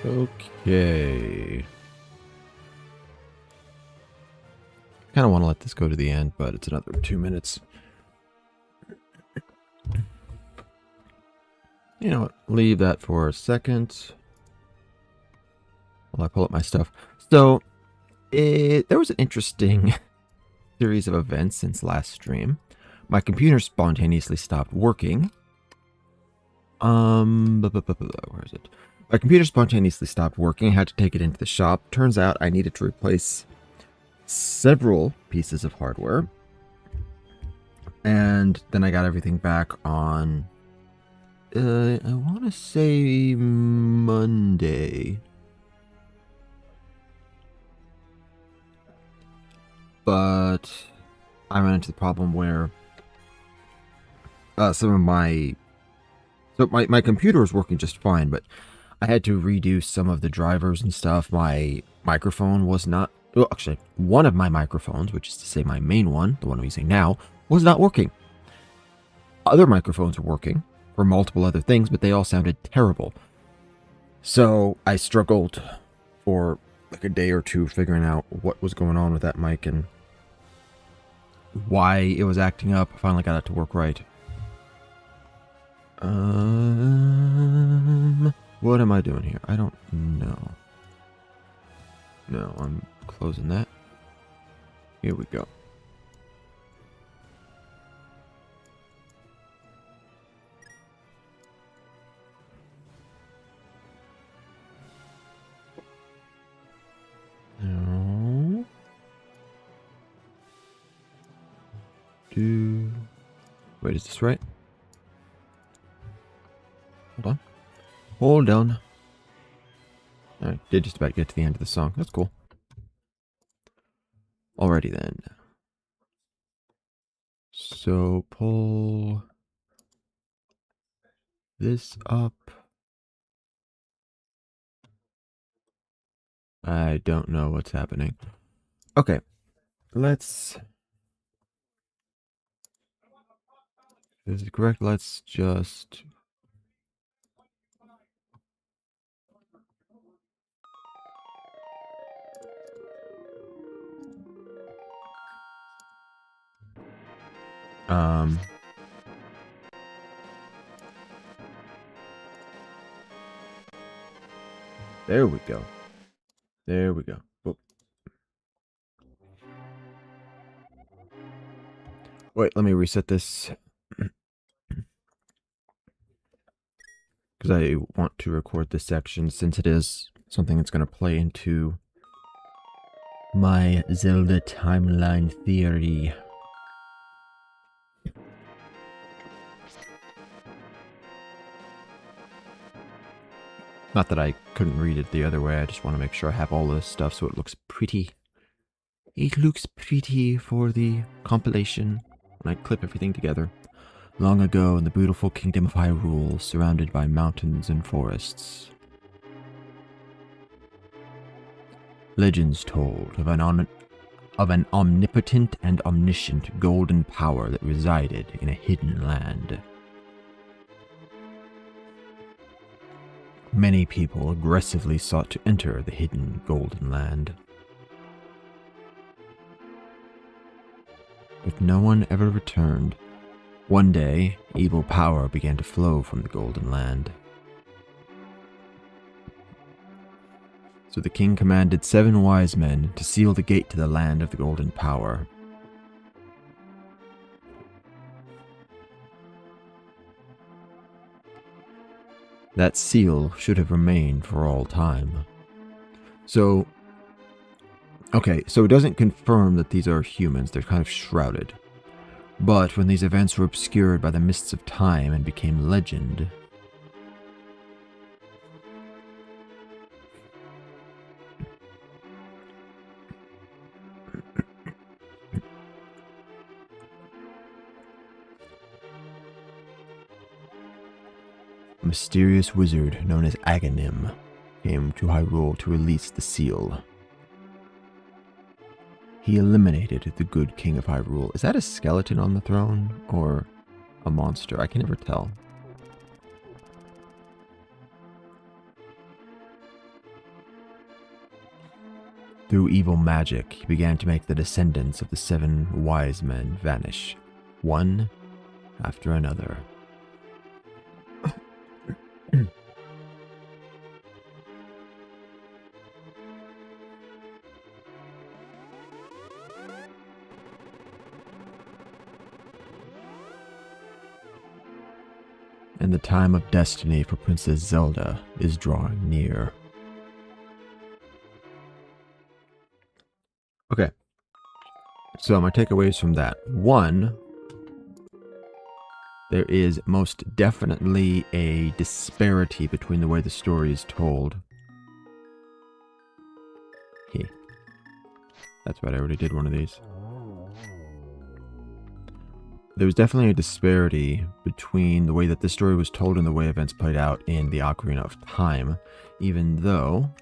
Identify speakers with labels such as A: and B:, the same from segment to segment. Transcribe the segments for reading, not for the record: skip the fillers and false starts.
A: Okay. Kind of want to let this go to the end, but it's another 2 minutes. You know what? Leave that for a second while I pull up my stuff. So, there was an interesting series of events since last stream. My computer spontaneously stopped working. Where is it? My computer spontaneously stopped working. I had to take it into the shop. Turns out I needed to replace several pieces of hardware. And then I got everything back on, I want to say Monday. But I ran into the problem where some of my... So my computer was working just fine, but I had to redo some of the drivers and stuff. My microphone was not... Well, actually, one of my microphones, which is to say my main one, the one I'm using now, was not working. Other microphones were working for multiple other things, but they all sounded terrible. So I struggled for like a day or two figuring out what was going on with that mic and why it was acting up. I finally got it to work right. What am I doing here? I don't know. No, I'm closing that. Here we go. No. Wait, is this right? Hold on. Hold on. I did just about get to the end of the song. That's cool. Alrighty then. So pull this up. I don't know what's happening. Okay. Let's... Is it correct? Let's just... There we go. There we go. Whoop. Wait, let me reset this. Because I want to record this section since it is something that's going to play into my Zelda timeline theory. Not that I couldn't read it the other way, I just want to make sure I have all this stuff so it looks pretty. It looks pretty for the compilation when I clip everything together. Long ago in the beautiful kingdom of Hyrule, surrounded by mountains and forests. Legends told of an omnipotent and omniscient golden power that resided in a hidden land. Many people aggressively sought to enter the hidden golden land. But no one ever returned. One day, evil power began to flow from the golden land. So the king commanded 7 wise men to seal the gate to the land of the golden power. That seal should have remained for all time. So, okay, so it doesn't confirm that these are humans, they're kind of shrouded. But when these events were obscured by the mists of time and became legend, a mysterious wizard known as Aghanim came to Hyrule to release the seal. He eliminated the good king of Hyrule. Is that a skeleton on the throne or a monster? I can never tell. Through evil magic, he began to make the descendants of the 7 wise men vanish, one after another. And the time of destiny for Princess Zelda is drawing near. Okay. So my takeaways from that. 1, there is most definitely a disparity between the way the story is told. That's right, I already did one of these. There's definitely a disparity between the way that this story was told and the way events played out in the Ocarina of Time, even though...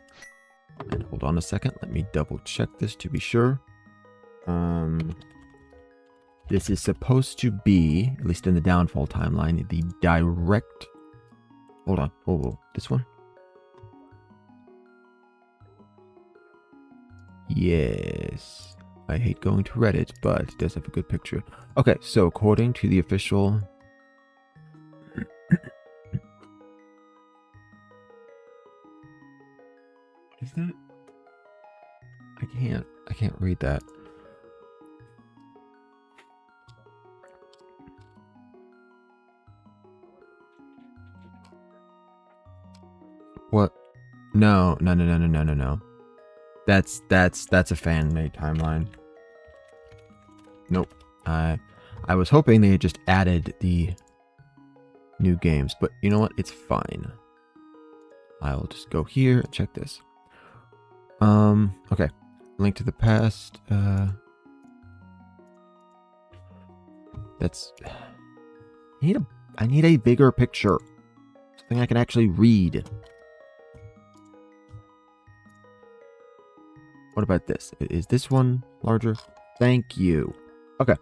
A: And hold on a second, let me double check this to be sure. This is supposed to be, at least in the Downfall timeline, the direct... Hold on, whoa, this one? Yes. I hate going to Reddit, but it does have a good picture. Okay, so according to the official... Is that... I can't read that. What? No. That's a fan-made timeline. Nope. I was hoping they had just added the new games, but you know what? It's fine. I'll just go here and check this. Okay. Link to the past. That's... I need a bigger picture. Something I can actually read. What about this? Is this one larger? Thank you. Okay.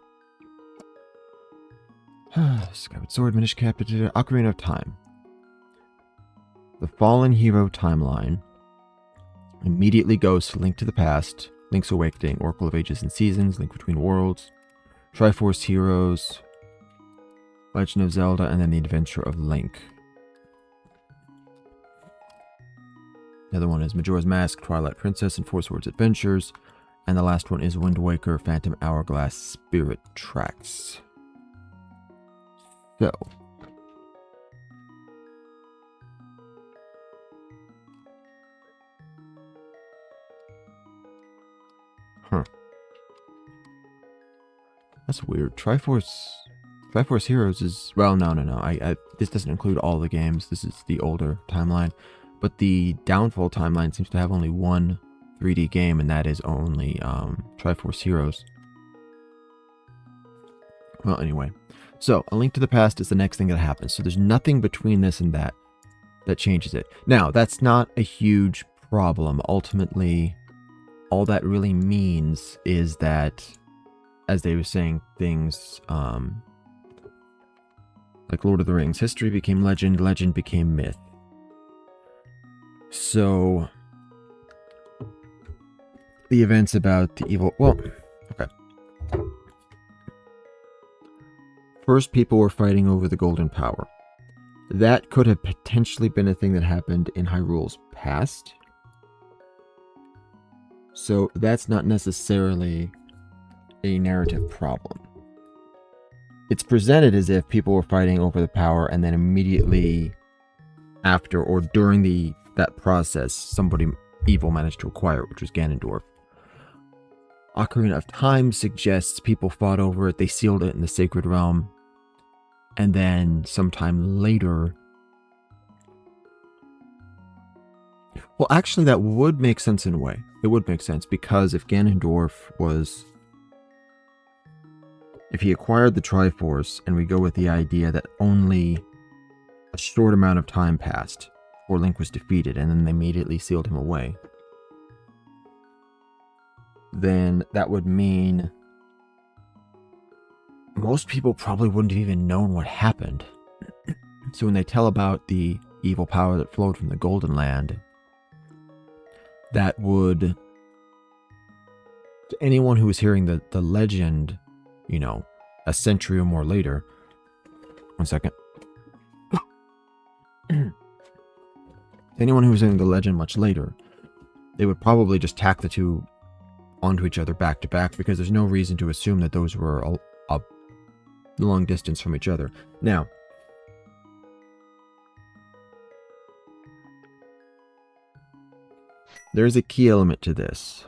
A: Skyward Sword, Minish Cap, Ocarina of Time. The Fallen Hero timeline immediately goes to Link to the Past, Link's Awakening, Oracle of Ages and Seasons, Link Between Worlds, Triforce Heroes, Legend of Zelda, and then The Adventure of Link. The other one is Majora's Mask, Twilight Princess, and Four Swords Adventures. And the last one is Wind Waker, Phantom Hourglass, Spirit Tracks. So. That's weird. Triforce Heroes is... Well, no. This doesn't include all the games. This is the older timeline. But the Downfall timeline seems to have only one 3D game, and that is only Triforce Heroes. Well, anyway. So, A Link to the Past is the next thing that happens. So there's nothing between this and that changes it. Now, that's not a huge problem. Ultimately, all that really means is that, as they were saying, things like Lord of the Rings, history became legend, legend became myth. So, the events about the evil... Well, okay. First, people were fighting over the Golden Power. That could have potentially been a thing that happened in Hyrule's past. So, that's not necessarily a narrative problem. It's presented as if people were fighting over the power, and then immediately after or during that process, somebody evil managed to acquire it, which was Ganondorf. Ocarina of Time suggests people fought over it, they sealed it in the Sacred Realm, and then sometime later... Well, actually, that would make sense in a way. It would make sense, because if Ganondorf was... If he acquired the Triforce, and we go with the idea that only a short amount of time passed before Link was defeated, and then they immediately sealed him away, then that would mean most people probably wouldn't have even known what happened. So when they tell about the evil power that flowed from the Golden Land, that would To anyone who was hearing the legend, you know, a century or more later. One second. Anyone who was hearing the legend much later, they would probably just tack the two onto each other back to back because there's no reason to assume that those were a long distance from each other. Now, there's a key element to this.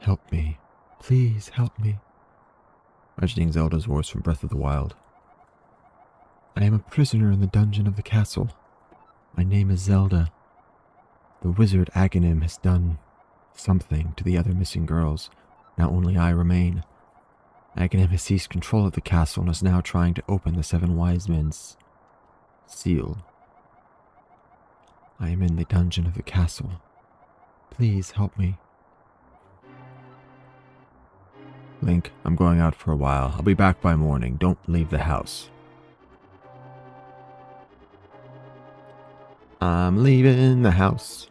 A: Help me. Please help me. Imagining Zelda's voice from Breath of the Wild. I am a prisoner in the dungeon of the castle. My name is Zelda. The wizard Aghanim has done something to the other missing girls. Now only I remain. Aghanim has seized control of the castle and is now trying to open the Seven Wise Men's seal. I am in the dungeon of the castle. Please help me. Link, I'm going out for a while. I'll be back by morning. Don't leave the house. I'm leaving the house.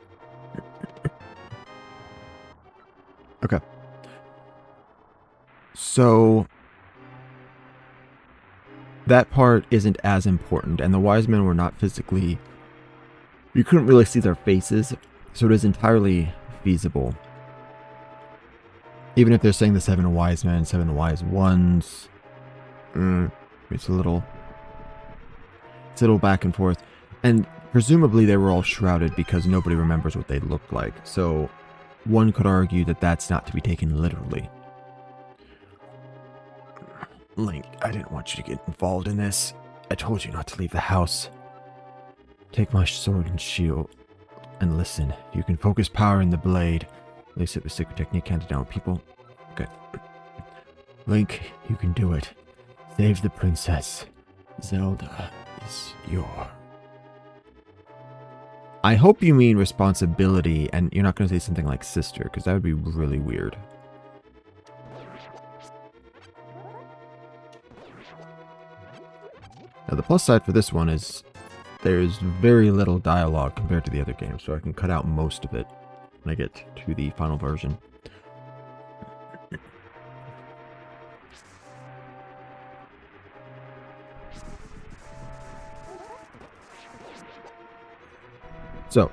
A: Okay. So that part isn't as important, and the wise men were not physically... You couldn't really see their faces, so it is entirely feasible. Even if they're saying the seven wise men, seven wise ones, it's a little back and forth. And presumably they were all shrouded because nobody remembers what they looked like. So one could argue that that's not to be taken literally. Link, I didn't want you to get involved in this. I told you not to leave the house. Take my sword and shield and listen. You can focus power in the blade. Lace it with secret technique handed down with people. Okay. Link, you can do it. Save the princess. Zelda is your... I hope you mean responsibility, and you're not going to say something like sister, because that would be really weird. Now, the plus side for this one is there's very little dialogue compared to the other games, so I can cut out most of it when I get to the final version. So,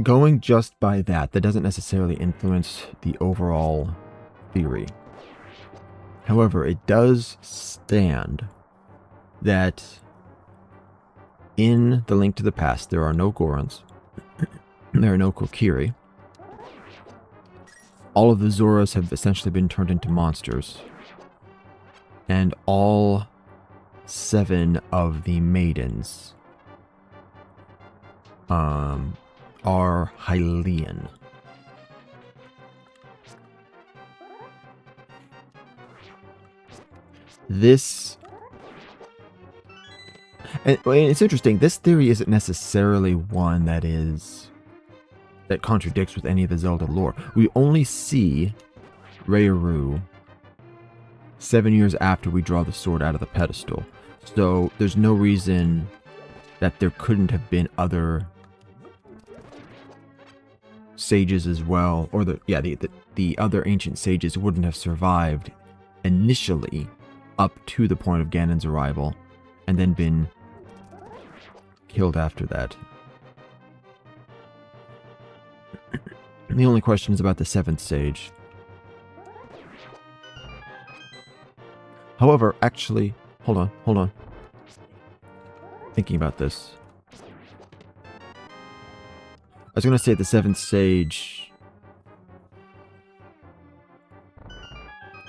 A: going just by that doesn't necessarily influence the overall theory. However, it does stand that in The Link to the Past, there are no Gorons, there are no Kokiri. All of the Zoras have essentially been turned into monsters. And all 7 of the maidens are Hylian. This... And it's interesting, this theory isn't necessarily one that contradicts with any of the Zelda lore. We only see Rayuru 7 years after we draw the sword out of the pedestal. So there's no reason that there couldn't have been other sages as well, or the other ancient sages wouldn't have survived initially up to the point of Ganon's arrival, and then been killed after that. The only question is about the 7th sage. However, actually, hold on. Thinking about this. I was going to say the 7th sage...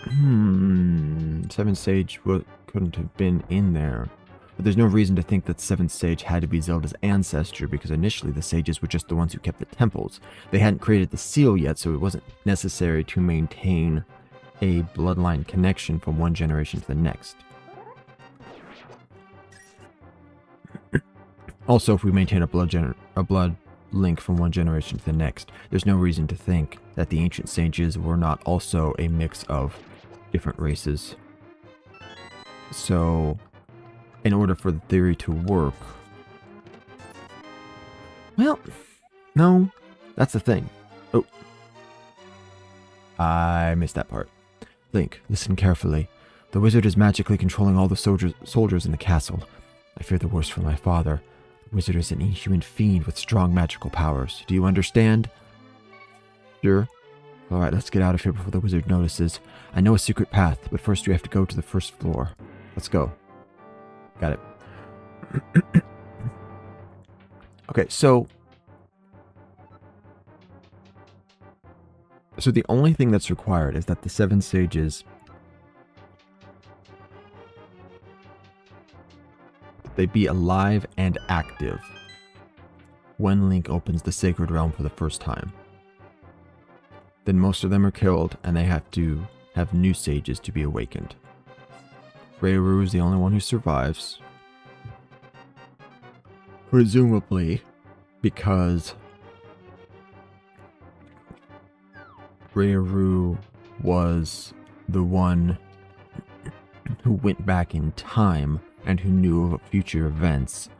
A: 7th sage couldn't have been in there. But there's no reason to think that 7th sage had to be Zelda's ancestor, because initially the sages were just the ones who kept the temples. They hadn't created the seal yet, so it wasn't necessary to maintain a bloodline connection from one generation to the next. Also, if we maintain a blood link from one generation to the next, there's no reason to think that the ancient sages were not also a mix of different races. So, in order for the theory to work... Well, no, that's the thing. Oh. I missed that part. Link, listen carefully. The wizard is magically controlling all the soldiers in the castle. I fear the worst for my father. The wizard is an inhuman fiend with strong magical powers. Do you understand? Sure. Alright, let's get out of here before the wizard notices. I know a secret path, but first we have to go to the first floor. Let's go. Got it. Okay, so the only thing that's required is that the 7 sages, they be alive and active when Link opens the Sacred Realm for the first time. Then most of them are killed, and they have to have new sages to be awakened. Rayuru is the only one who survives. Presumably, because Rayuru was the one who went back in time and who knew of future events,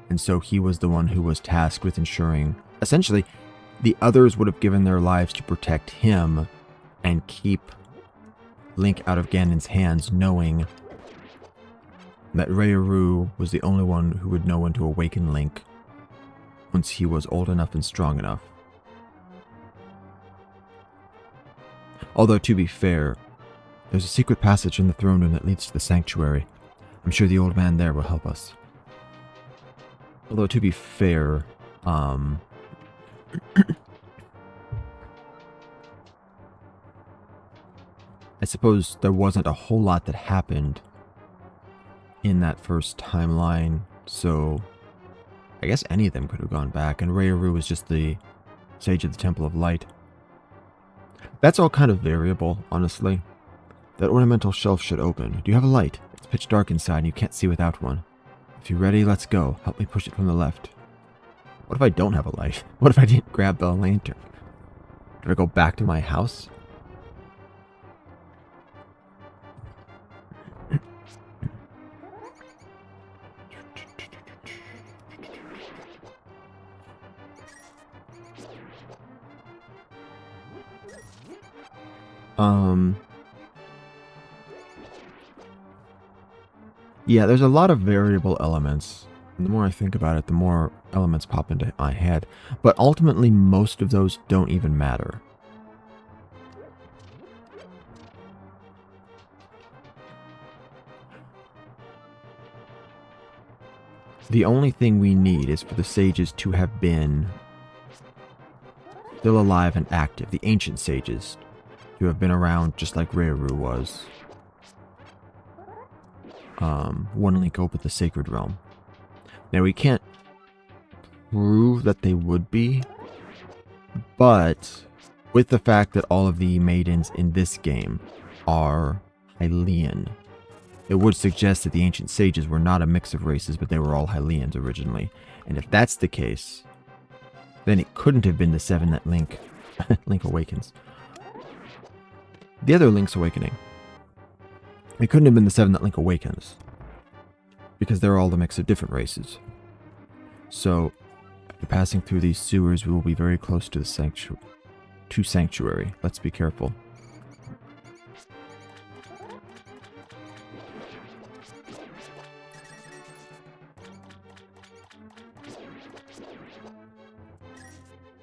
A: and so he was the one who was tasked with ensuring, essentially, the others would have given their lives to protect him and keep Link out of Ganon's hands, knowing that Rayuru was the only one who would know when to awaken Link once he was old enough and strong enough. Although, to be fair, there's a secret passage in the throne room that leads to the sanctuary. I'm sure the old man there will help us. Although, to be fair, I suppose there wasn't a whole lot that happened in that first timeline, so I guess any of them could have gone back, and Rayuru was just the Sage of the Temple of Light. That's all kind of variable, honestly. That ornamental shelf should open. Do you have a light? It's pitch dark inside and you can't see without one. If you're ready, let's go. Help me push it from the left. What if I don't have a light? What if I didn't grab the lantern? Do I go back to my house? Yeah, there's a lot of variable elements. And the more I think about it, the more elements pop into my head. But ultimately, most of those don't even matter. The only thing we need is for the sages to have been still alive and active. The ancient sages to have been around just like Rayuru was. When Link opened the Sacred Realm. Now, we can't prove that they would be, but with the fact that all of the maidens in this game are Hylian, it would suggest that the ancient sages were not a mix of races, but they were all Hylians originally. And if that's the case, then it couldn't have been the 7 that Link awakens. The other Link's awakening. It couldn't have been the 7 that Link awakens, because they're all a mix of different races. So, after passing through these sewers, we will be very close to the sanctuary. Let's be careful.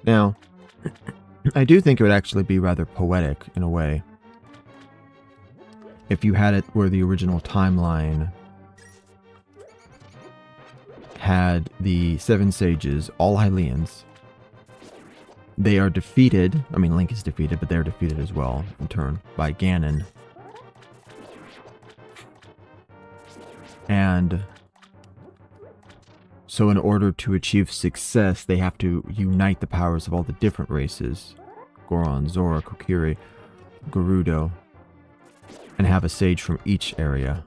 A: Now, I do think it would actually be rather poetic in a way if you had it where the original timeline had the 7 sages, all Hylians. They are defeated. I mean, Link is defeated, but they're defeated as well in turn by Ganon. And so in order to achieve success, they have to unite the powers of all the different races. Goron, Zora, Kokiri, Gerudo. And have a sage from each area.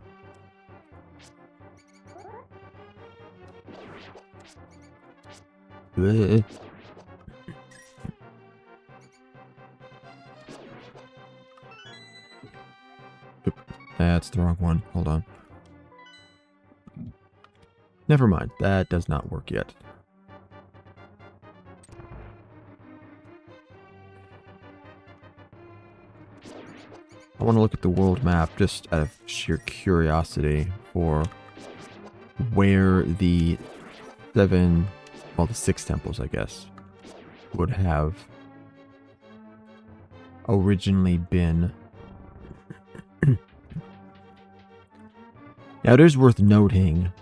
A: That's the wrong one. Hold on. Never mind. That does not work yet. I want to look at the world map just out of sheer curiosity for where the the 6 temples, I guess, would have originally been. Now, it is worth noting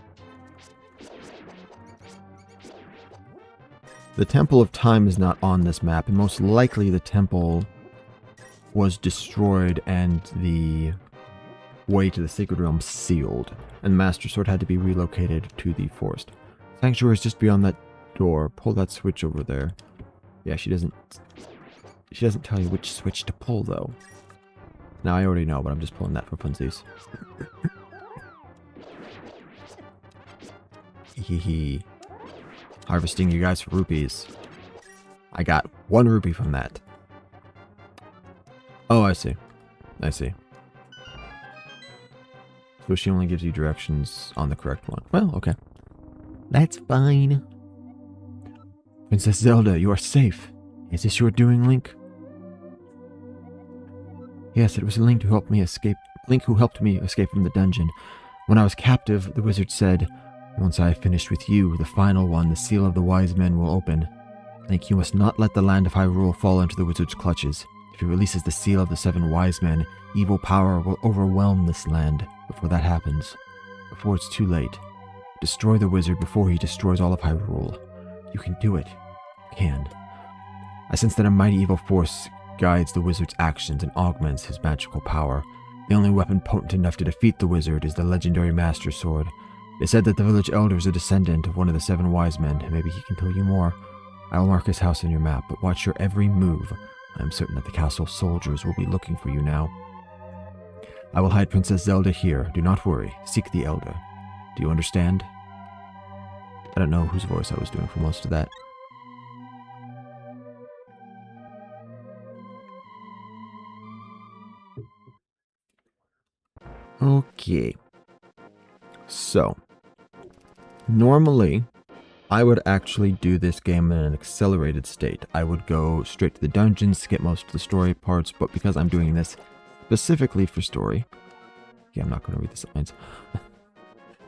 A: the Temple of Time is not on this map, and most likely the temple was destroyed and the way to the Sacred Realm sealed, and the Master Sword had to be relocated to the forest. Sanctuary is just beyond that door. Pull that switch over there. Yeah, she doesn't tell you which switch to pull, though. Now, I already know, but I'm just pulling that for funsies. Hehe. Harvesting you guys for rupees. I got 1 rupee from that. Oh, I see. I see. So she only gives you directions on the correct one. Well, okay. That's fine. Princess Zelda, you are safe. Is this your doing, Link? Yes, it was Link who helped me escape. Link who helped me escape from the dungeon. When I was captive, the wizard said, "Once I have finished with you, the final one, the seal of the wise men will open. Link, you must not let the land of Hyrule fall into the wizard's clutches. If he releases the seal of the 7 wise men, evil power will overwhelm this land. Before that happens, before it's too late, destroy the wizard before he destroys all of Hyrule. You can do it. You can. I sense that a mighty evil force guides the wizard's actions and augments his magical power. The only weapon potent enough to defeat the wizard is the legendary Master Sword. They said that the village elder is a descendant of one of the 7 wise men, and maybe he can tell you more. I will mark his house on your map, but watch your every move. I am certain that the castle soldiers will be looking for you now. I will hide Princess Zelda here. Do not worry. Seek the elder. Do you understand? I don't know whose voice I was doing for most of that. Okay. So, normally, I would actually do this game in an accelerated state. I would go straight to the dungeons, skip most of the story parts, but because I'm doing this specifically for story... Yeah, I'm not going to read the lines.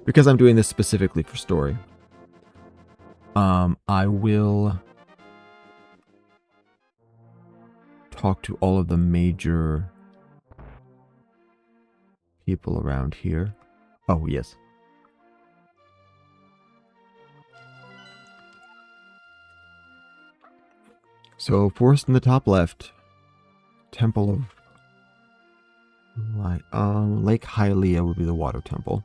A: Because I'm doing this specifically for story, I will talk to all of the major people around here. Oh, yes. So, forest in the top left, Temple of Lake Hylia would be the water temple.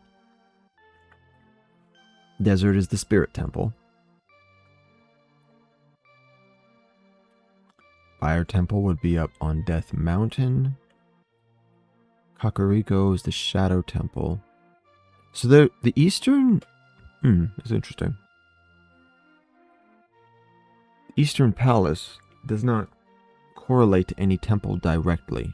A: Desert is the spirit temple. Fire temple would be up on Death Mountain. Kakariko is the shadow temple. So the eastern... that's interesting. The Eastern Palace does not correlate to any temple directly.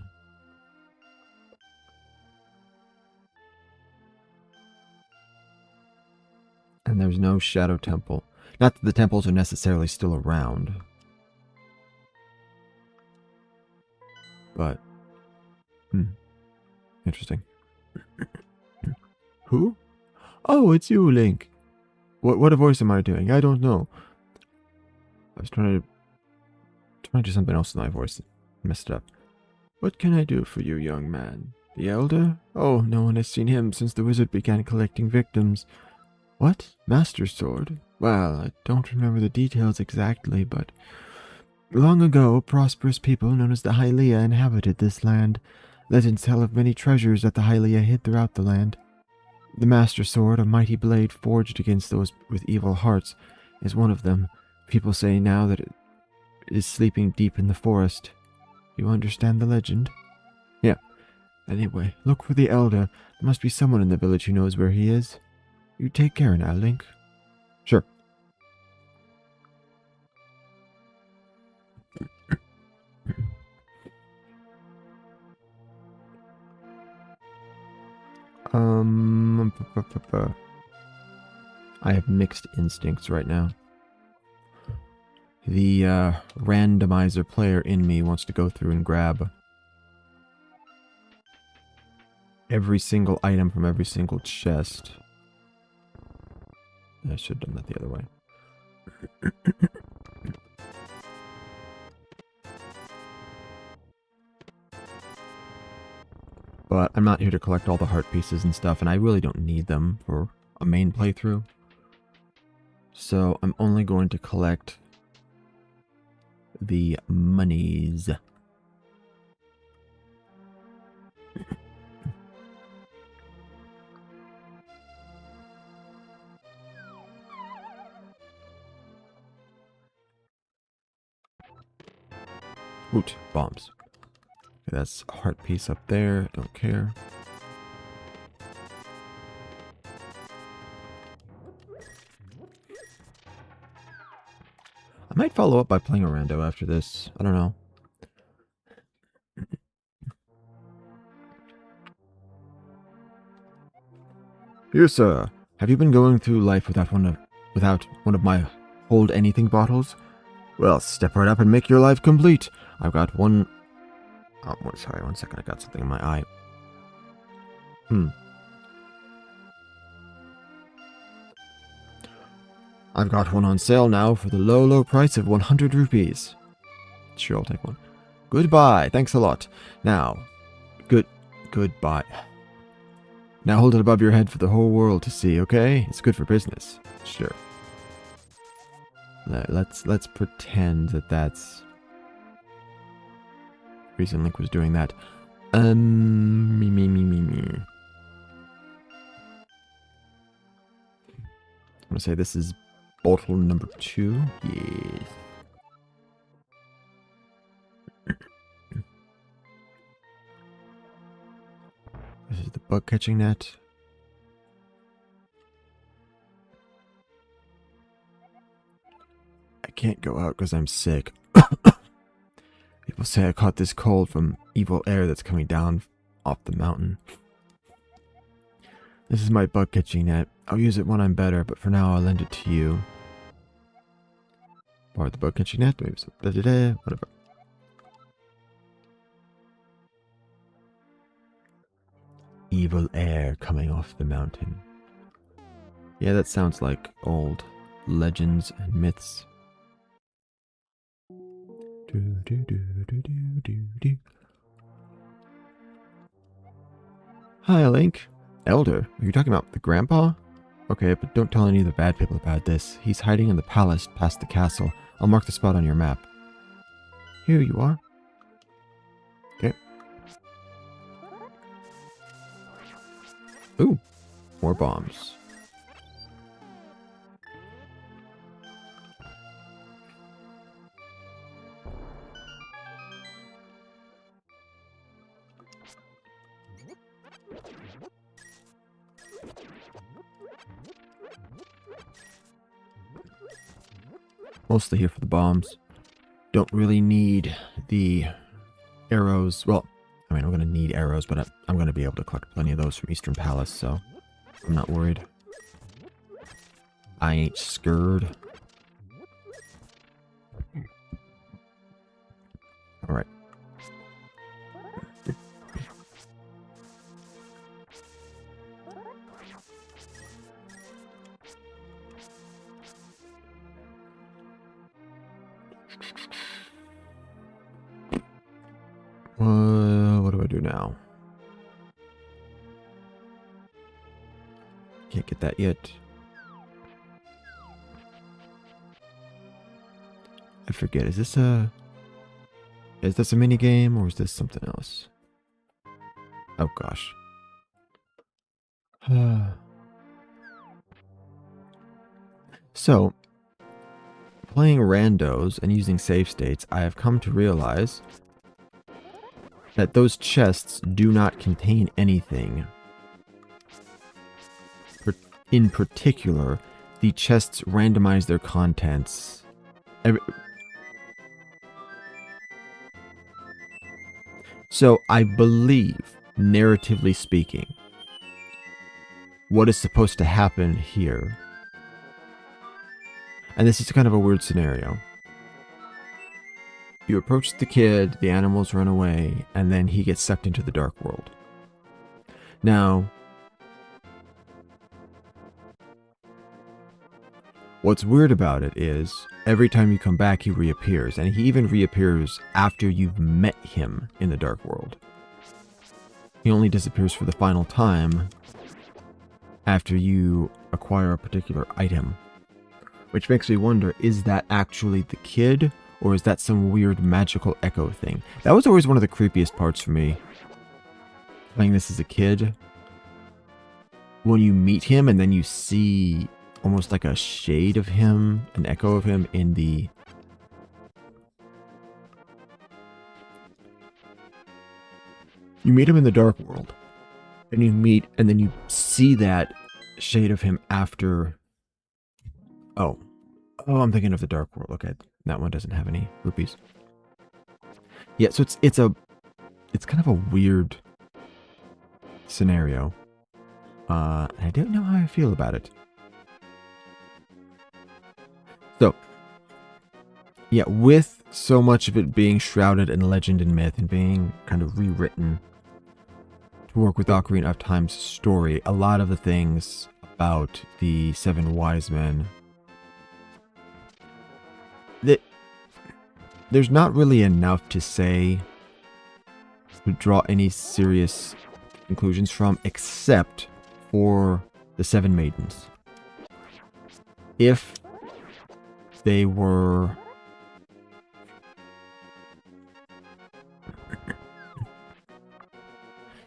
A: And there's no shadow temple. Not that the temples are necessarily still around. But, interesting. Who? Oh, it's you, Link. What voice am I doing? I don't know. I was trying to do something else in my voice. Messed it up. What can I do for you, young man? The elder? Oh, no one has seen him since the wizard began collecting victims. What? Master Sword? Well, I don't remember the details exactly, but... long ago, prosperous people known as the Hylia inhabited this land. Legends tell of many treasures that the Hylia hid throughout the land. The Master Sword, a mighty blade forged against those with evil hearts, is one of them. People say now that it is sleeping deep in the forest. You understand the legend? Yeah. Anyway, look for the elder. There must be someone in the village who knows where he is. You take care now, Link. Sure. I have mixed instincts right now. The randomizer player in me wants to go through and grab every single item from every single chest. I should have done that the other way. But I'm not here to collect all the heart pieces and stuff, and I really don't need them for a main playthrough. So I'm only going to collect the monies. Woot, bombs. Okay, that's a heart piece up there. Don't care. I might follow up by playing a rando after this. I don't know. Here, sir. Have you been going through life without one of my hold anything bottles? Well, step right up and make your life complete. I've got one. Oh, sorry, 1 second. I got something in my eye. I've got one on sale now for the low, low price of 100 rupees. Sure, I'll take one. Goodbye. Thanks a lot. Now, goodbye. Now hold it above your head for the whole world to see, okay? It's good for business. Sure. Let's pretend that that's the reason Link was doing that. Me. I'm gonna say this is bottle number 2. Yes. This is the bug catching net. I can't go out because I'm sick. People say I caught this cold from evil air that's coming down off the mountain. This is my bug catching net. I'll use it when I'm better, but for now I'll lend it to you. Borrow the bug catching net. Maybe some whatever. Evil air coming off the mountain. Yeah, that sounds like old legends and myths. Hi, Link. Elder, are you talking about the grandpa? Okay, but don't tell any of the bad people about this. He's hiding in the palace past the castle. I'll mark the spot on your map. Here you are. Okay. Ooh, more bombs. Mostly here for the bombs. Don't really need the arrows. Well, I mean, I'm going to need arrows, but I'm going to be able to collect plenty of those from Eastern Palace, so I'm not worried. I ain't scared. Alright. What do I do now? Can't get that yet. I forget. Is this a mini game or is this something else? Oh gosh. So, playing randos and using save states, I have come to realize that those chests do not contain anything. In particular, the chests randomize their contents. So I believe, narratively speaking, what is supposed to happen here, and this is kind of a weird scenario. You approach the kid, the animals run away, and then he gets sucked into the dark world. Now, what's weird about it is every time you come back, he reappears, and he even reappears after you've met him in the Dark World. He only disappears for the final time after you acquire a particular item. Which makes me wonder, is that actually the kid, or is that some weird magical echo thing? That was always one of the creepiest parts for me, playing this as a kid. When you meet him and then you see almost like a shade of him, an echo of him in the... You meet him in the Dark World, and then you see that shade of him after... Oh, I'm thinking of the Dark World. Okay, that one doesn't have any rupees. Yeah, so it's kind of a weird scenario. I don't know how I feel about it. So, yeah, with so much of it being shrouded in legend and myth and being kind of rewritten to work with Ocarina of Time's story, a lot of the things about the Seven Wise Men, there's not really enough to say to draw any serious conclusions from, except for the Seven Maidens. If they were...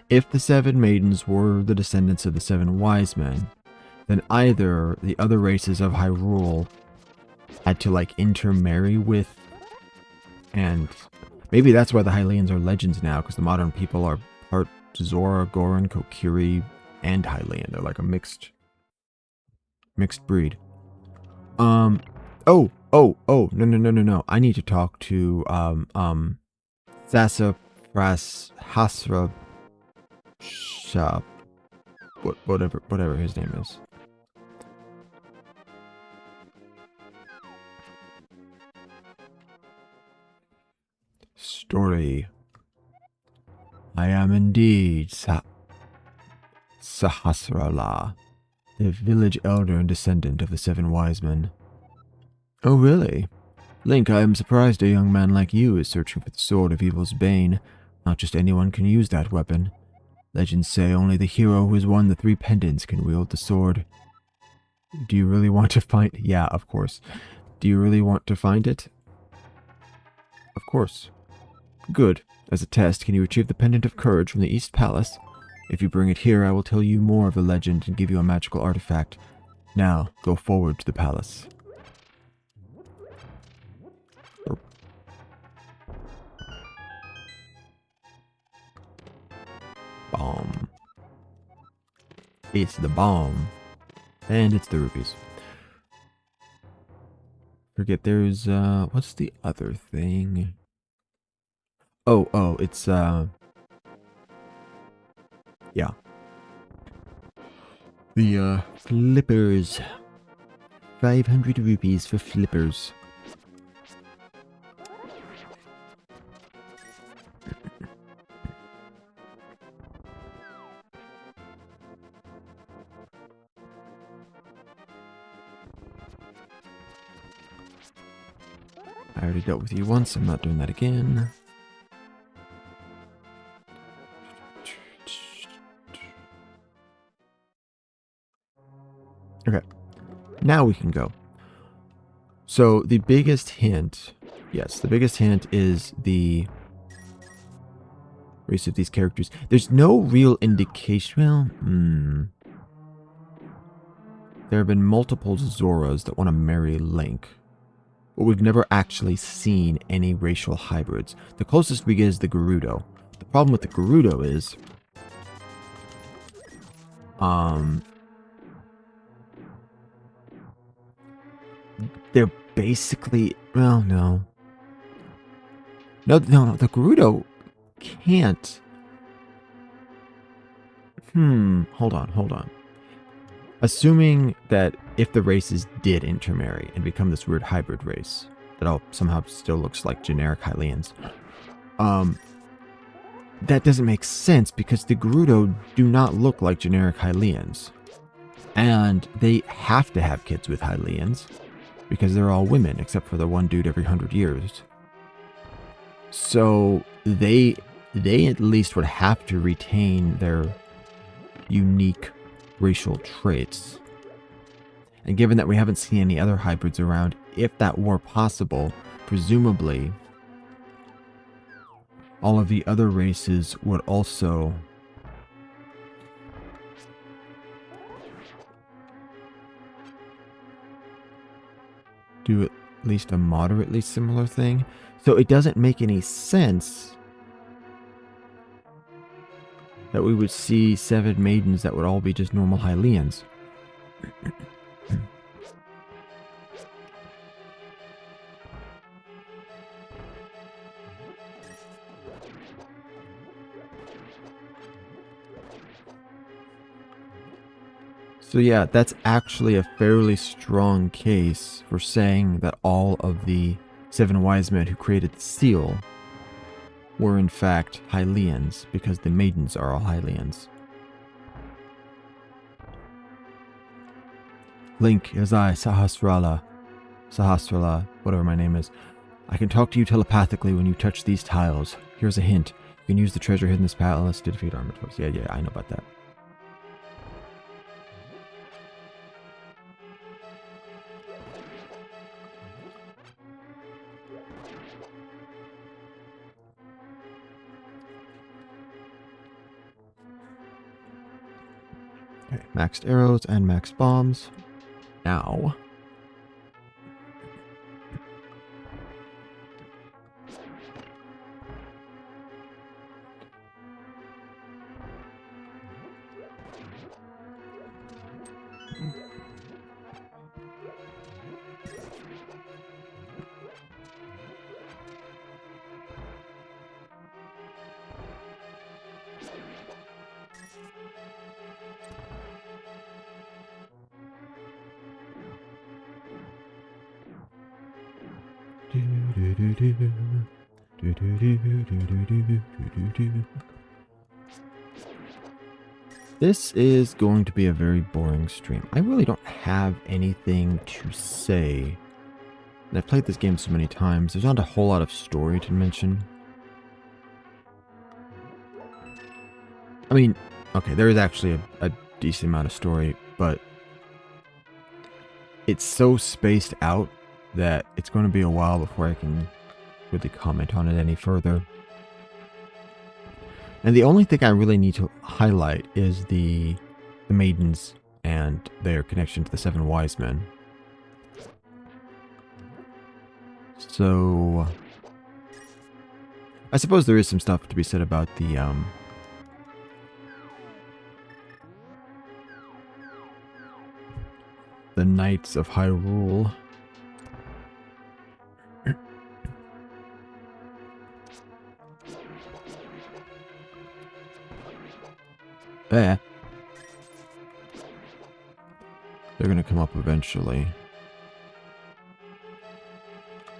A: If the Seven Maidens were the descendants of the Seven Wise Men, then either the other races of Hyrule had to, like, intermarry with, and maybe that's why the Hylians are legends now, because the modern people are part Zora, Goron, Kokiri, and Hylian. They're like a mixed breed. No. I need to talk to, Sassafras Hasra Shop. Whatever his name is. Story. I am indeed Sahasrara, the village elder and descendant of the Seven Wise Men. Oh, really? Link, I am surprised a young man like you is searching for the Sword of Evil's Bane. Not just anyone can use that weapon. Legends say only the hero who has won the 3 pendants can wield the sword. Do you really want to find... Yeah, of course. Do you really want to find it? Of course. Good. As a test, can you retrieve the Pendant of Courage from the East Palace? If you bring it here, I will tell you more of the legend and give you a magical artifact. Now, go forward to the palace. Bomb. It's the bomb. And it's the rupees. Forget there's, what's the other thing? Oh, it's, yeah. The, flippers. 500 rupees for flippers. I already dealt with you once, I'm not doing that again. Okay, now we can go. So the biggest hint, yes, the biggest hint is the race of these characters. There's no real indication, well, there have been multiple Zoras that want to marry Link, but we've never actually seen any racial hybrids. The closest we get is the Gerudo. The problem with the Gerudo is, they're basically, well, no, the Gerudo can't, hold on. Assuming that if the races did intermarry and become this weird hybrid race that all somehow still looks like generic Hylians, that doesn't make sense because the Gerudo do not look like generic Hylians. And they have to have kids with Hylians because they're all women except for the one dude every 100 years. So they at least would have to retain their unique racial traits. And given that we haven't seen any other hybrids around, if that were possible, presumably all of the other races would also do at least a moderately similar thing. So it doesn't make any sense that we would see 7 maidens that would all be just normal Hylians. So yeah, that's actually a fairly strong case for saying that all of the 7 wise men who created the seal were in fact Hylians, because the maidens are all Hylians. Link, as I, Sahasrara, whatever my name is. I can talk to you telepathically when you touch these tiles. Here's a hint. You can use the treasure hidden in this palace to defeat Armatos. Yeah, I know about that. Okay, maxed arrows and maxed bombs. Now, this is going to be a very boring stream. I really don't have anything to say. And I've played this game so many times, there's not a whole lot of story to mention. I mean, okay, there is actually a decent amount of story, but it's so spaced out that it's going to be a while before I can really comment on it any further. And the only thing I really need to highlight is the maidens and their connection to the 7 wise men. So I suppose there is some stuff to be said about the Knights of Hyrule. They're gonna come up eventually,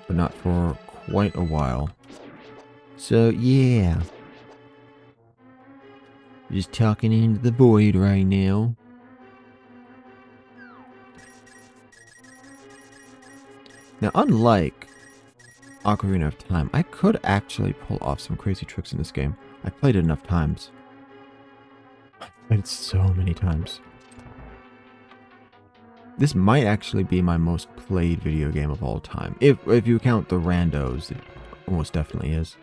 A: but not for quite a while. So yeah, just talking into the void right now. Now, unlike Ocarina of Time, I could actually pull off some crazy tricks in this game. I played it enough times. I played it so many times. This might actually be my most played video game of all time. If you count the randos, it almost definitely is.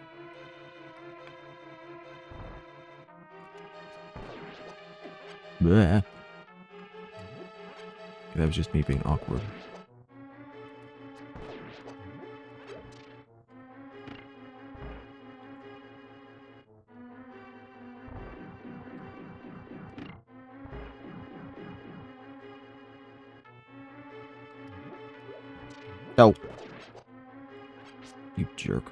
A: Bleh. That was just me being awkward. Oh. You jerk.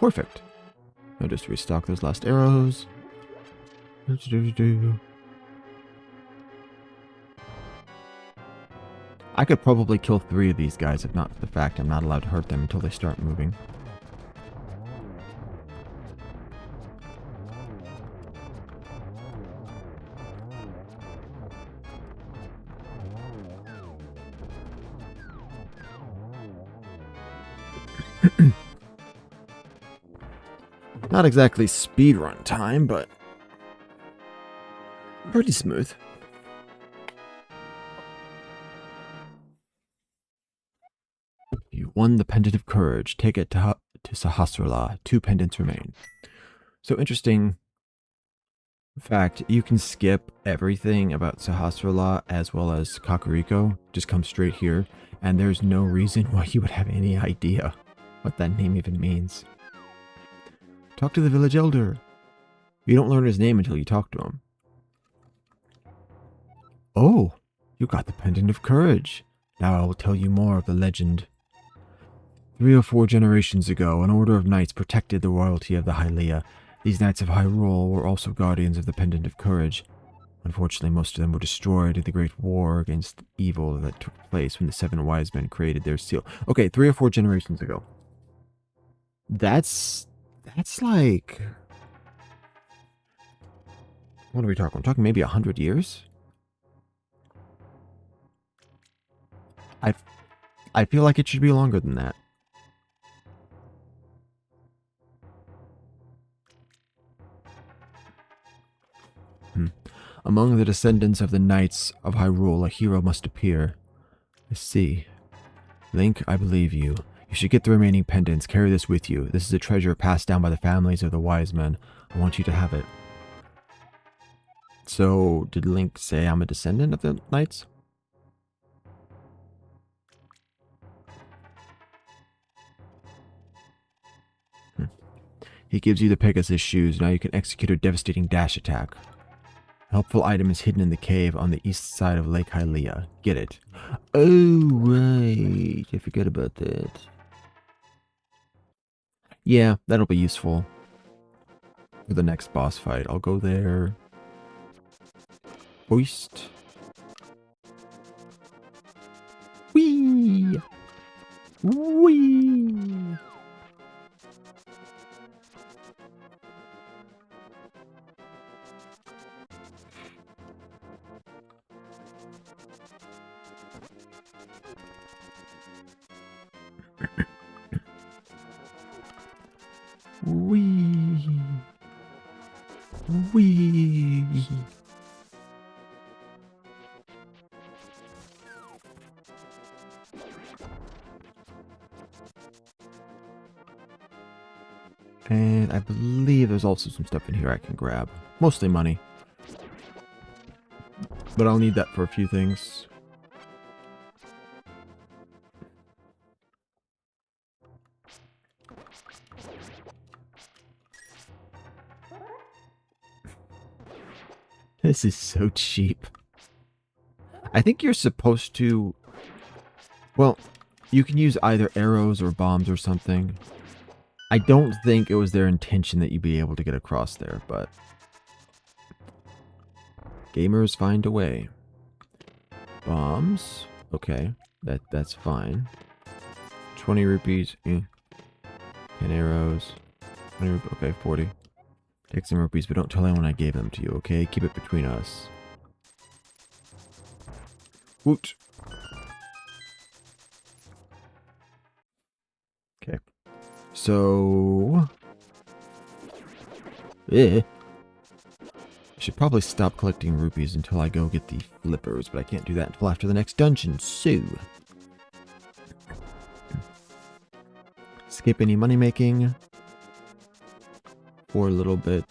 A: Perfect. I'll just restock those last arrows. I could probably kill 3 of these guys if not for the fact I'm not allowed to hurt them until they start moving. Not exactly speedrun time, but pretty smooth. You won the Pendant of Courage. Take it to Sahasrara. 2 pendants remain. So interesting fact, you can skip everything about Sahasrara as well as Kakariko. Just come straight here, and there's no reason why you would have any idea what that name even means. Talk to the village elder. You don't learn his name until you talk to him. Oh, you got the Pendant of Courage. Now I will tell you more of the legend. 3 or 4 generations ago, an order of knights protected the royalty of the Hylia. These knights of Hyrule were also guardians of the Pendant of Courage. Unfortunately, most of them were destroyed in the great war against evil that took place when the 7 wise men created their seal. Okay, 3 or 4 generations ago. That's like... What are we talking? We're talking maybe 100 years? I feel like it should be longer than that. Among the descendants of the Knights of Hyrule, a hero must appear. I see. Link, I believe you. You should get the remaining pendants. Carry this with you. This is a treasure passed down by the families of the wise men. I want you to have it. So, did Link say I'm a descendant of the Knights? He gives you the Pegasus shoes. Now you can execute a devastating dash attack. A helpful item is hidden in the cave on the east side of Lake Hylia. Get it. Oh, right. I forgot about that. Yeah, that'll be useful for the next boss fight. I'll go there. Hoist. Whee! Whee! Wee. Wee. And I believe there's also some stuff in here I can grab. Mostly money. But I'll need that for a few things. This is so cheap. I think you're supposed to... Well, you can use either arrows or bombs or something. I don't think it was their intention that you'd be able to get across there, but... Gamers find a way. Bombs? Okay, that's fine. 20 rupees. 10 arrows. 20 rupees. Okay, 40. Take some rupees, but don't tell anyone I gave them to you, okay? Keep it between us. Woot. Okay. So... I should probably stop collecting rupees until I go get the flippers, but I can't do that until after the next dungeon, so... Skip any money making. For a little bit.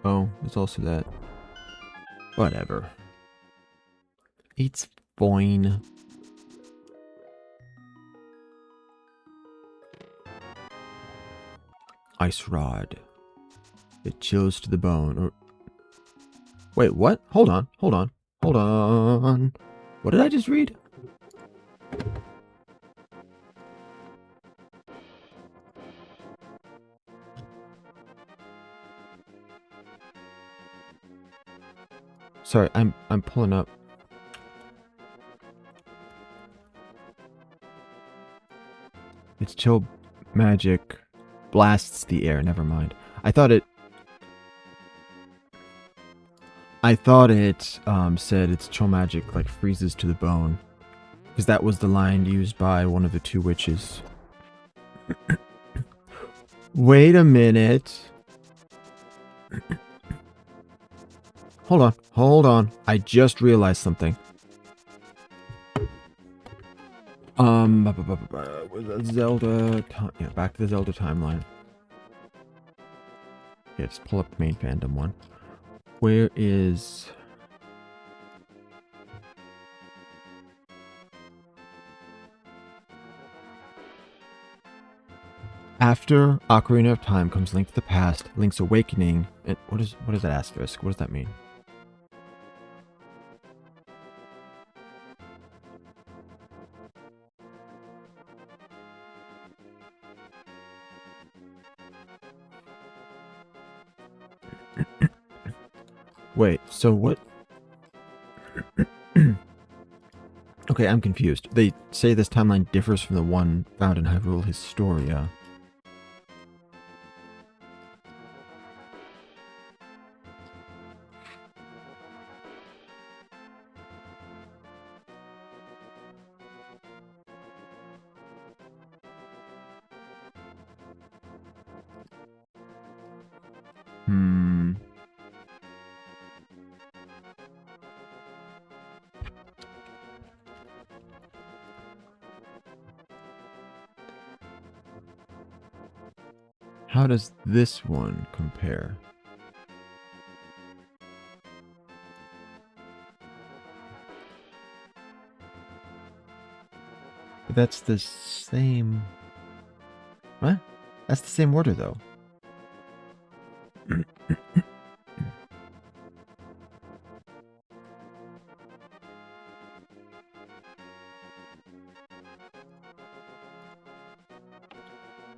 A: Oh, there's also that. Whatever. It's fine. Ice rod. It chills to the bone. Or... Wait, what? Hold on. Hold on. Hold on. What did I just read? Sorry, I'm pulling up. Its chill magic blasts the air. Never mind. I thought it said its chill magic like freezes to the bone, because that was the line used by one of the two witches. Wait a minute. Hold on. I just realized something. Zelda. Yeah, back to the Zelda timeline. Yeah, just pull up the main fandom one. Where is... After Ocarina of Time comes Link to the Past, Link's Awakening, and what is that asterisk? What does that mean? Wait, so what? Okay, I'm confused. They say this timeline differs from the one found in Hyrule Historia. How does this one compare? But that's the same... What? That's the same order, though.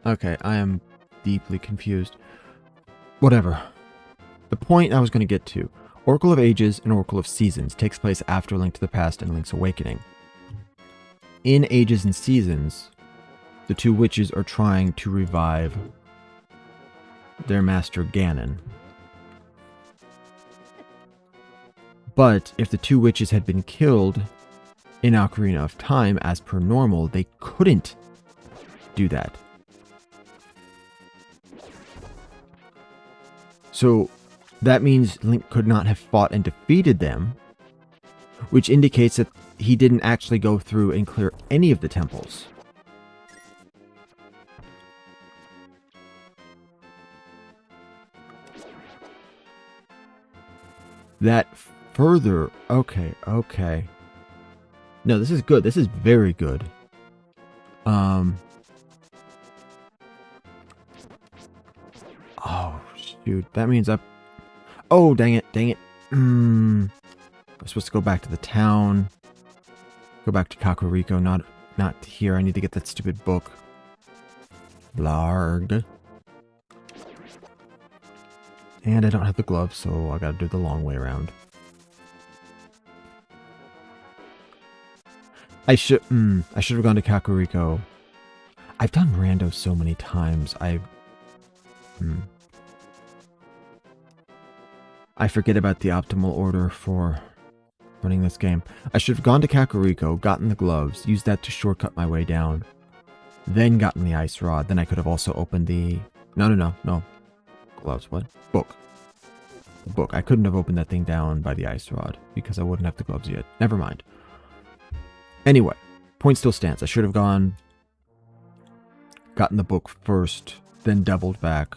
A: Okay, I am deeply confused. Whatever. The point I was going to get to. Oracle of Ages and Oracle of Seasons takes place after Link to the Past and Link's Awakening. In Ages and Seasons, the two witches are trying to revive their master Ganon. But if the two witches had been killed in Ocarina of Time as per normal, they couldn't do that. So that means Link could not have fought and defeated them, which indicates that he didn't actually go through and clear any of the temples. That further... Okay. No, this is good. This is very good. Oh, shoot. That means I... Oh, dang it. I'm supposed to go back to the town. Go back to Kakariko, not here. I need to get that stupid book. Blarg. And I don't have the gloves, so I gotta do the long way around. I should have gone to Kakariko. I've done rando so many times. I forget about the optimal order for running this game. I should have gone to Kakariko, gotten the gloves, used that to shortcut my way down, then gotten the ice rod. Then I could have also opened the... No. Gloves, what? Book. The book. I couldn't have opened that thing down by the ice rod because I wouldn't have the gloves yet. Never mind. Anyway, point still stands. I should have gotten the book first, then doubled back.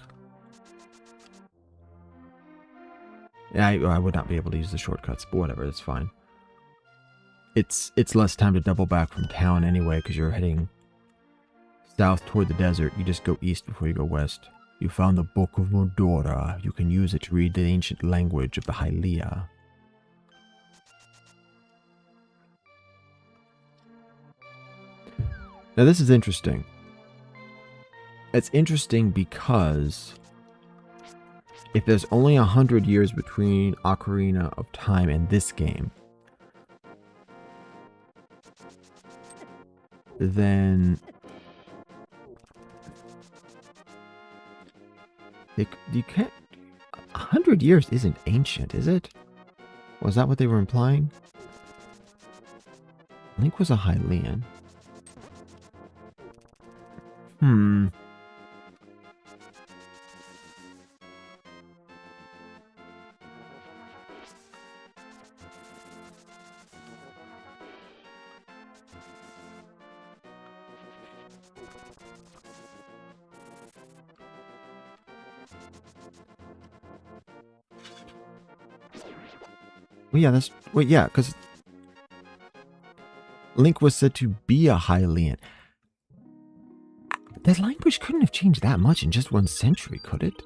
A: I would not be able to use the shortcuts, but whatever, it's fine. It's less time to double back from town anyway, because you're heading south toward the desert. You just go east before you go west. You found the Book of Mordora. You can use it to read the ancient language of the Hylia. Now this is interesting. It's interesting because if there's only 100 years between Ocarina of Time and this game, then you can't. 100 years isn't ancient, is it? Was that what they were implying? Link was a Hylian. Well, yeah, yeah, because Link was said to be a Hylian. The language couldn't have changed that much in just 1 century, could it?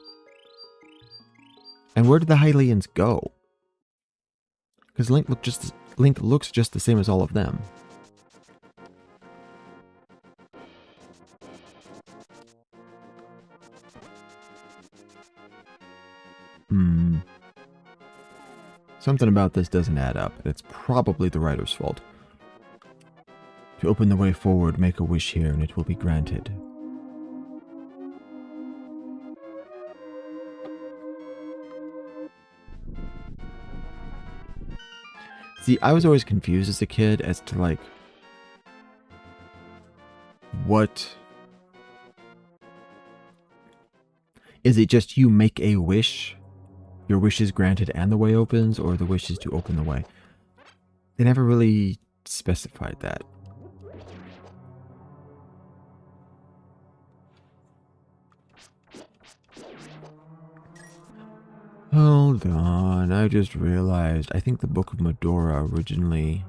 A: And where did the Hylians go? Because Link looks just the same as all of them. Something about this doesn't add up, and it's probably the writer's fault. To open the way forward, make a wish here, and it will be granted. See, I was always confused as a kid as to, like, what... Is it just you make a wish, your wish is granted and the way opens, or the wish is to open the way? They never really specified that. Hold on, I just realized, I think the Book of Medora originally...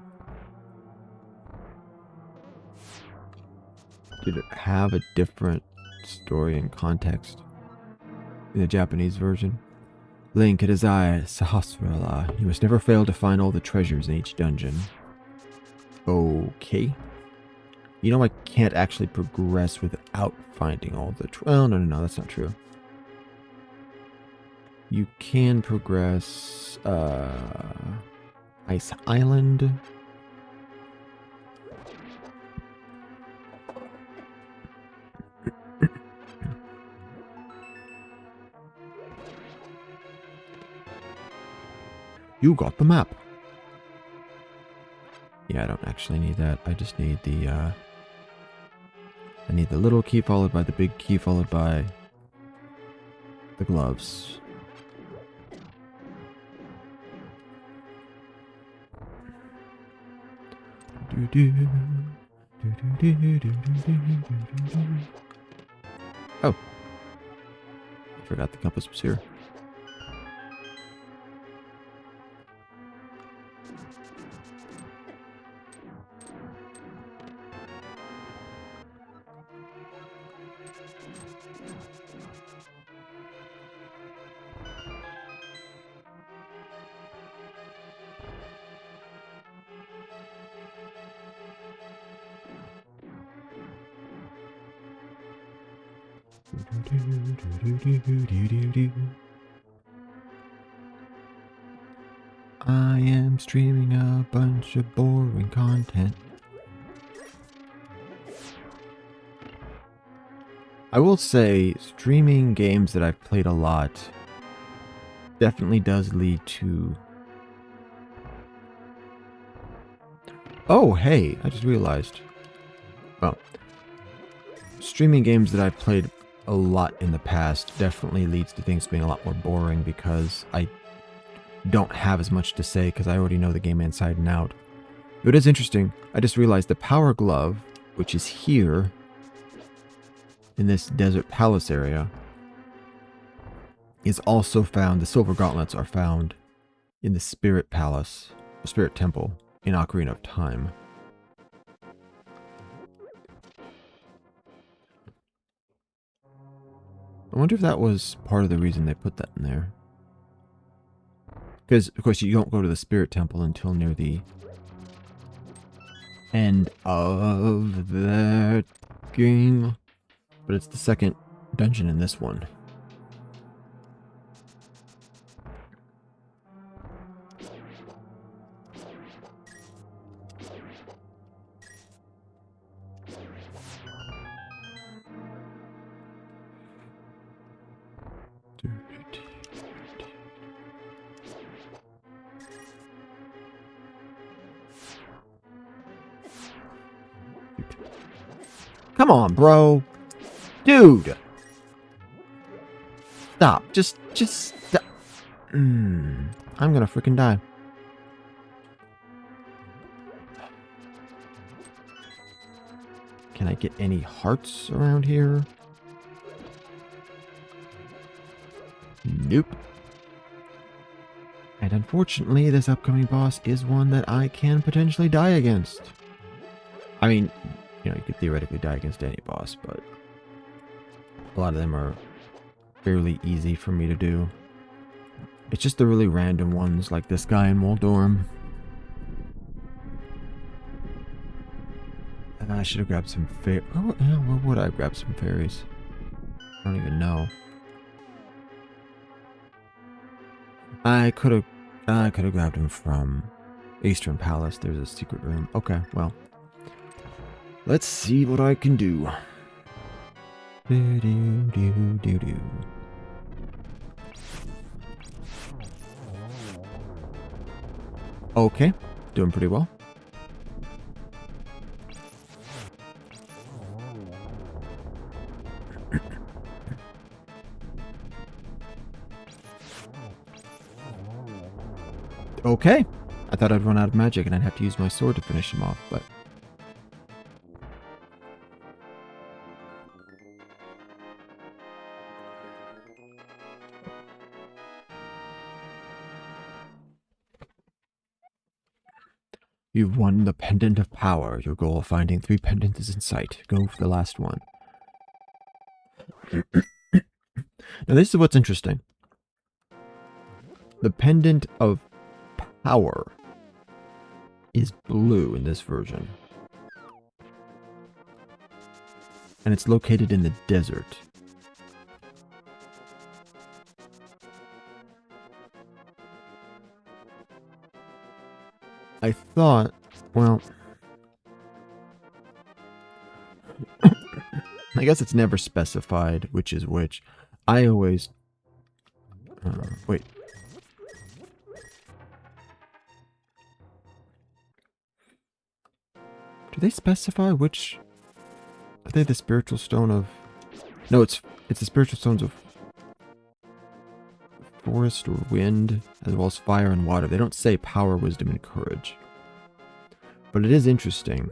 A: Did it have a different story and context in the Japanese version? Link, it is I, Sahasrara. You must never fail to find all the treasures in each dungeon. Okay. You know I can't actually progress without finding all the... Oh, no, that's not true. You can progress... Ice Island. You got the map. Yeah, I don't actually need that. I just need the, I need the little key followed by the big key followed by the gloves. Oh. I forgot the compass was here. I am streaming a bunch of boring content. I will say, streaming games that I've played a lot definitely does lead to... Oh, hey, I just realized. Well, streaming games that I've played a lot in the past definitely leads to things being a lot more boring because I don't have as much to say because I already know the game inside and out. But it is interesting. I just realized the Power Glove, which is here in this Desert Palace area, is also found, the Silver Gauntlets are found in the Spirit Palace, Spirit Temple in Ocarina of Time. I wonder if that was part of the reason they put that in there. Because, of course, you don't go to the Spirit Temple until near the end of that game. But it's the second dungeon in this one. Come on, bro. Dude. Stop. Just stop. I'm gonna freaking die. Can I get any hearts around here? Nope. And unfortunately, this upcoming boss is one that I can potentially die against. I mean, you know, you could theoretically die against any boss, but a lot of them are fairly easy for me to do. It's just the really random ones, like this guy in Moldorm. I should have grabbed some fairies. Oh, yeah, where would I grab some fairies? I don't even know. I could have grabbed them from Eastern Palace. There's a secret room. Okay, well. Let's see what I can do. Okay, doing pretty well. Okay, I thought I'd run out of magic and I'd have to use my sword to finish him off, but... You've won the Pendant of Power. Your goal of finding 3 pendants is in sight. Go for the last one. Now this is what's interesting. The Pendant of Power is blue in this version. And it's located in the desert. I thought, well... I guess it's never specified which is which. I always... wait. Do they specify which... Are they the spiritual stone of... No, it's the spiritual stones of forest or wind, as well as fire and water. They don't say power, wisdom, and courage. But it is interesting.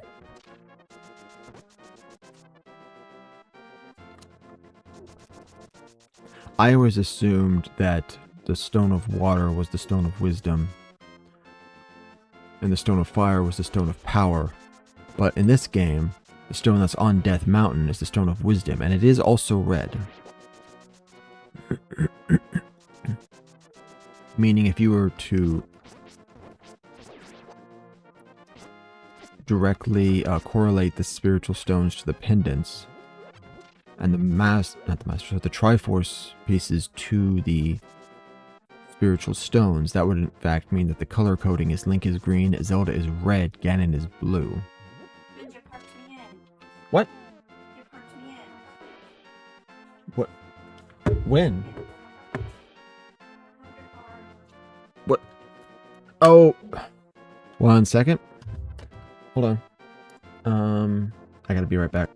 A: I always assumed that the stone of water was the stone of wisdom, and the stone of fire was the stone of power. But in this game, the stone that's on Death Mountain is the stone of wisdom, and it is also red. Meaning if you were to directly correlate the spiritual stones to the pendants, and the the Triforce pieces to the spiritual stones, that would in fact mean that the color coding is Link is green, Zelda is red, Ganon is blue. What? What? When? What? Oh. 1 second. Hold on. I gotta be right back.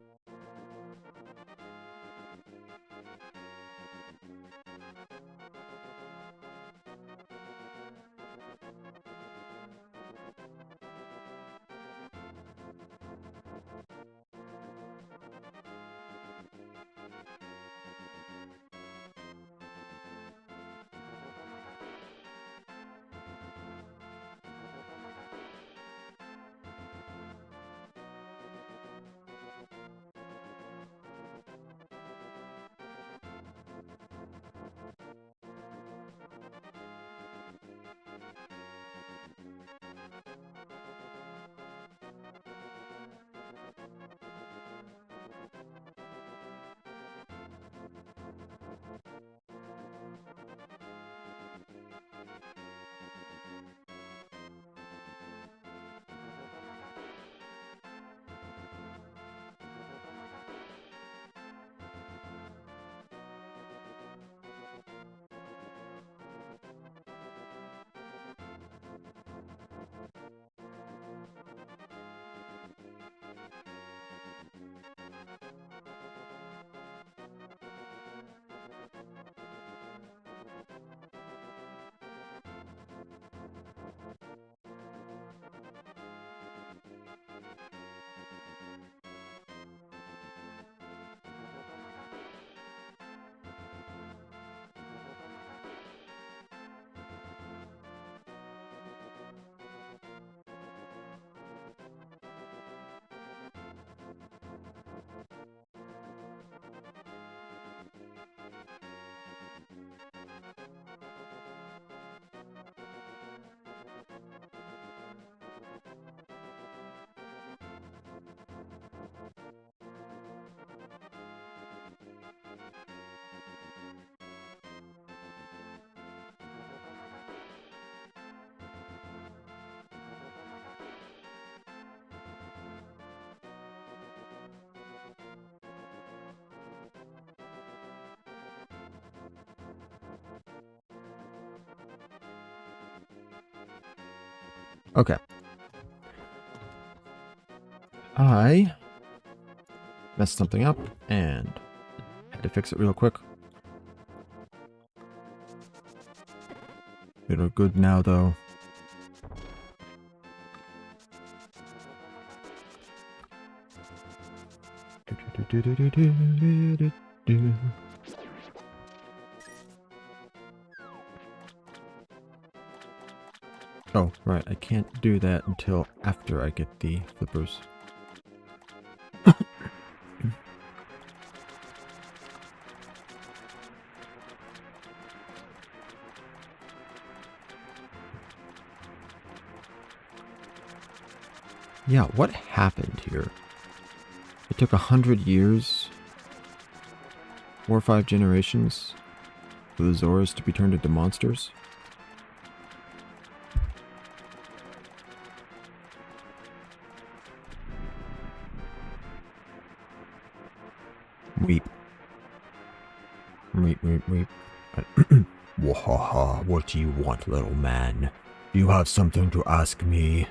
A: Okay. I messed something up and had to fix it real quick. It'll good now, though. Oh, right. I can't do that until after I get the flippers. Yeah, what happened here? It took 100 years, 4 or 5 generations, for the Zoras to be turned into monsters? Weep. Weep, weep, weep. Wahaha, what do you want, little man? Do you have something to ask me?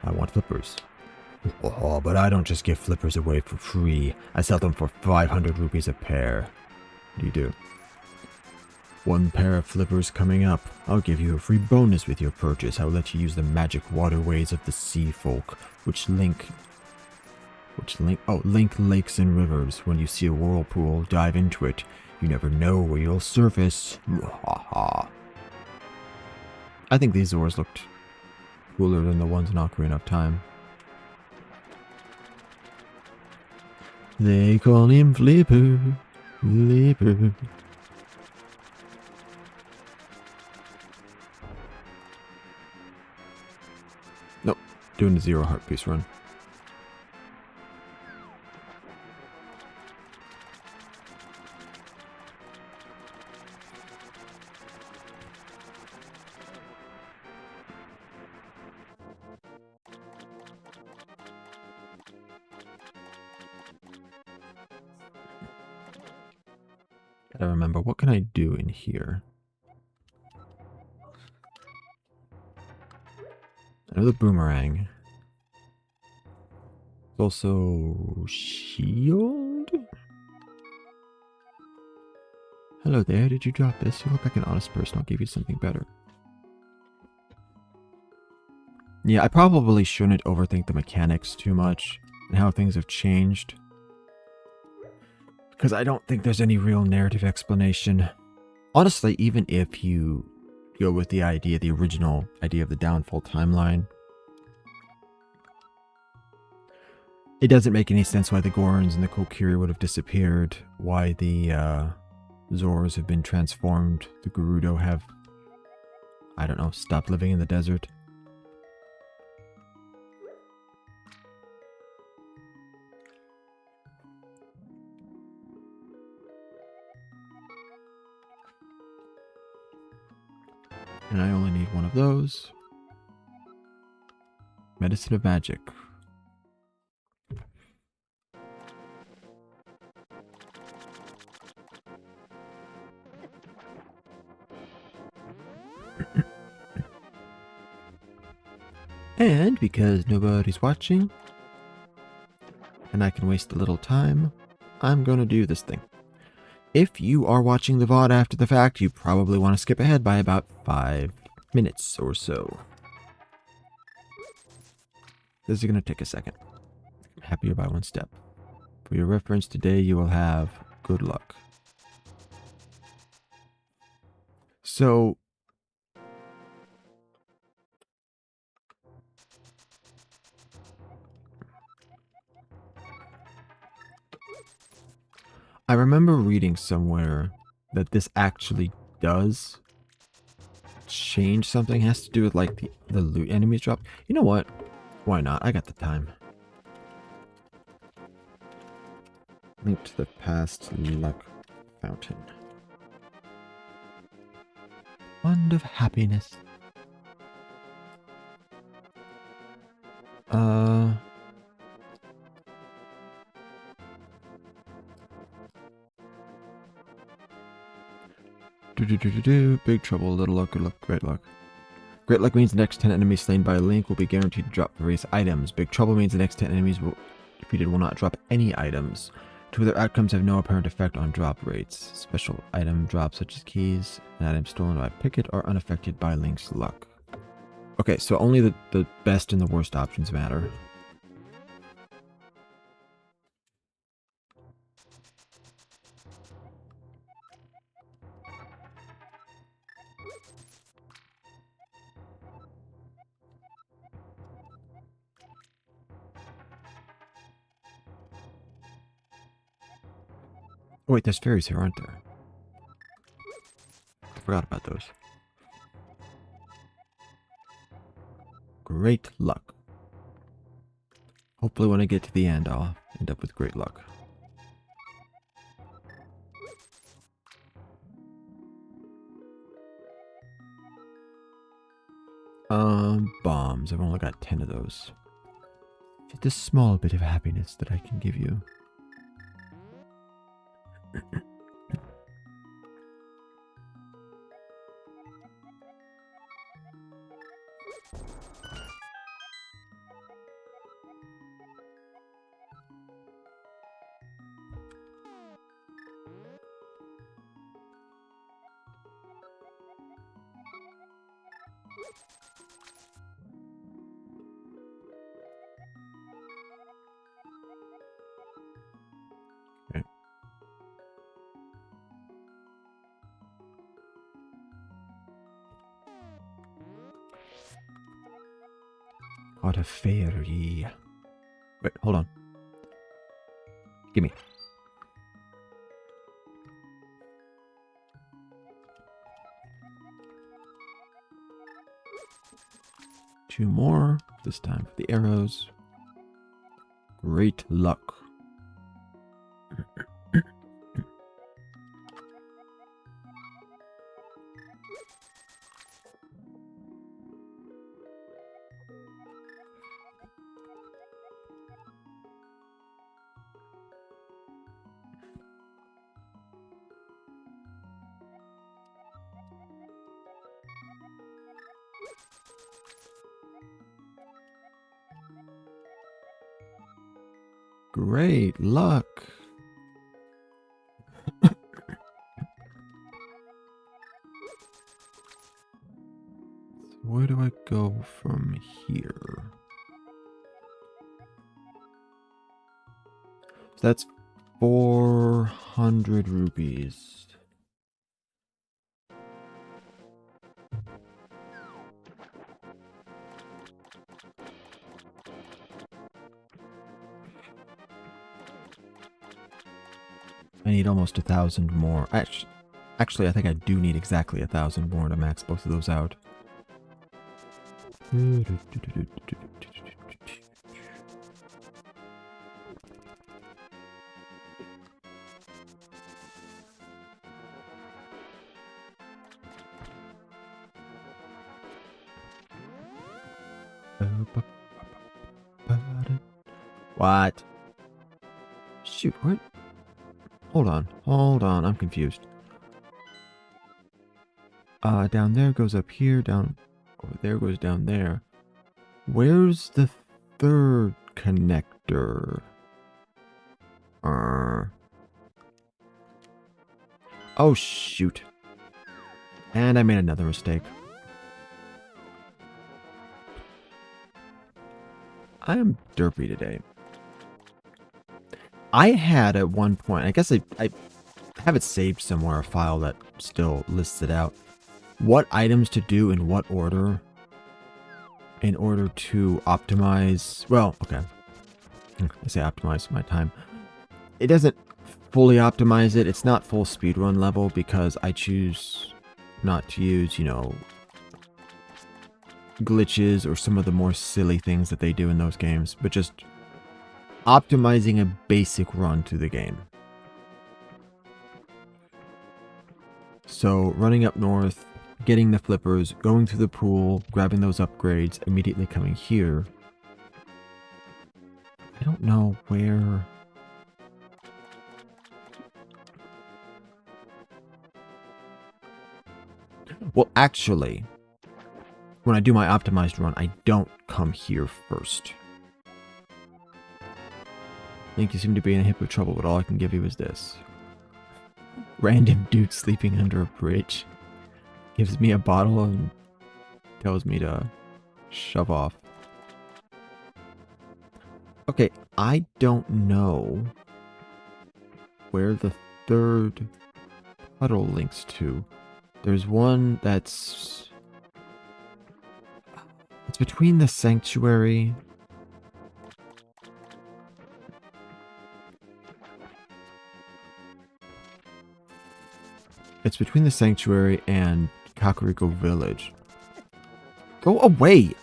A: I want flippers. Oh, but I don't just give flippers away for free. I sell them for 500 rupees a pair. What do you do? 1 pair of flippers coming up. I'll give you a free bonus with your purchase. I'll let you use the magic waterways of the sea folk, which link lakes and rivers. When you see a whirlpool, dive into it. You never know where you'll surface. I think these Zoras looked cooler than the ones in Ocarina of Time. They call him Flipper. Flipper. Nope. Doing the 0 heart piece run. Gotta remember, what can I do in here? Another boomerang. Also, shield? Hello there, did you drop this? You look like an honest person, I'll give you something better. Yeah, I probably shouldn't overthink the mechanics too much and how things have changed. Because I don't think there's any real narrative explanation. Honestly, even if you go with the original idea of the downfall timeline, it doesn't make any sense why the Gorons and the Kokiri would have disappeared, why the Zoras have been transformed, the Gerudo have, I don't know, stopped living in the desert. And I only need one of those. Medicine of Magic. And because nobody's watching, and I can waste a little time, I'm going to do this thing. If you are watching the VOD after the fact, you probably want to skip ahead by about 5 minutes or so. This is going to take a second. I'm happier by 1 step. For your reference, today you will have good luck. So, I remember reading somewhere that this actually does change something. It has to do with like the loot enemies drop. You know what? Why not? I got the time. Link to the past luck fountain. Wand of happiness. Big trouble, little luck, good luck, great luck. Great Luck means the next 10 enemies slain by Link will be guaranteed to drop various items. Big Trouble means the next 10 enemies defeated will not drop any items. Two other outcomes have no apparent effect on drop rates. Special item drops such as keys and items stolen by Picket are unaffected by Link's luck. Okay, so only the best and the worst options matter. Oh wait, there's fairies here, aren't there? I forgot about those. Great luck. Hopefully when I get to the end, I'll end up with great luck. Bombs. I've only got 10 of those. Just a small bit of happiness that I can give you. Okay. What a fairy. Wait, hold on. Gimme. Two more. This time for the arrows. Great luck. Great luck. So where do I go from here? So that's 400 rupees. I need almost 1,000 more. Actually, I think I do need exactly 1,000 more to max both of those out. What? Shoot, what? Hold on, I'm confused. Down there goes up here, down over there goes down there. Where's the third connector? Oh, shoot. And I made another mistake. I am derpy today. I had at one point, I guess I have it saved somewhere, a file that still lists it out, what items to do in what order in order to optimize, well, okay, I say optimize my time. It doesn't fully optimize it. It's not full speedrun level because I choose not to use, you know, glitches or some of the more silly things that they do in those games, but just optimizing a basic run to the game. So running up north, getting the flippers, going through the pool, grabbing those upgrades, immediately coming here. I don't know where... Well, actually, when I do my optimized run, I don't come here first. Link, you seem to be in a heap of trouble, but all I can give you is this. Random dude sleeping under a bridge. Gives me a bottle and tells me to shove off. Okay, I don't know where the third puddle links to. There's one that's... It's between the sanctuary... It's between the sanctuary and Kakariko Village. Go away!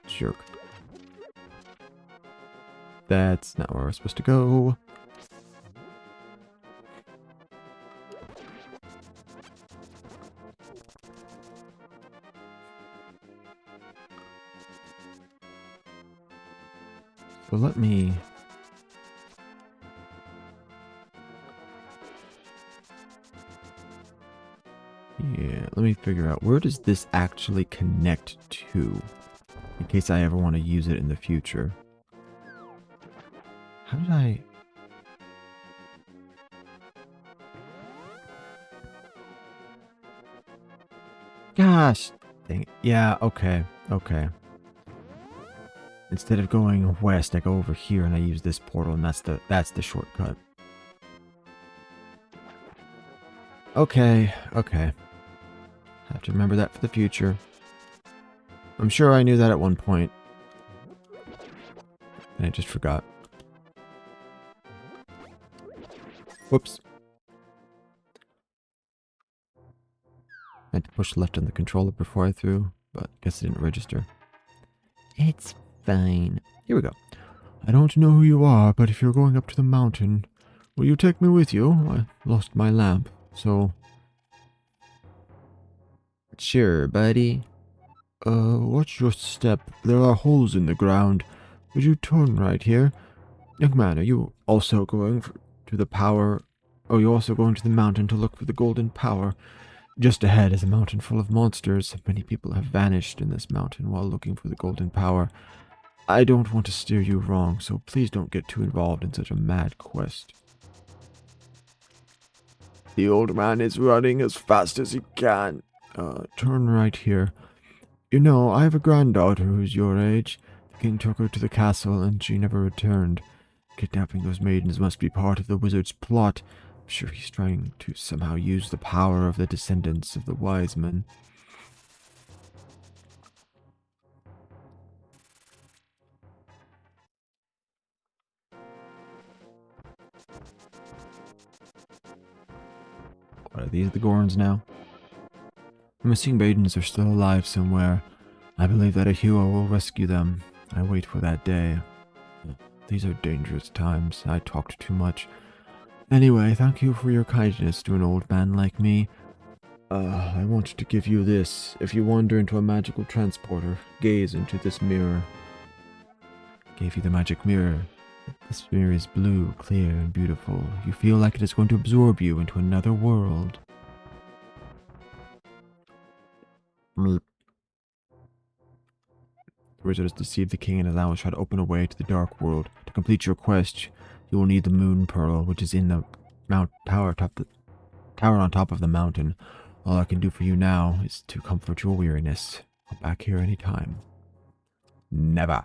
A: Jerk. That's not where we're supposed to go. So let me... Yeah, let me figure out where does this actually connect to, in case I ever want to use it in the future. How did I... Gosh, dang it. Yeah, okay, okay. Instead of going west, I go over here and I use this portal, and that's the shortcut. Okay, okay. Have to remember that for the future. I'm sure I knew that at one point. And I just forgot. Whoops. I had to push left on the controller before I threw, but I guess it didn't register. It's fine. Here we go. I don't know who you are, but if you're going up to the mountain, will you take me with you? I lost my lamp, so... Sure, buddy. Watch your step. There are holes in the ground. Would you turn right here? Young man, are you also going to the power... Oh, you're also going to the mountain to look for the golden power. Just ahead is a mountain full of monsters. Many people have vanished in this mountain while looking for the golden power. I don't want to steer you wrong, so please don't get too involved in such a mad quest. The old man is running as fast as he can. Turn right here. You know, I have a granddaughter who's your age. The king took her to the castle and she never returned. Kidnapping those maidens must be part of the wizard's plot. I'm sure he's trying to somehow use the power of the descendants of the wise men. What are these, the Gorns now? The missing maidens are still alive somewhere. I believe that a hero will rescue them. I wait for that day. These are dangerous times. I talked too much. Anyway, thank you for your kindness to an old man like me. I want to give you this. If you wander into a magical transporter, gaze into this mirror. Gave you the magic mirror. This mirror is blue, clear, and beautiful. You feel like it is going to absorb you into another world. Meep. The wizard has deceived the king and now will try to open a way to the dark world. To complete your quest, you will need the moon pearl, which is in the tower on top of the mountain. All I can do for you now is to comfort your weariness. Come back here anytime. Never.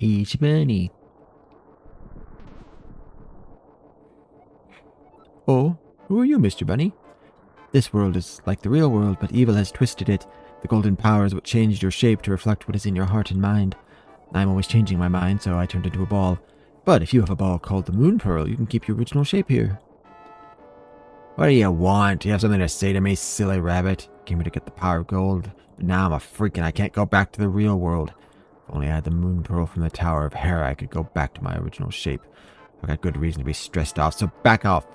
A: Each money. Oh, who are you, Mr. Bunny? This world is like the real world, but evil has twisted it. The golden power is what changed your shape to reflect what is in your heart and mind. I'm always changing my mind, so I turned into a ball. But if you have a ball called the Moon Pearl, you can keep your original shape here. What do you want? Do you have something to say to me, silly rabbit? Came here to get the power of gold, but now I'm a freak and I can't go back to the real world. If only I had the Moon Pearl from the Tower of Hera, I could go back to my original shape. I got good reason to be stressed off, so back off.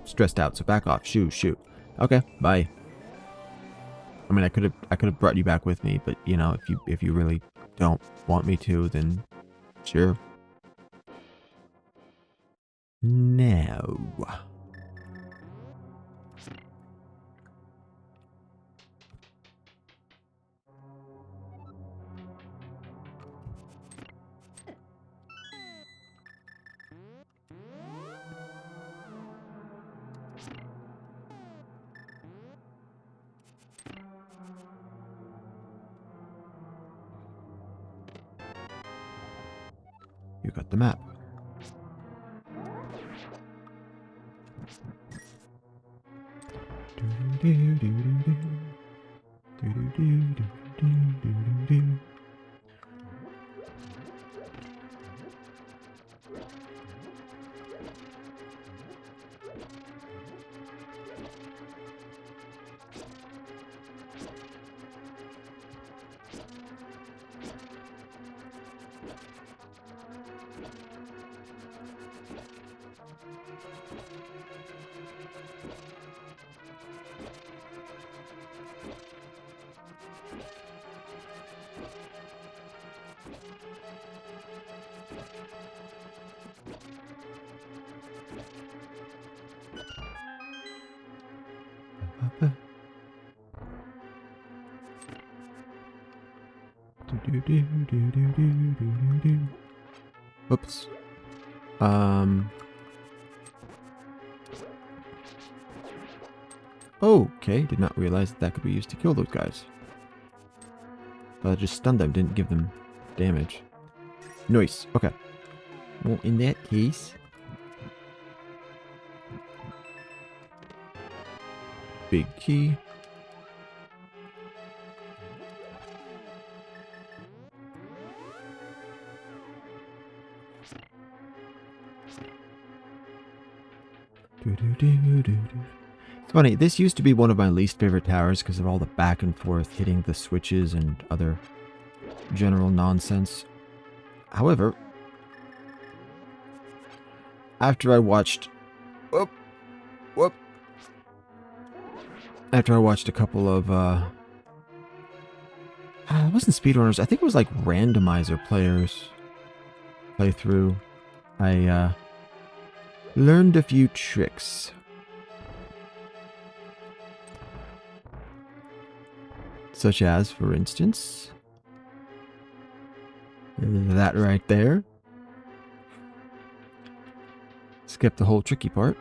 A: Stressed out, so back off. Shoot. Okay, bye. I mean, I could have brought you back with me, but you know, if you really don't want me to, then sure. No. You got the map. Oops. Okay, did not realize that could be used to kill those guys. But I just stunned them, didn't give them damage. Nice. Okay. Well, in that case, big key. It's funny, this used to be one of my least favorite towers because of all the back and forth hitting the switches and other general nonsense. However, after I watched... After I watched a couple of, it wasn't speedrunners, I think it was like randomizer players play through, I, learned a few tricks. Such as, for instance, that right there. Skip the whole tricky part.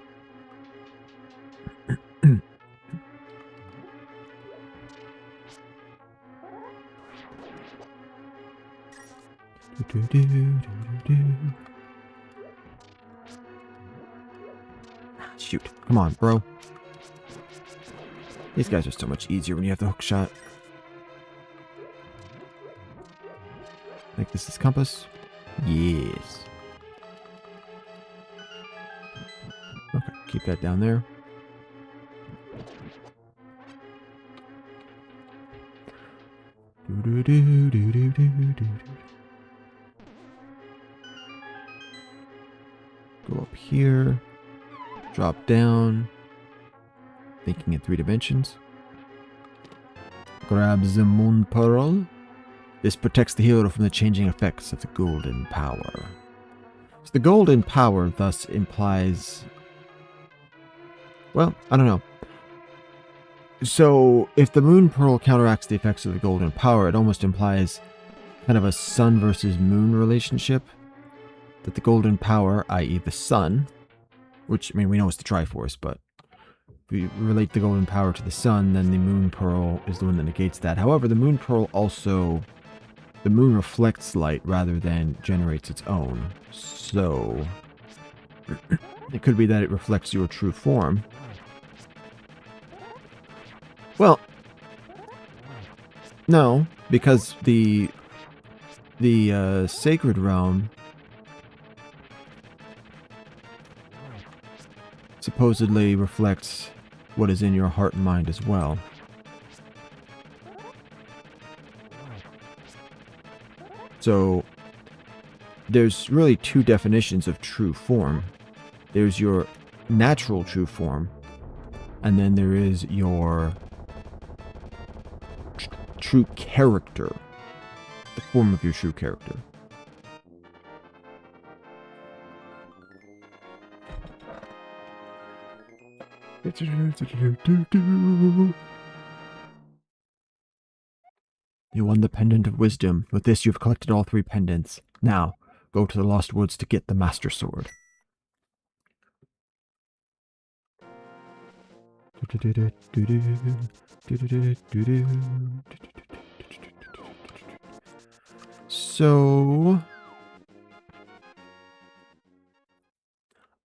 A: Shoot. Come on, bro. These guys are so much easier when you have the hook shot. Like this is compass? Yes. Okay, keep that down there. Go up here. Drop down. Thinking in 3 dimensions. Grab the Moon Pearl. This protects the hero from the changing effects of the golden power. So the golden power thus implies... Well, I don't know. So if the Moon Pearl counteracts the effects of the golden power, it almost implies kind of a sun versus moon relationship. That the golden power, i.e. the sun, which, I mean, we know it's the Triforce, but if we relate the golden power to the sun, then the Moon Pearl is the one that negates that. However, the Moon Pearl also... The moon reflects light rather than generates its own. So... it could be that it reflects your true form. Well, no, because the sacred realm supposedly reflects what is in your heart and mind as well. So there's really two definitions of true form. There's your natural true form, and then there is your true character, the form of your true character. You won the Pendant of Wisdom. With this, you've collected all 3 pendants. Now, go to the Lost Woods to get the Master Sword. So,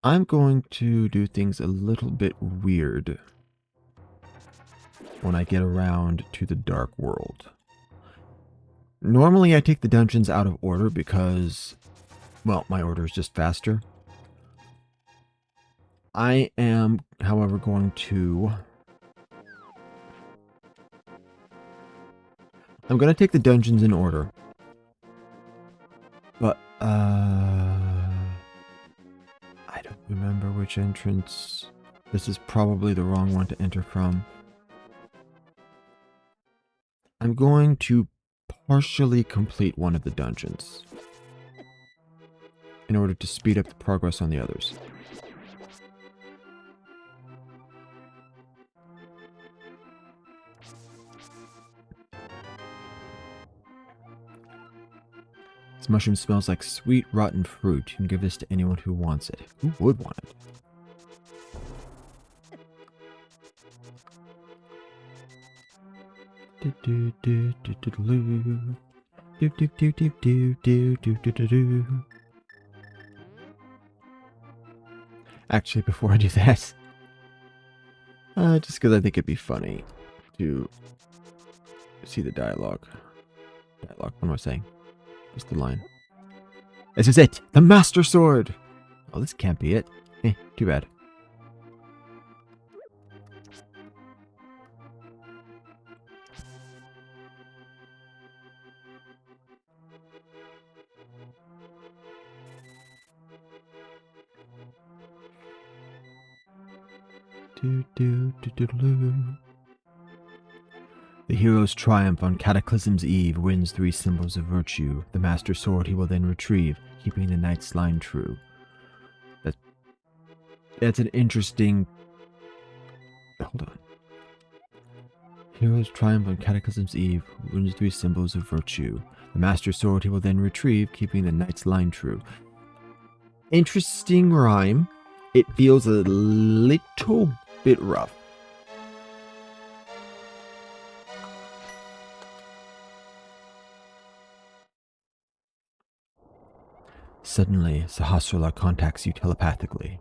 A: I'm going to do things a little bit weird when I get around to the Dark World. Normally I take the dungeons out of order because, well, my order is just faster. I am, however, going to... I'm going to take the dungeons in order. But, I don't remember which entrance. This is probably the wrong one to enter from. I'm going to partially complete one of the dungeons in order to speed up the progress on the others. This mushroom smells like sweet, rotten fruit. You can give this to anyone who wants it. Who would want it? Actually, before I do that, just because I think it'd be funny to see the dialogue. What am I saying? What's the line? This is it! The Master Sword! Oh, this can't be it. Too bad. The hero's triumph on Cataclysm's eve wins 3 symbols of virtue. The Master Sword he will then retrieve, keeping the Knight's line true. That's an interesting... Hold on. Hero's triumph on Cataclysm's eve wins 3 symbols of virtue. The Master Sword he will then retrieve, keeping the Knight's line true. Interesting rhyme. It feels a little bit rough. Suddenly, Sahasrara contacts you telepathically.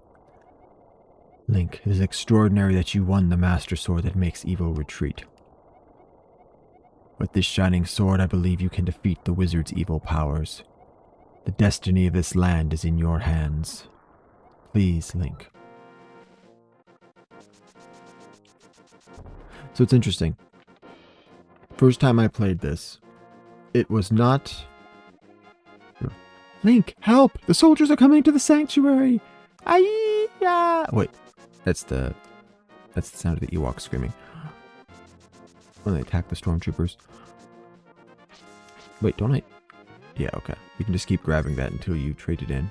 A: Link, it is extraordinary that you won the Master Sword that makes evil retreat. With this shining sword, I believe you can defeat the wizard's evil powers. The destiny of this land is in your hands. Please, Link. So it's interesting. First time I played this, it was not... Link, help! The soldiers are coming to the sanctuary! Aye-ya! Wait, that's the sound of the Ewoks screaming. When they attack the stormtroopers. Wait, don't I? Yeah, okay. You can just keep grabbing that until you trade it in.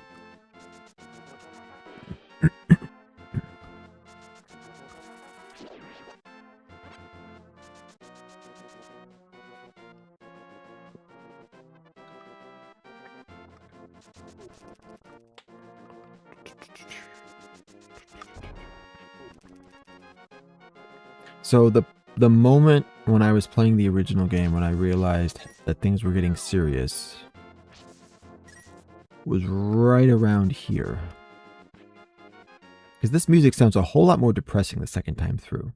A: So the moment when I was playing the original game, when I realized that things were getting serious, was right around here. Because this music sounds a whole lot more depressing the second time through.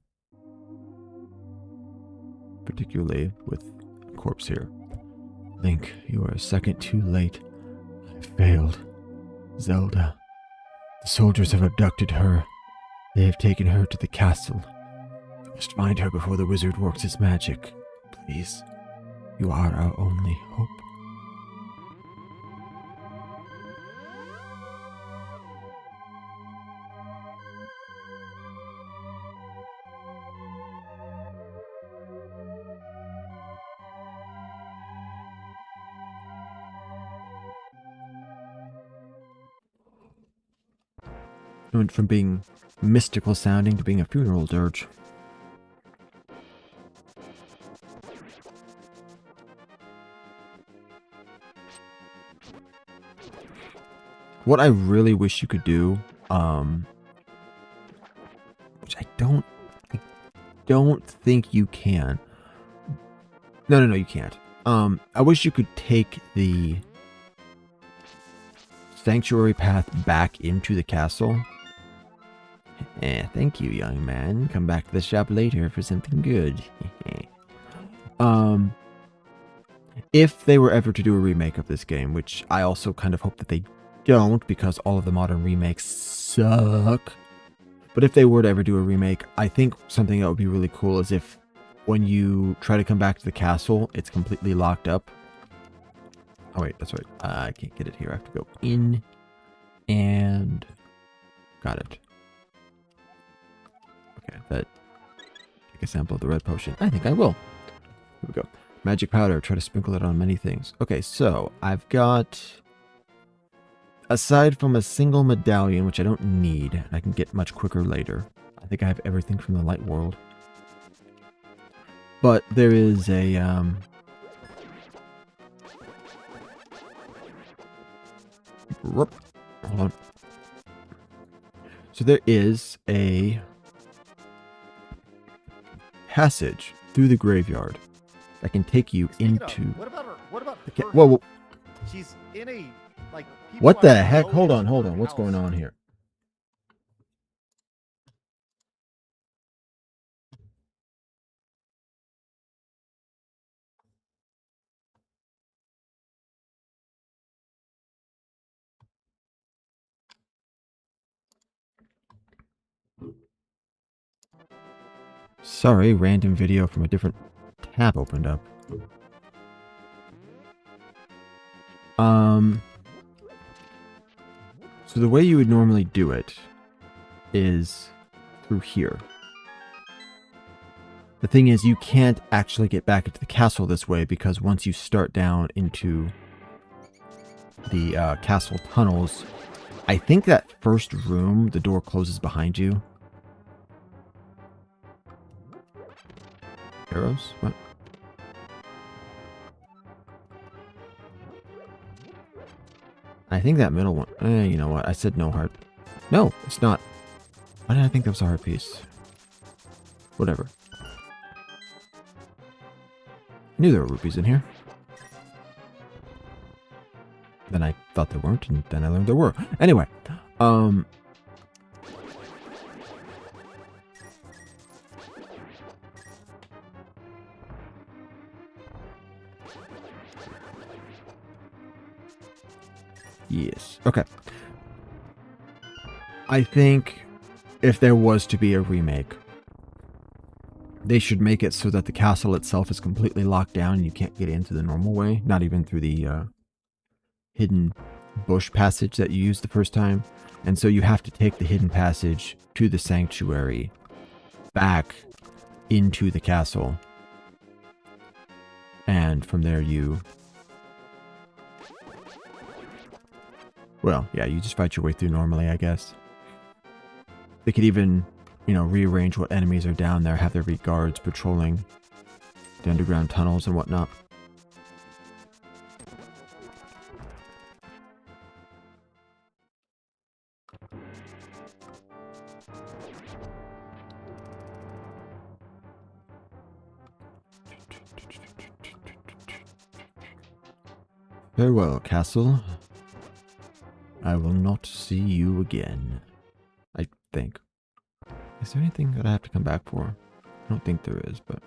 A: particularly with a corpse here. Link, you are a second too late. I failed. Zelda. The soldiers have abducted her. They have taken her to the castle. You must find her before the wizard works his magic. Please. You are our only hope. It went from being mystical sounding to being a funeral dirge. What I really wish you could do, which I don't think you can. No, you can't. I wish you could take the sanctuary path back into the castle. Thank you, young man. Come back to the shop later for something good. If they were ever to do a remake of this game, which I also kind of hope that they don't, because all of the modern remakes suck. But if they were to ever do a remake, I think something that would be really cool is if when you try to come back to the castle, it's completely locked up. Oh wait, that's right. I can't get it here. I have to go in and got it. Okay, take a sample of the red potion. I think I will. Here we go. Magic powder. Try to sprinkle it on many things. Okay, so I've got, aside from a single medallion, which I don't need, and I can get much quicker later. I think I have everything from the light world. But there is a hold on. So there is a passage through the graveyard that can take you into.
B: What about
A: the whoa.
B: She's in a like.
A: What the heck? Hold on. What's going on here? Sorry, random video from a different tab opened up. So the way you would normally do it is through here. The thing is, you can't actually get back into the castle this way, because once you start down into the castle tunnels, I think that first room, the door closes behind you. Arrows? What? I think that middle one. You know what? I said no heart. No, it's not. Why did I think that was a heart piece? Whatever. I knew there were rupees in here. Then I thought there weren't, and then I learned there were. Anyway, yes. Okay. I think if there was to be a remake, they should make it so that the castle itself is completely locked down and you can't get into the normal way. Not even through the hidden bush passage that you used the first time. And so you have to take the hidden passage to the sanctuary, back into the castle. And from there you... Well, yeah, you just fight your way through normally, I guess. They could even, you know, rearrange what enemies are down there, have there be guards patrolling the underground tunnels and whatnot. Farewell, castle. I will not see you again. I think. Is there anything that I have to come back for? I don't think there is, but...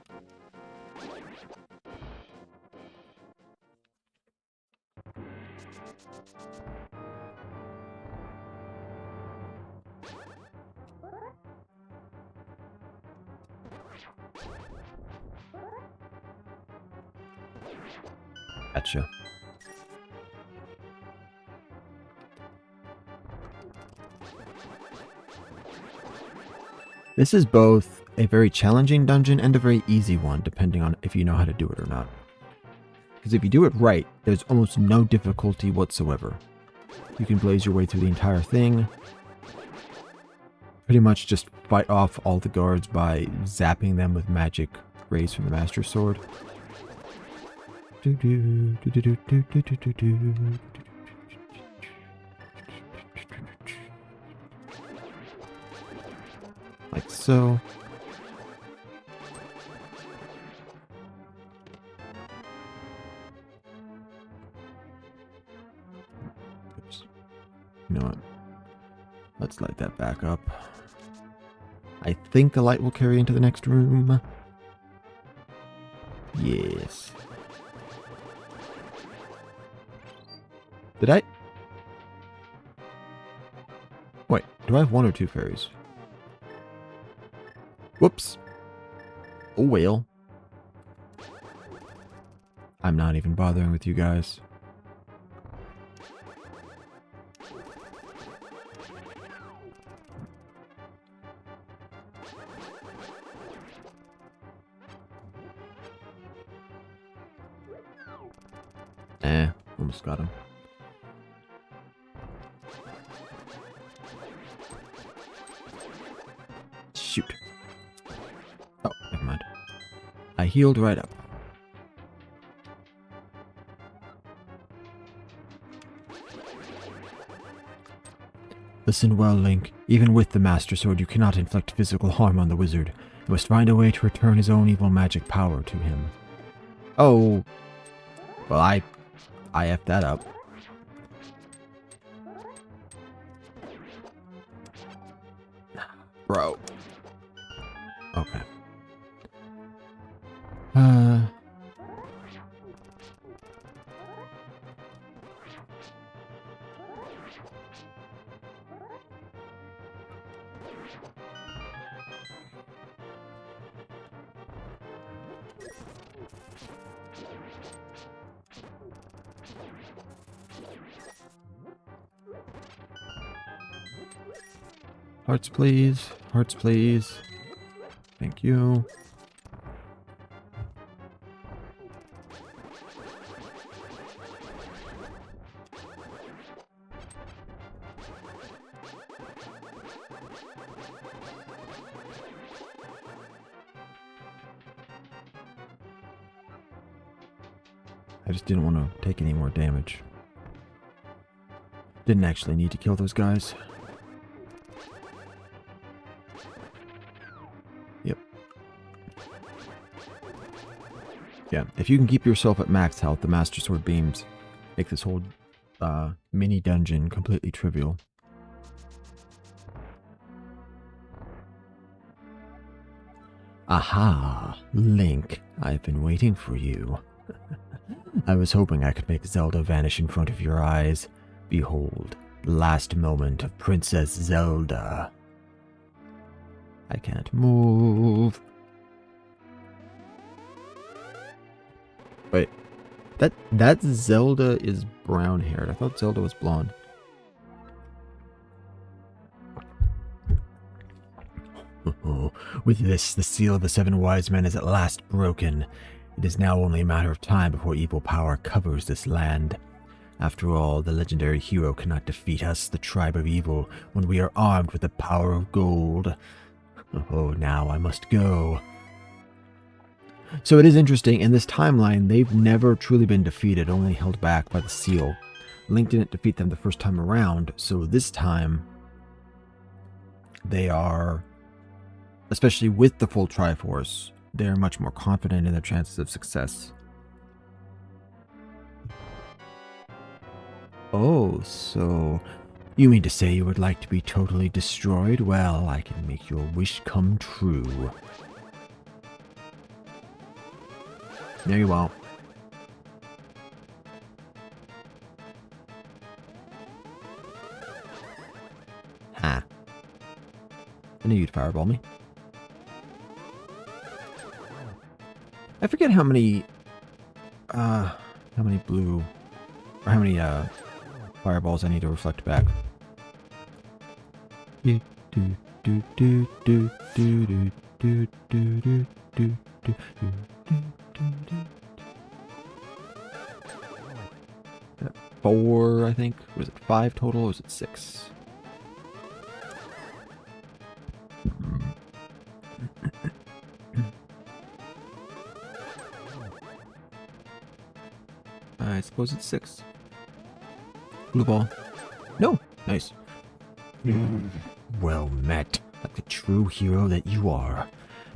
A: Gotcha. This is both a very challenging dungeon and a very easy one, depending on if you know how to do it or not. Because if you do it right, there's almost no difficulty whatsoever. You can blaze your way through the entire thing. Pretty much just fight off all the guards by zapping them with magic rays from the Master Sword. Like so. Oops. You know what? Let's light that back up. I think the light will carry into the next room. Yes. Did I? Wait, do I have one or two fairies? Whoops. Oh well. I'm not even bothering with you guys. Almost got him. Shoot. Oh, never mind. I healed right up. Listen well, Link. Even with the Master Sword, you cannot inflict physical harm on the wizard. You must find a way to return his own evil magic power to him. Oh. Well, I effed that up. Bro. Okay. Hearts, please. Hearts, please. Thank you. I just didn't want to take any more damage. Didn't actually need to kill those guys. Yep. Yeah, if you can keep yourself at max health, the Master Sword beams make this whole mini dungeon completely trivial. Aha! Link, I've been waiting for you. I was hoping I could make Zelda vanish in front of your eyes. Behold, the last moment of Princess Zelda. I can't move. Wait, that Zelda is brown-haired. I thought Zelda was blonde. With this, the seal of the 7 wise men is at last broken. It is now only a matter of time before evil power covers this land. After all, the legendary hero cannot defeat us, the tribe of evil, when we are armed with the power of gold. Oh, now I must go. So it is interesting, in this timeline, they've never truly been defeated, only held back by the seal. Link didn't defeat them the first time around, so this time, they are, especially with the full Triforce, they're much more confident in their chances of success. Oh, so you mean to say you would like to be totally destroyed? Well, I can make your wish come true. No, you won't. Ha. I knew you'd fireball me. I forget how many how many blue, or how many fireballs I need to reflect back. Do do do do do do do do do do do do do. 4, I think. Was it 5 total, or was it 6? I suppose it's 6. Blue ball. No. Nice. Well met, like the true hero that you are.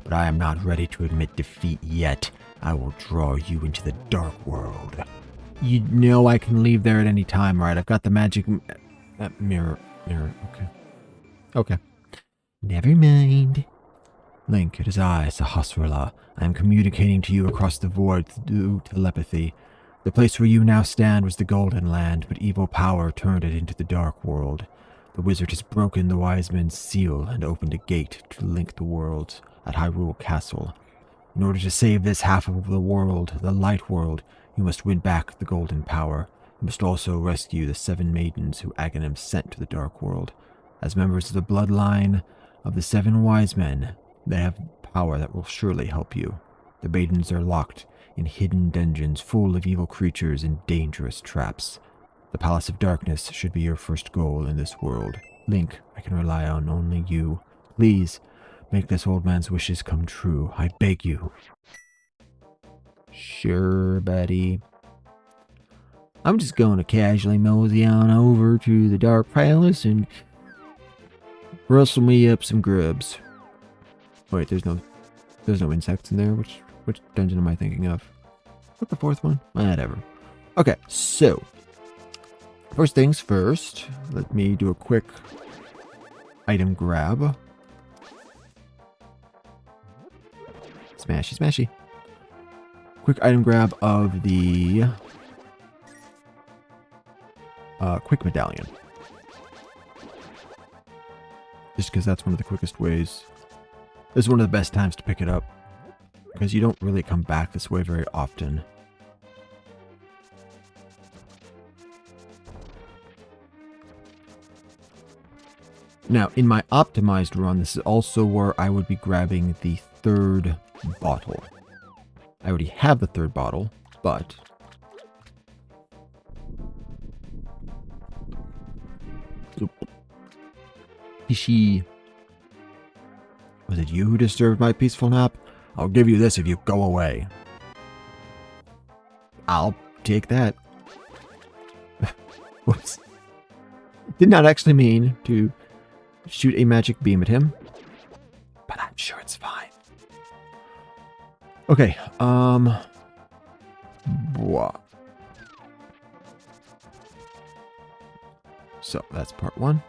A: But I am not ready to admit defeat yet. I will draw you into the dark world. You know I can leave there at any time, right? I've got the magic mirror. Okay. Okay. Never mind. Link, it is I, Sahasrara. I am communicating to you across the void through telepathy. The place where you now stand was the Golden Land, but evil power turned it into the Dark World. The wizard has broken the wise men's seal and opened a gate to link the worlds at Hyrule Castle. In order to save this half of the world, the Light World, you must win back the Golden Power. You must also rescue the 7 maidens who Aghanim sent to the Dark World. As members of the bloodline of the 7 wise men, they have power that will surely help you. The maidens are locked in hidden dungeons full of evil creatures and dangerous traps. The Palace of Darkness should be your first goal in this world. Link, I can rely on only you. Please, make this old man's wishes come true. I beg you. Sure, buddy. I'm just going to casually mosey on over to the Dark Palace and rustle me up some grubs. Wait, there's no insects in there. Which dungeon am I thinking of? What, the 4th one? Whatever. Okay, so first things first. Let me do a quick item grab. Smashy, smashy. Quick item grab of the quick medallion. Just because that's one of the quickest ways. This is one of the best times to pick it up, because you don't really come back this way very often. Now, in my optimized run, this is also where I would be grabbing the 3rd bottle. I already have the 3rd bottle, but Fishy. Was it you who disturbed my peaceful nap? I'll give you this if you go away. I'll take that. Whoops. Did not actually mean to shoot a magic beam at him, but I'm sure it's fine. Okay, blah. So that's part 1.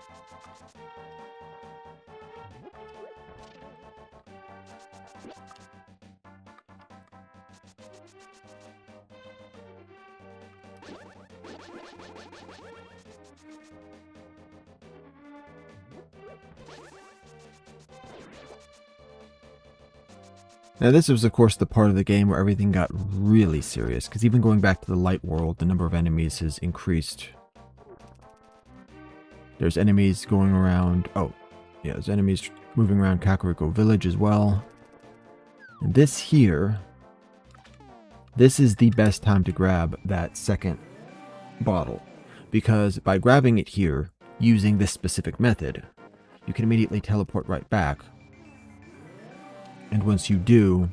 A: Now this was, of course, the part of the game where everything got really serious, because even going back to the Light World, the number of enemies has increased. There's enemies going around... Oh, yeah, there's enemies moving around Kakariko Village as well. And this here... This is the best time to grab that 2nd bottle, because by grabbing it here, using this specific method, you can immediately teleport right back. And once you do,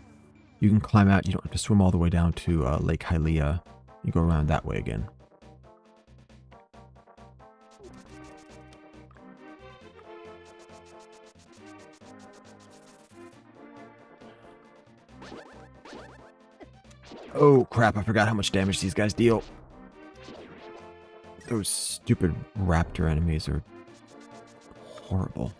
A: you can climb out. You don't have to swim all the way down to Lake Hylia. You go around that way again. Oh crap, I forgot how much damage these guys deal. Those stupid raptor enemies are horrible.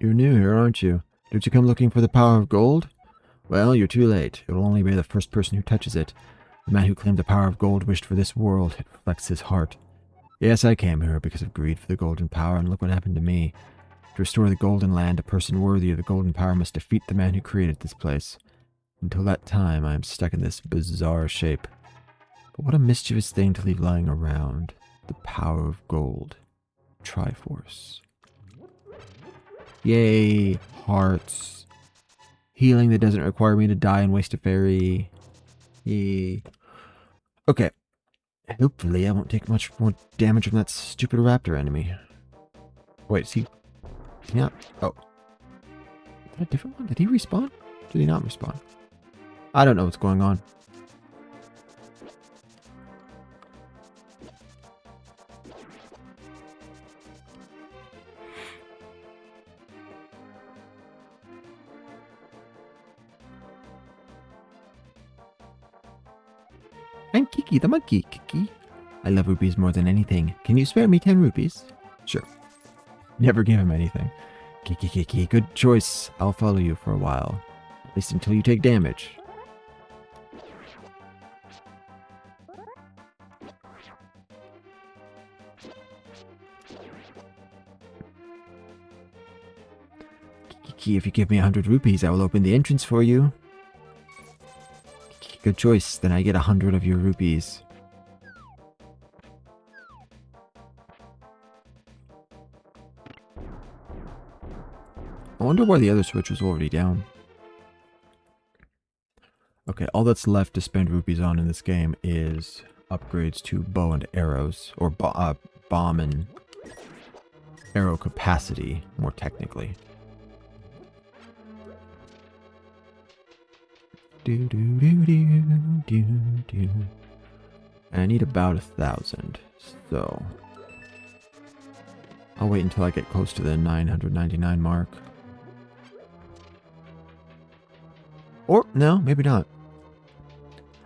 A: You're new here, aren't you? Did you come looking for the power of gold? Well, you're too late. It will only be the first person who touches it. The man who claimed the power of gold wished for this world. It reflects his heart. Yes, I came here because of greed for the golden power, and look what happened to me. To restore the Golden Land, a person worthy of the Golden Power must defeat the man who created this place. Until that time, I am stuck in this bizarre shape. But what a mischievous thing to leave lying around. The power of gold. Triforce. Yay, hearts. Healing that doesn't require me to die and waste a fairy. Yay. Okay. Hopefully I won't take much more damage from that stupid raptor enemy. Wait, is he... Yeah. Oh. Is that a different one? Did he respawn? Did he not respawn? I don't know what's going on. I'm Kiki the monkey, Kiki. I love rupees more than anything. Can you spare me 10 rupees? Sure. Never give him anything. Kiki, good choice. I'll follow you for a while. At least until you take damage. Kiki, if you give me 100 rupees, I will open the entrance for you. Good choice. Then I get 100 of your rupees. I wonder why the other switch was already down. Okay, all that's left to spend rupees on in this game is upgrades to bow and arrows, or bomb and arrow capacity, more technically. And I need about 1,000, so I'll wait until I get close to the 999 mark. Or, no, maybe not.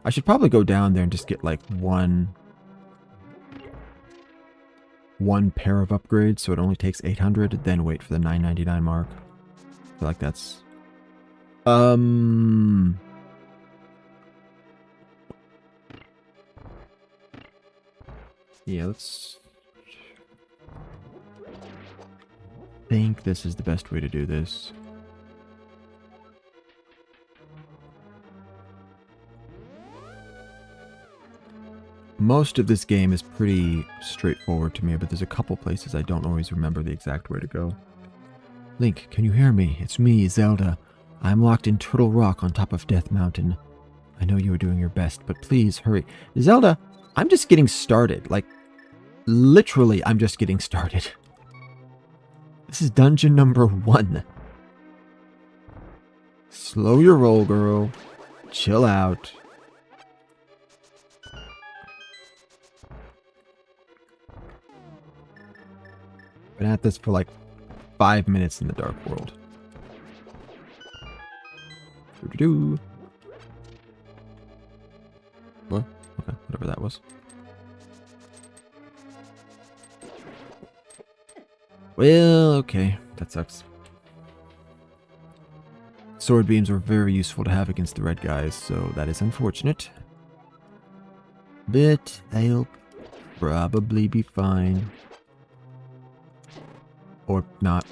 A: I should probably go down there and just get like one pair of upgrades, so it only takes 800, then wait for the 999 mark. I feel like that's... Yeah, let's... I think this is the best way to do this. Most of this game is pretty straightforward to me, but there's a couple places I don't always remember the exact way to go. Link, can you hear me? It's me, Zelda. I'm locked in Turtle Rock on top of Death Mountain. I know you are doing your best, but please hurry. Zelda, I'm just getting started. Like, literally, I'm just getting started. This is dungeon number 1. Slow your roll, girl. Chill out. Been at this for like 5 minutes in the Dark World. Doo-doo-doo. What? Okay, whatever that was. Well, okay. That sucks. Sword beams were very useful to have against the red guys, so that is unfortunate. But I'll probably be fine. Or not.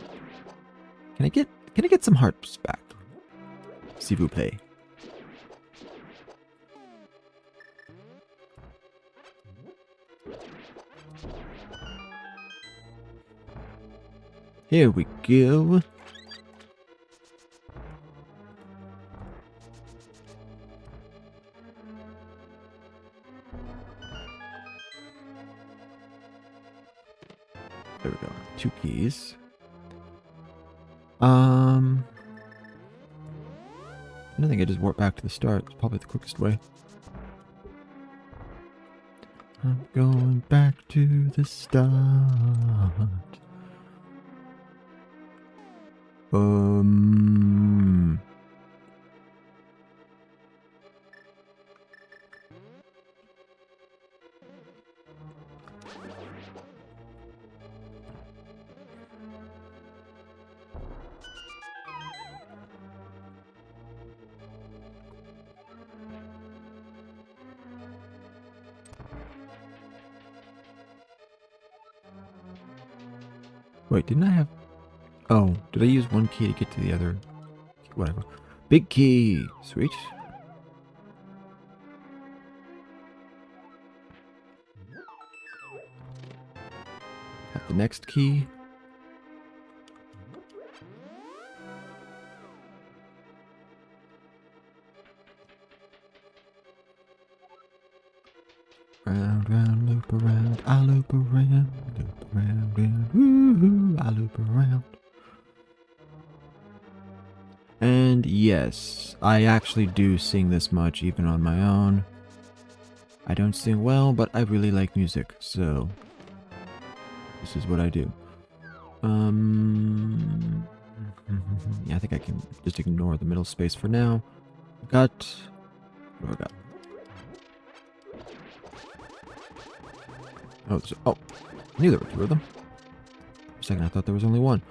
A: Can I get some hearts back? S'il vous plaît. Here we go. There we go. 2 keys. I think I just warp back to the start. It's probably the quickest way. I'm going back to the start. Wait, didn't I have... Oh, did I use one key to get to the other? Whatever. Big key. Sweet. Got the next key. Round, round, loop around, I loop around, woo-hoo, I loop around. And yes, I actually do sing this much even on my own. I don't sing well, but I really like music, so this is what I do. Yeah, I think I can just ignore the middle space for now. What do I got? Oh, I knew there were two of them. For a second, I thought there was only one.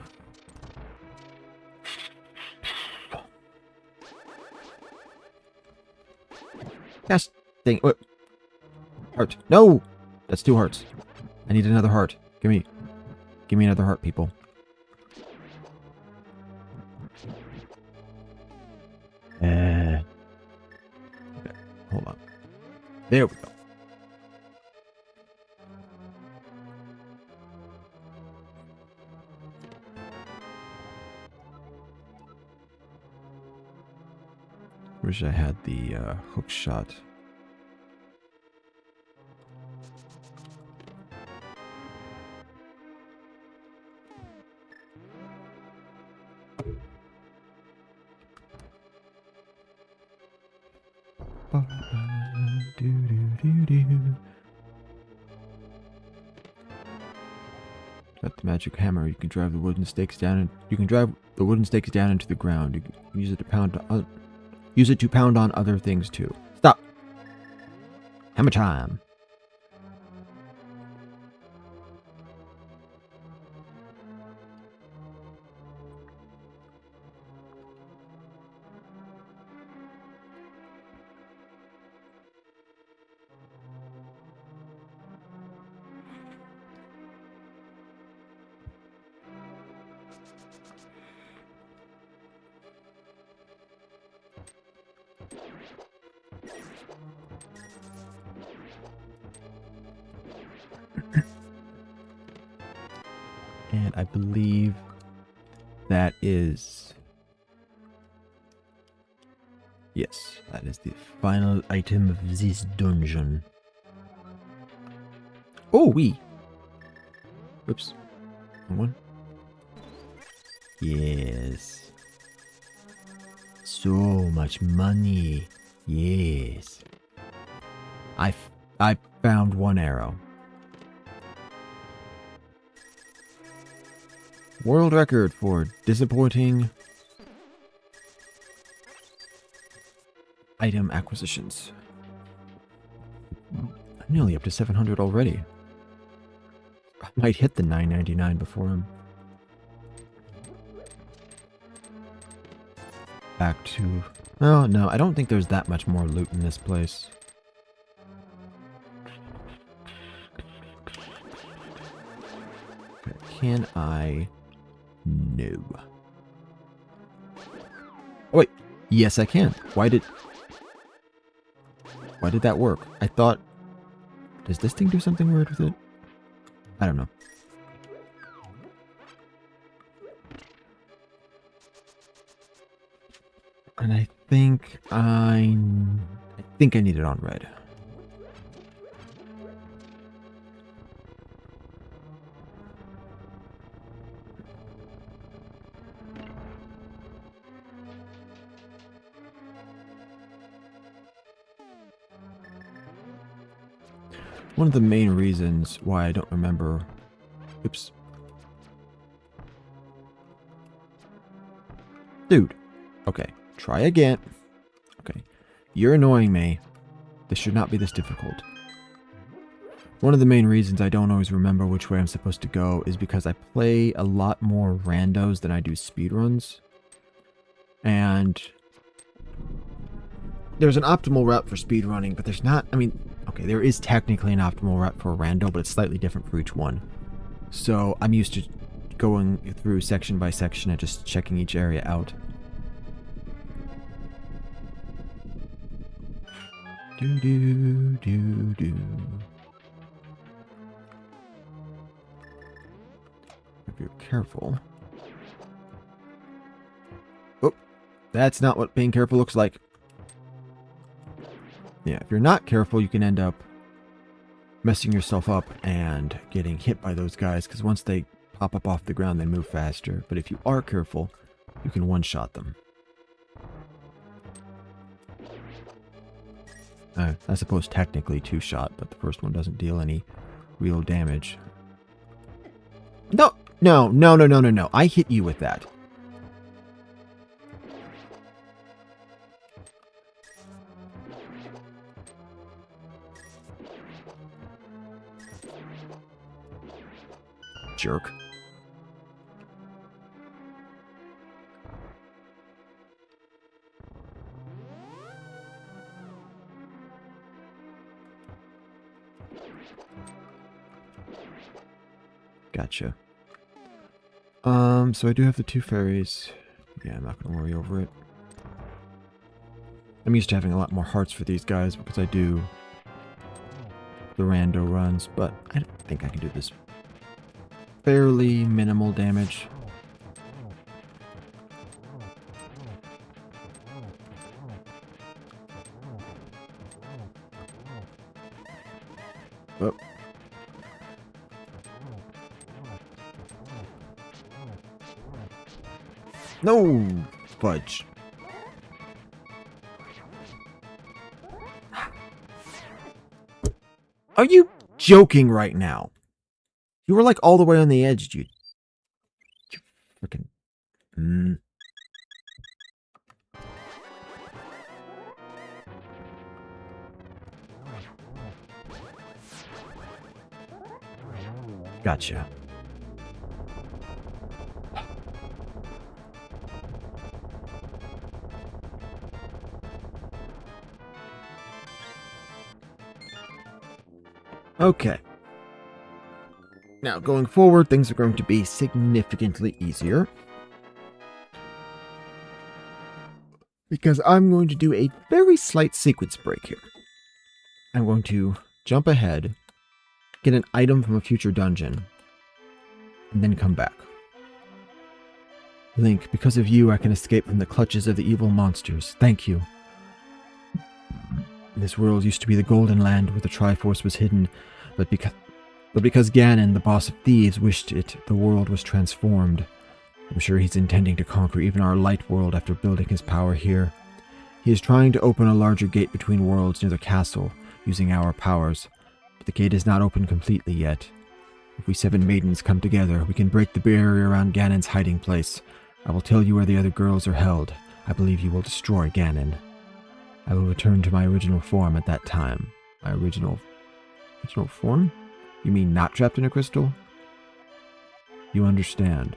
A: Gosh dang, what? Heart. No! That's 2 hearts. I need another heart. Give me another heart, people. Okay, hold on. There we go. Wish I had the hook shot. Got the magic hammer. You can drive the wooden stakes down, and you can drive the wooden stakes down into the ground. You can use it to pound on other things too. Stop. Hammer time. And I believe that is... Yes, that is the final item of this dungeon. Oh, we. Oops. Wrong one. Yes. So much money. Yes. I found 1 arrow. World record for disappointing item acquisitions. I'm nearly up to 700 already. I might hit the 999 before I'm back to... Oh, no, I don't think there's that much more loot in this place. Can I... No. Oh, wait. Yes, I can. Why did that work? I thought... Does this thing do something weird with it? I don't know. And I think I need it on red. One of the main reasons why I don't remember... Oops. Dude. Okay. Try again. Okay. You're annoying me. This should not be this difficult. One of the main reasons I don't always remember which way I'm supposed to go is because I play a lot more randos than I do speedruns. And... there's an optimal route for speedrunning, but there's not... I mean... Okay, there is technically an optimal route for a rando, but it's slightly different for each one. So I'm used to going through section by section and just checking each area out. Do. If you're careful. Oh, that's not what being careful looks like. Yeah, if you're not careful, you can end up messing yourself up and getting hit by those guys, because once they pop up off the ground, they move faster. But if you are careful, you can one-shot them. I suppose technically two-shot, but the first one doesn't deal any real damage. No! I hit you with that. Jerk. Gotcha. So I do have the two fairies. Yeah, I'm not gonna worry over it. I'm used to having a lot more hearts for these guys because I do the rando runs, but I think I can do this fairly minimal damage. Oh. No! Fudge. Are you joking right now? You were like all the way on the edge, dude. You freaking... Gotcha. Okay. Now, going forward, things are going to be significantly easier. Because I'm going to do a very slight sequence break here. I'm going to jump ahead, get an item from a future dungeon, and then come back. Link, because of you, I can escape from the clutches of the evil monsters. Thank you. This world used to be the Golden Land where the Triforce was hidden, but because Ganon, the boss of thieves, wished it, the world was transformed. I'm sure he's intending to conquer even our light world after building his power here. He is trying to open a larger gate between worlds near the castle, using our powers, but the gate is not open completely yet. If we 7 maidens come together, we can break the barrier around Ganon's hiding place. I will tell you where the other girls are held. I believe you will destroy Ganon. I will return to my original form at that time. My original form? You mean not trapped in a crystal? You understand.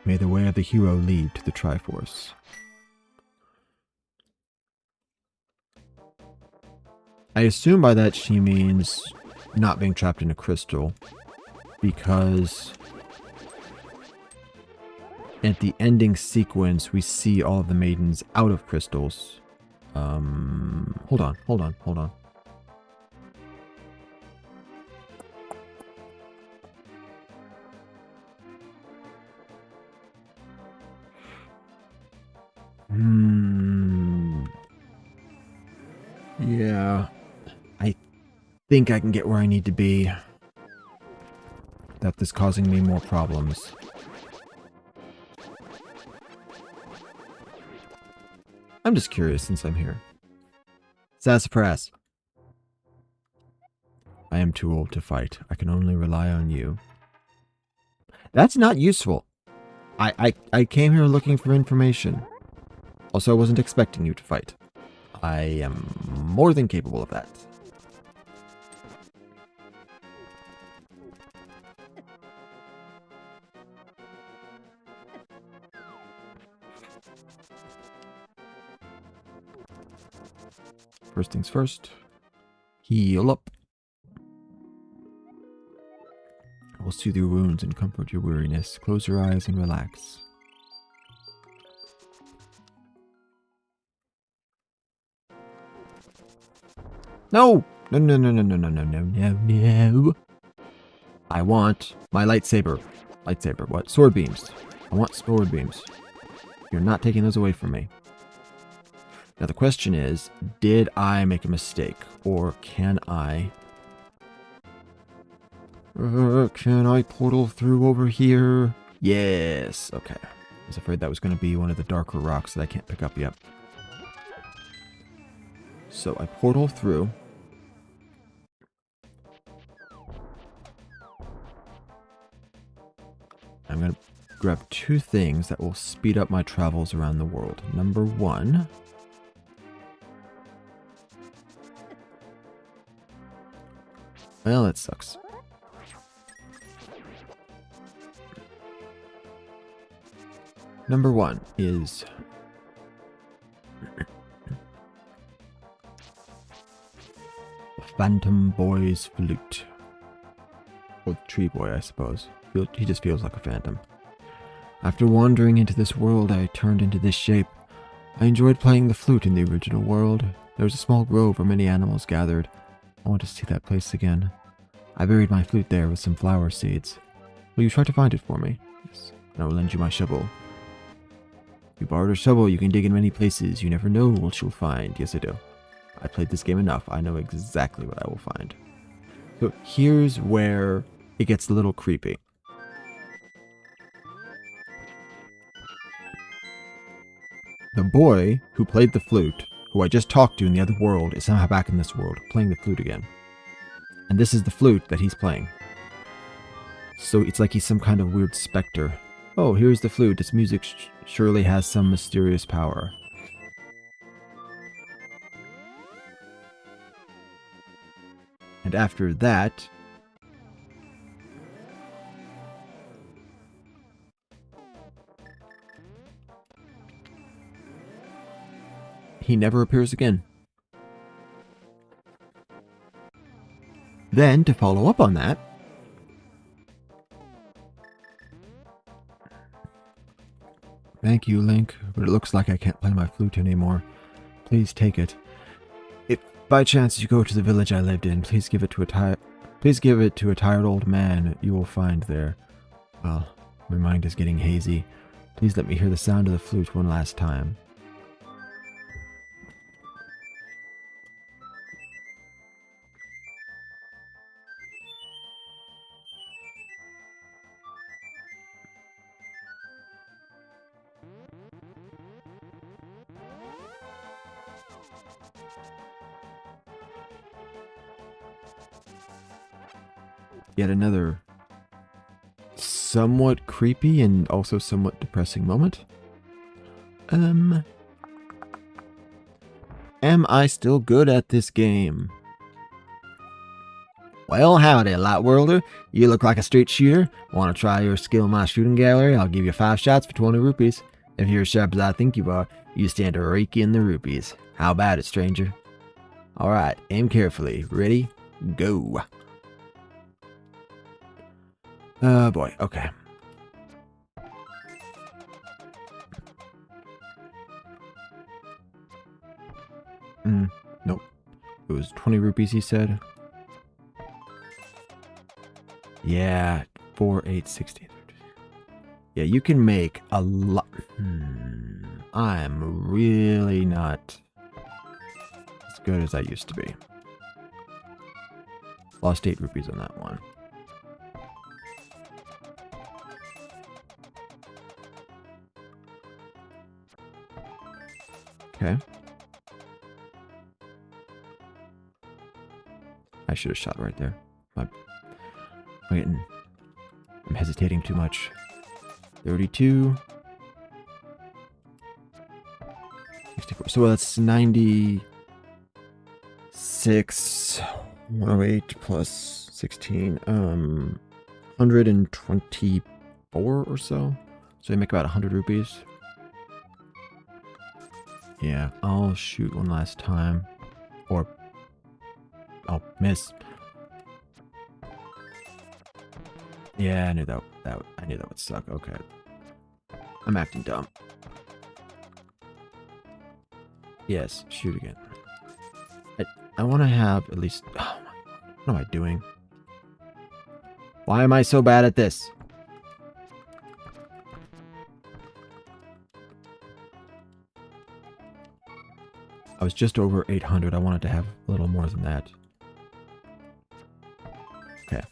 A: May the way of the hero lead to the Triforce. I assume by that she means not being trapped in a crystal, because at the ending sequence we see all of the maidens out of crystals. Hold on. Yeah. I think I can get where I need to be without this causing me more problems. I'm just curious since I'm here. Sassafras. I am too old to fight. I can only rely on you. That's not useful. I came here looking for information. Also, I wasn't expecting you to fight. I am more than capable of that. First things first. Heal up. We'll will soothe your wounds and comfort your weariness. Close your eyes and relax. No! No, no, no, no, no, no, no, no, no, no. I want my lightsaber. Lightsaber, what? Sword beams. I want sword beams. You're not taking those away from me. Now the question is, did I make a mistake? Or can I... can I portal through over here? Yes. Okay. I was afraid that was going to be one of the darker rocks that I can't pick up yet. So I portal through. I'm going to grab two things that will speed up my travels around the world. Number one. Well, that sucks. Number one is... the Phantom Boy's flute. Or Tree Boy, I suppose. He just feels like a phantom. After wandering into this world, I turned into this shape. I enjoyed playing the flute in the original world. There was a small grove where many animals gathered. I want to see that place again. I buried my flute there with some flower seeds. Will you try to find it for me? Yes. And I will lend you my shovel. If you borrowed a shovel, you can dig in many places. You never know what you'll find. Yes, I do. I played this game enough. I know exactly what I will find. So here's where it gets a little creepy. The boy who played the flute, who I just talked to in the other world, is somehow back in this world, playing the flute again. And this is the flute that he's playing. So it's like he's some kind of weird specter. Oh, here's the flute. Its music surely has some mysterious power. And after that... he never appears again. Then, to follow up on that, thank you, Link, but it looks like I can't play my flute anymore. Please take it. If by chance you go to the village I lived in, please give it to a tired old man you will find there. Well, my mind is getting hazy. Please let me hear the sound of the flute one last time. Yet another somewhat creepy and also somewhat depressing moment. Am I still good at this game? Well, howdy, Lightworlder. You look like a straight shooter. Want to try your skill in my shooting gallery? I'll give you 5 shots for 20 rupees. If you're as sharp as I think you are, you stand to rake in the rupees. How about it, stranger? Alright, aim carefully. Ready? Go. Oh boy, okay. Nope. It was 20 rupees, he said. Yeah, 4, 8, 16. Yeah, you can make a lot. I'm really not as good as I used to be. Lost 8 rupees on that one. Okay. I should have shot right there. I'm hesitating too much. 32. 64. So that's 96. 108 plus 16. 124 or so. So I make about 100 rupees. Yeah, I'll shoot one last time. Or I'll miss. Yeah, I knew I knew that would suck. Okay. I'm acting dumb. Yes, shoot again. I want to have at least... Oh my, what am I doing? Why am I so bad at this? I was just over 800. I wanted to have a little more than that. Okay.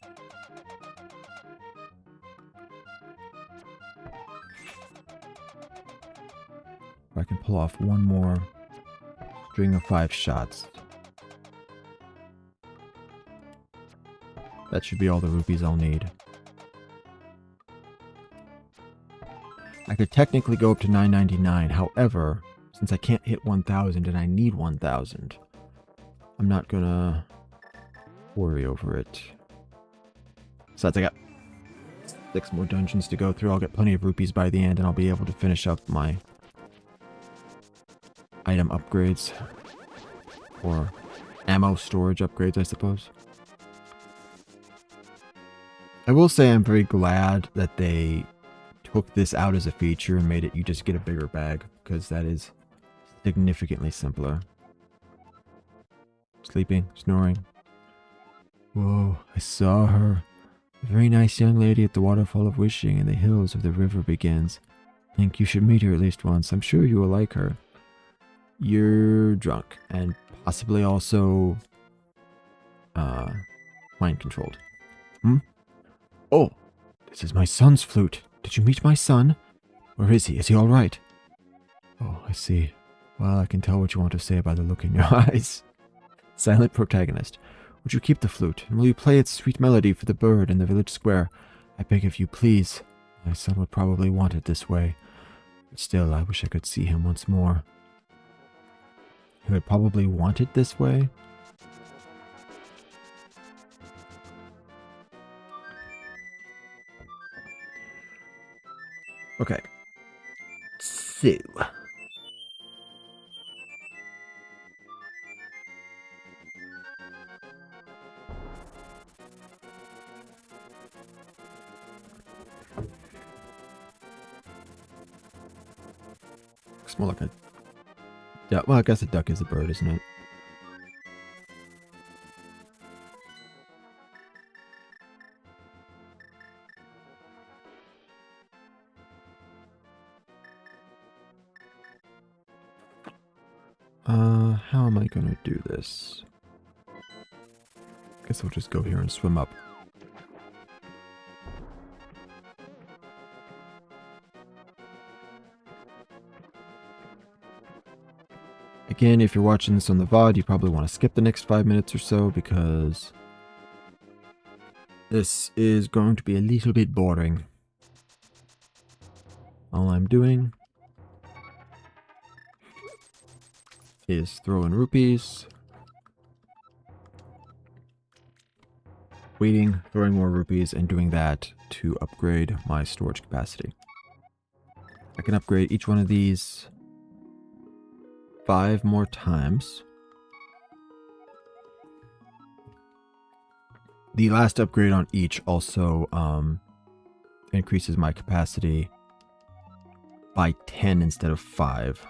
A: If I can pull off one more string of 5 shots. That should be all the rupees I'll need. I could technically go up to 999. However, since I can't hit 1000 and I need 1000, I'm not gonna worry over it. Besides, I got 6 more dungeons to go through. I'll get plenty of rupees by the end and I'll be able to finish up my item upgrades. Or ammo storage upgrades, I suppose. I will say I'm very glad that they took this out as a feature and made it you just get a bigger bag, because that is significantly simpler. Sleeping, snoring. Whoa, I saw her. A very nice young lady at the Waterfall of Wishing in the hills of the river begins. I think you should meet her at least once. I'm sure you will like her. You're drunk and possibly also mind controlled. Oh, this is my son's flute. Did you meet my son? Where is he? Is he all right? Oh, I see. Well, I can tell what you want to say by the look in your eyes. Silent protagonist. Would you keep the flute, and will you play its sweet melody for the bird in the village square? I beg of you, please. My son would probably want it this way. But still, I wish I could see him once more. He would probably want it this way? Okay. So. Looks more like a duck. Well, I guess a duck is a bird, isn't it? How am I gonna do this? Guess I'll just go here and swim up. Again, if you're watching this on the VOD, you probably want to skip the next 5 minutes or so because this is going to be a little bit boring. All I'm doing is throwing rupees, waiting, throwing more rupees, and doing that to upgrade my storage capacity. I can upgrade each one of these 5 more times. The last upgrade on each also increases my capacity by 10 instead of 5.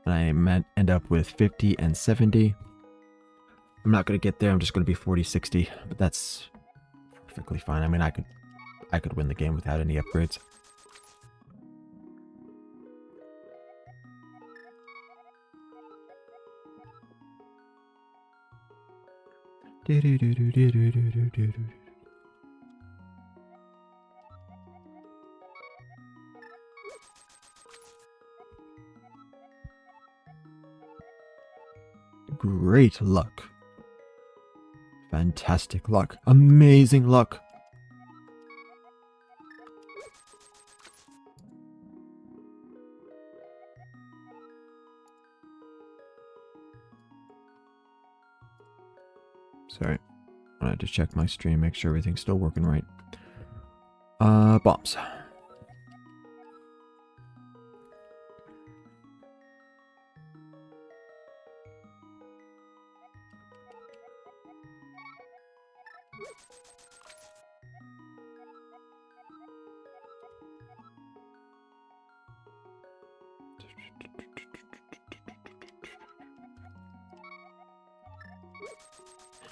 A: And I end up with 50 and 70. I'm not going to get there. I'm just going to be 40, 60. But that's perfectly fine. I mean, I could win the game without any upgrades. Great luck. Fantastic luck. Amazing luck. Sorry. I wanted to check my stream, make sure everything's still working right. Bombs.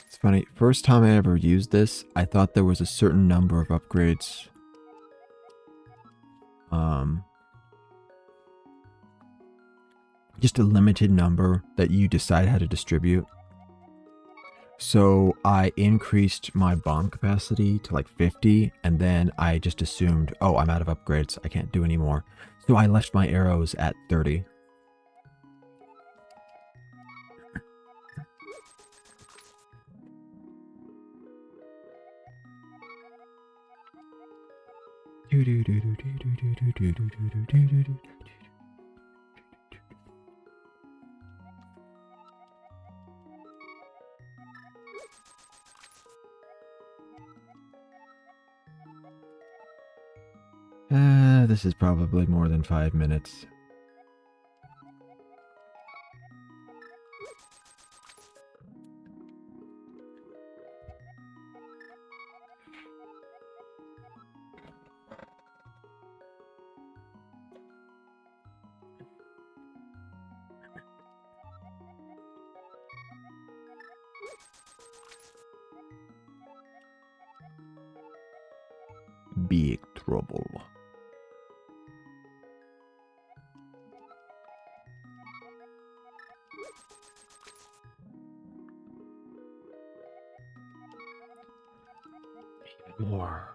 A: It's funny, first time I ever used this, I thought there was a certain number of upgrades. Just a limited number that you decide how to distribute. So I increased my bomb capacity to like 50, and then I just assumed, oh, I'm out of upgrades, I can't do any more. So I left my arrows at 30. This is probably more than 5 minutes. Big trouble. More.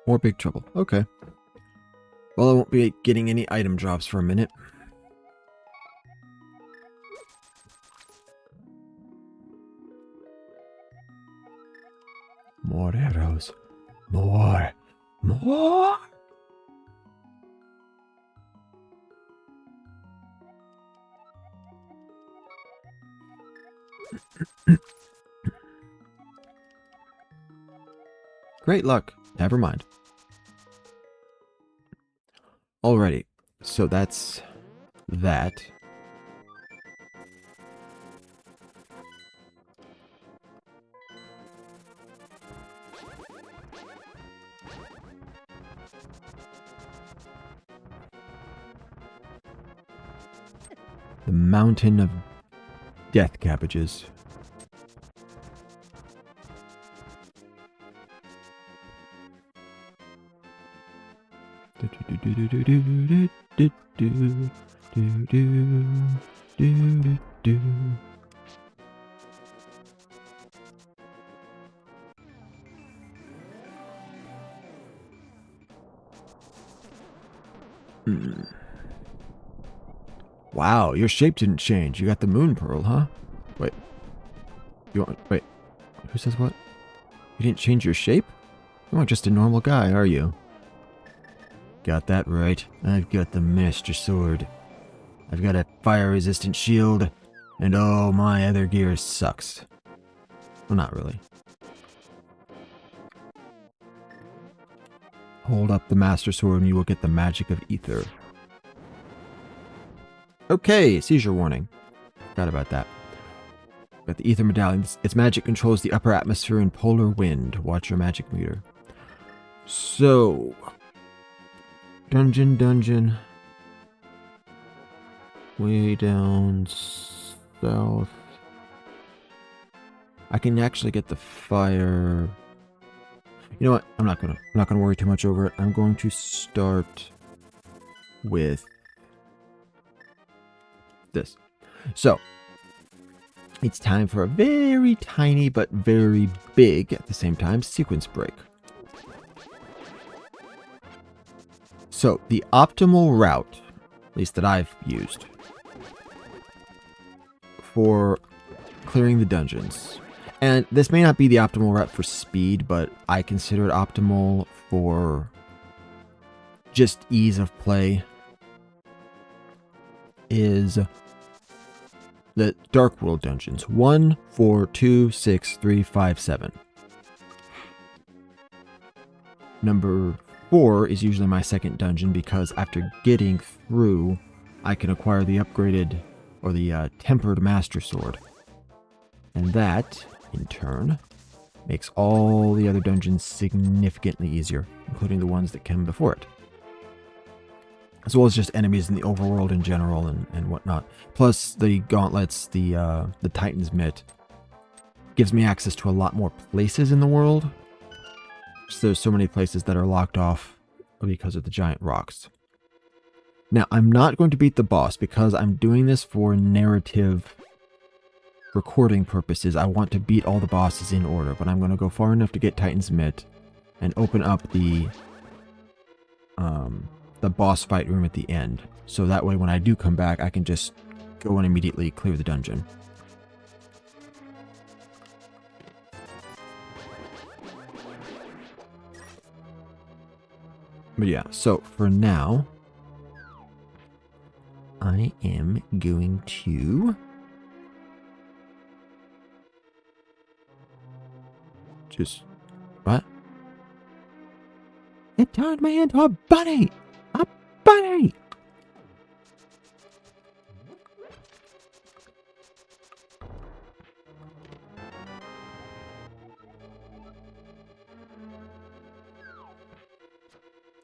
A: More big trouble. Okay. Well, I won't be getting any item drops for a minute. More arrows. More. More. Great luck. Never mind. Alrighty. So that's that. The mountain of death cabbages. Wow, your shape didn't change. You got the moon pearl, huh? Wait. Wait. Who says what? You didn't change your shape? You aren't just a normal guy, are you? Got that right. I've got the Master Sword. I've got a fire-resistant shield. And oh, my other gear sucks. Well, not really. Hold up the Master Sword and you will get the magic of ether. Okay, seizure warning. Forgot about that. Got the ether medallion. Its magic controls the upper atmosphere and polar wind. Watch your magic meter. So... Dungeon. Way down south. I can actually get the fire. You know what? I'm not gonna worry too much over it. I'm going to start with this. So it's time for a very tiny but very big at the same time sequence break. So the optimal route, at least that I've used, for clearing the dungeons, and this may not be the optimal route for speed, but I consider it optimal for just ease of play, is the Dark World dungeons. 1, 4, 2, 6, 3, 5, 7. Number 4 is usually my second dungeon because after getting through, I can acquire the upgraded or the tempered master sword. And that, in turn, makes all the other dungeons significantly easier, including the ones that came before it. As well as just enemies in the overworld in general and whatnot. Plus the gauntlets, the Titan's Mitt, gives me access to a lot more places in the world. So there's so many places that are locked off because of the giant rocks. Now, I'm not going to beat the boss because I'm doing this for narrative recording purposes. I want to beat all the bosses in order, but I'm going to go far enough to get Titan's Mitt and open up the boss fight room at the end. So that way when I do come back, I can just go and immediately clear the dungeon. But yeah, so for now, I am going to just... What? It turned me into a bunny! A bunny!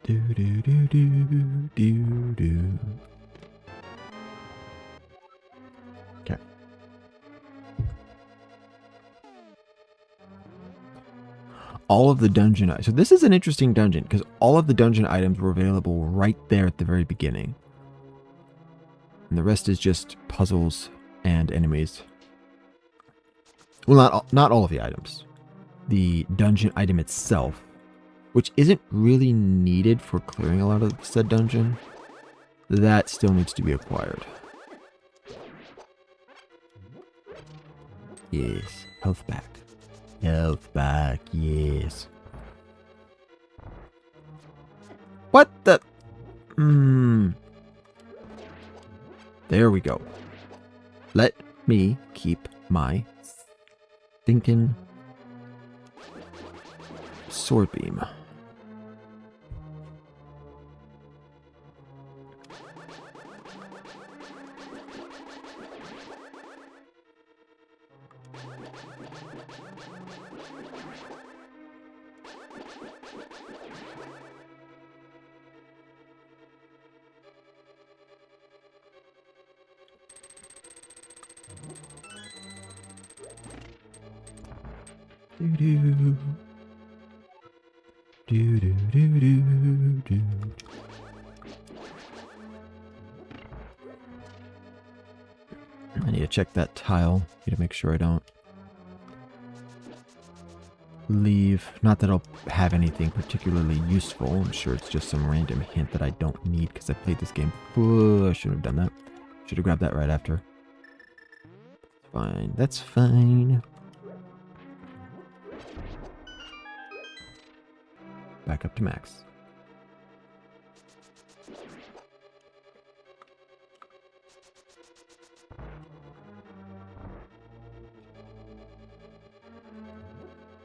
A: Do do do do do do. Okay. All of the dungeon... So this is an interesting dungeon, because all of the dungeon items were available right there at the very beginning. And the rest is just puzzles and enemies. Well, not all of the items. The dungeon item itself, which isn't really needed for clearing a lot of said dungeon, that still needs to be acquired. Yes, health back. Health back, yes. What the... There we go. Let me keep my thinking sword beam. Do do do do do do do. I need to check that tile. Need to make sure I don't leave. Not that I'll have anything particularly useful. I'm sure it's just some random hint that I don't need because I played this game. Oh, I should have done that. Should have grabbed that right after. Fine. That's fine. Back up to max.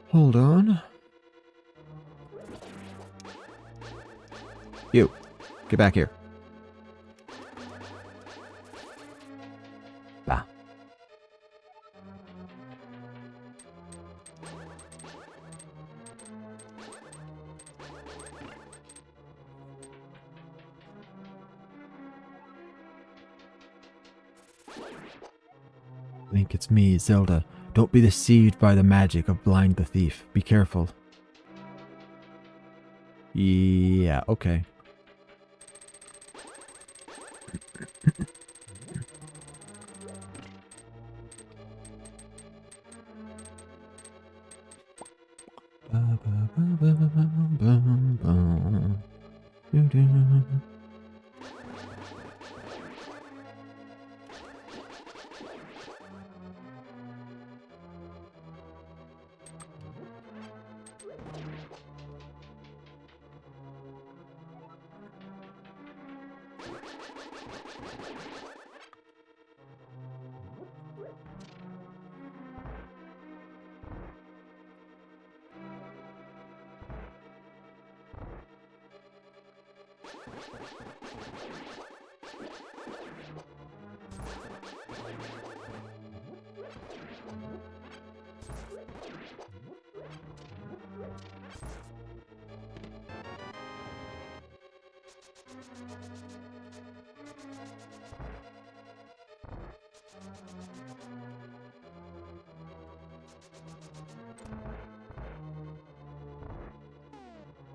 A: Hold on. You, get back here. Bah. Link, it's me, Zelda. Don't be deceived by the magic of Blind the Thief. Be careful. Yeah, okay.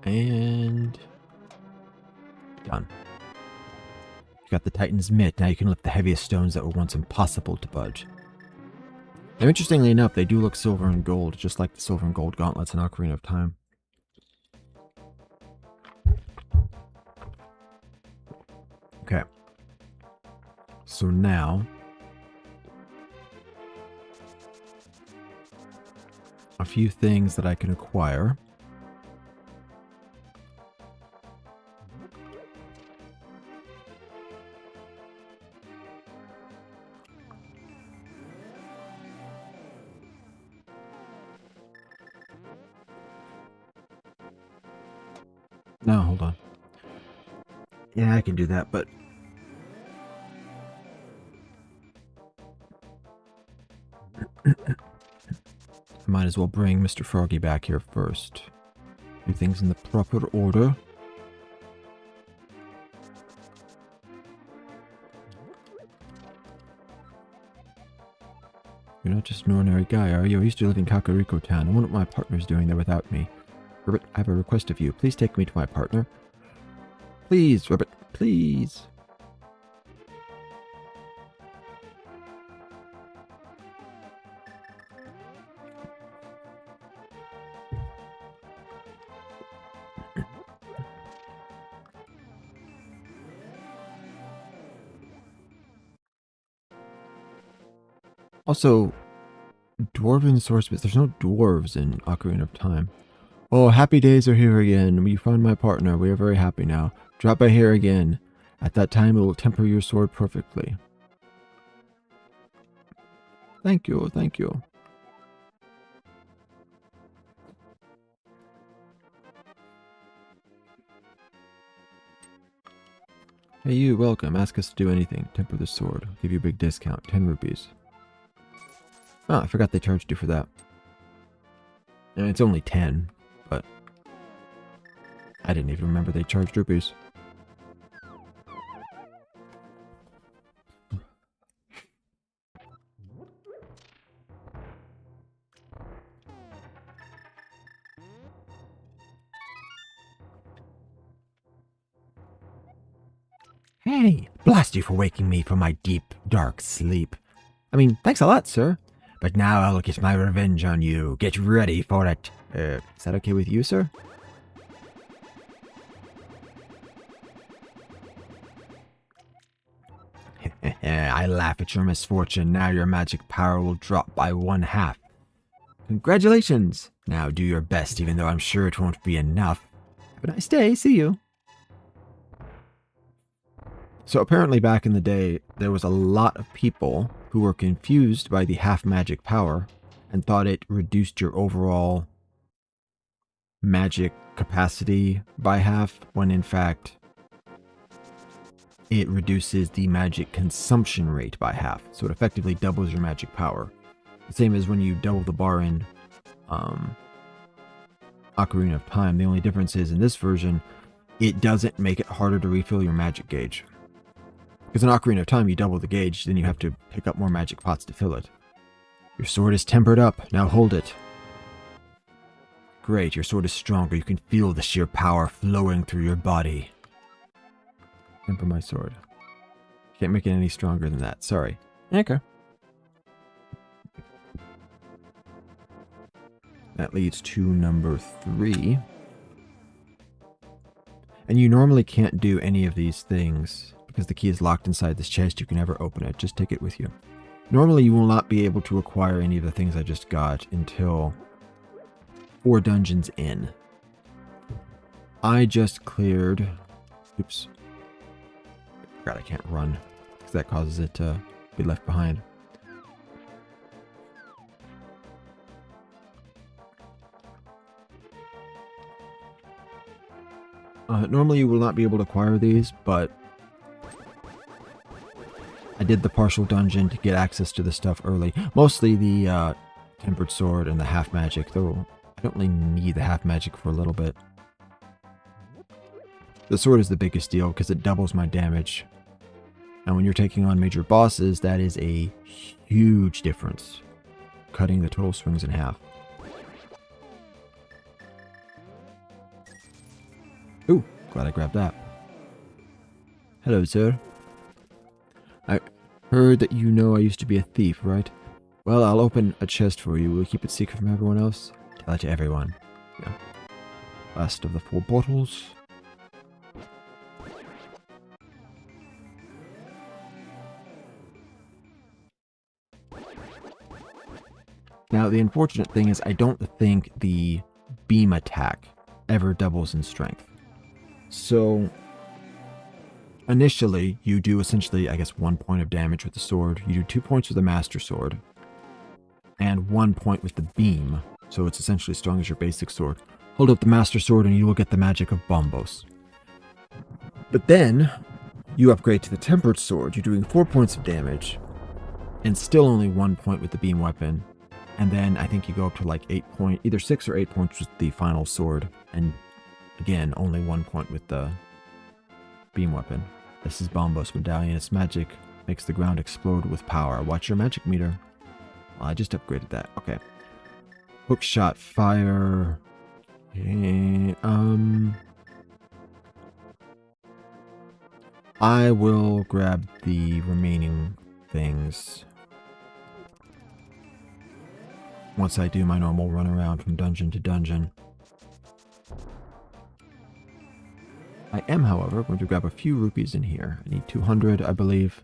A: And done. You got the Titan's mitt. Now you can lift the heaviest stones that were once impossible to budge. Now, interestingly enough, they do look silver and gold, just like the silver and gold gauntlets in Ocarina of Time. Okay. So now, a few things that I can acquire. No, hold on. Yeah, I can do that, but I might as well bring Mr. Froggy back here first. Do things in the proper order. You're not just an ordinary guy, are you? I used to live in Kakariko Town. I wonder what my partner's doing there without me. Ribbit, I have a request of you. Please take me to my partner. Please, Ribbit, please. Also, dwarven swordsmiths. There's no dwarves in Ocarina of Time. Oh, happy days are here again. We found my partner. We are very happy now. Drop by here again. At that time, it will temper your sword perfectly. Thank you, thank you. Hey you, welcome. Ask us to do anything. Temper the sword. I'll give you a big discount. 10 rupees. Oh, I forgot they charged you for that. And it's only 10, but I didn't even remember they charged rupees. Hey, blast you for waking me from my deep, dark sleep. I mean, thanks a lot, sir. But now I'll get my revenge on you. Get ready for it. Is that okay with you, sir? I laugh at your misfortune. Now your magic power will drop by 1/2. Congratulations! Now do your best, even though I'm sure it won't be enough. Have a nice day. See you. So apparently back in the day, there was a lot of people who were confused by the half magic power and thought it reduced your overall magic capacity by half, when in fact it reduces the magic consumption rate by half. So it effectively doubles your magic power. The same as when you double the bar in Ocarina of Time. The only difference is in this version, it doesn't make it harder to refill your magic gauge. Because in Ocarina of Time, you double the gauge, then you have to pick up more magic pots to fill it. Your sword is tempered up. Now hold it. Great, your sword is stronger. You can feel the sheer power flowing through your body. Temper my sword. Can't make it any stronger than that. Sorry. Okay. That leads to number 3. And you normally can't do any of these things because the key is locked inside this chest. You can never open it. Just take it with you. Normally, you will not be able to acquire any of the things I just got until 4 dungeons in. I just cleared... Oops. I forgot I can't run because that causes it to be left behind. Normally you will not be able to acquire these, but I did the partial dungeon to get access to the stuff early. Mostly the tempered sword and the half magic, though I don't really need the half magic for a little bit. The sword is the biggest deal because it doubles my damage. And when you're taking on major bosses, that is a huge difference, cutting the total swings in half. Ooh, glad I grabbed that. Hello, sir. I heard that you know I used to be a thief, right? Well, I'll open a chest for you. Will you keep it secret from everyone else? Tell it to everyone. Yeah. Last of the 4 bottles. Now, the unfortunate thing is I don't think the beam attack ever doubles in strength. So, initially, you do essentially, I guess, 1 point of damage with the sword. You do 2 points with the Master Sword, and 1 point with the beam. So it's essentially as strong as your basic sword. Hold up the Master Sword and you will get the magic of Bombos. But then, you upgrade to the Tempered Sword. You're doing 4 points of damage, and still only 1 point with the beam weapon. And then I think you go up to like 8 points, either 6 or 8 points with the final sword. And again, only 1 point with the beam weapon. This is Bombos Medallion. Its magic makes the ground explode with power. Watch your magic meter. Well, I just upgraded that. Okay. Hook shot fire. And, I will grab the remaining things once I do my normal run around from dungeon to dungeon. I am, however, going to grab a few rupees in here. I need 200, I believe,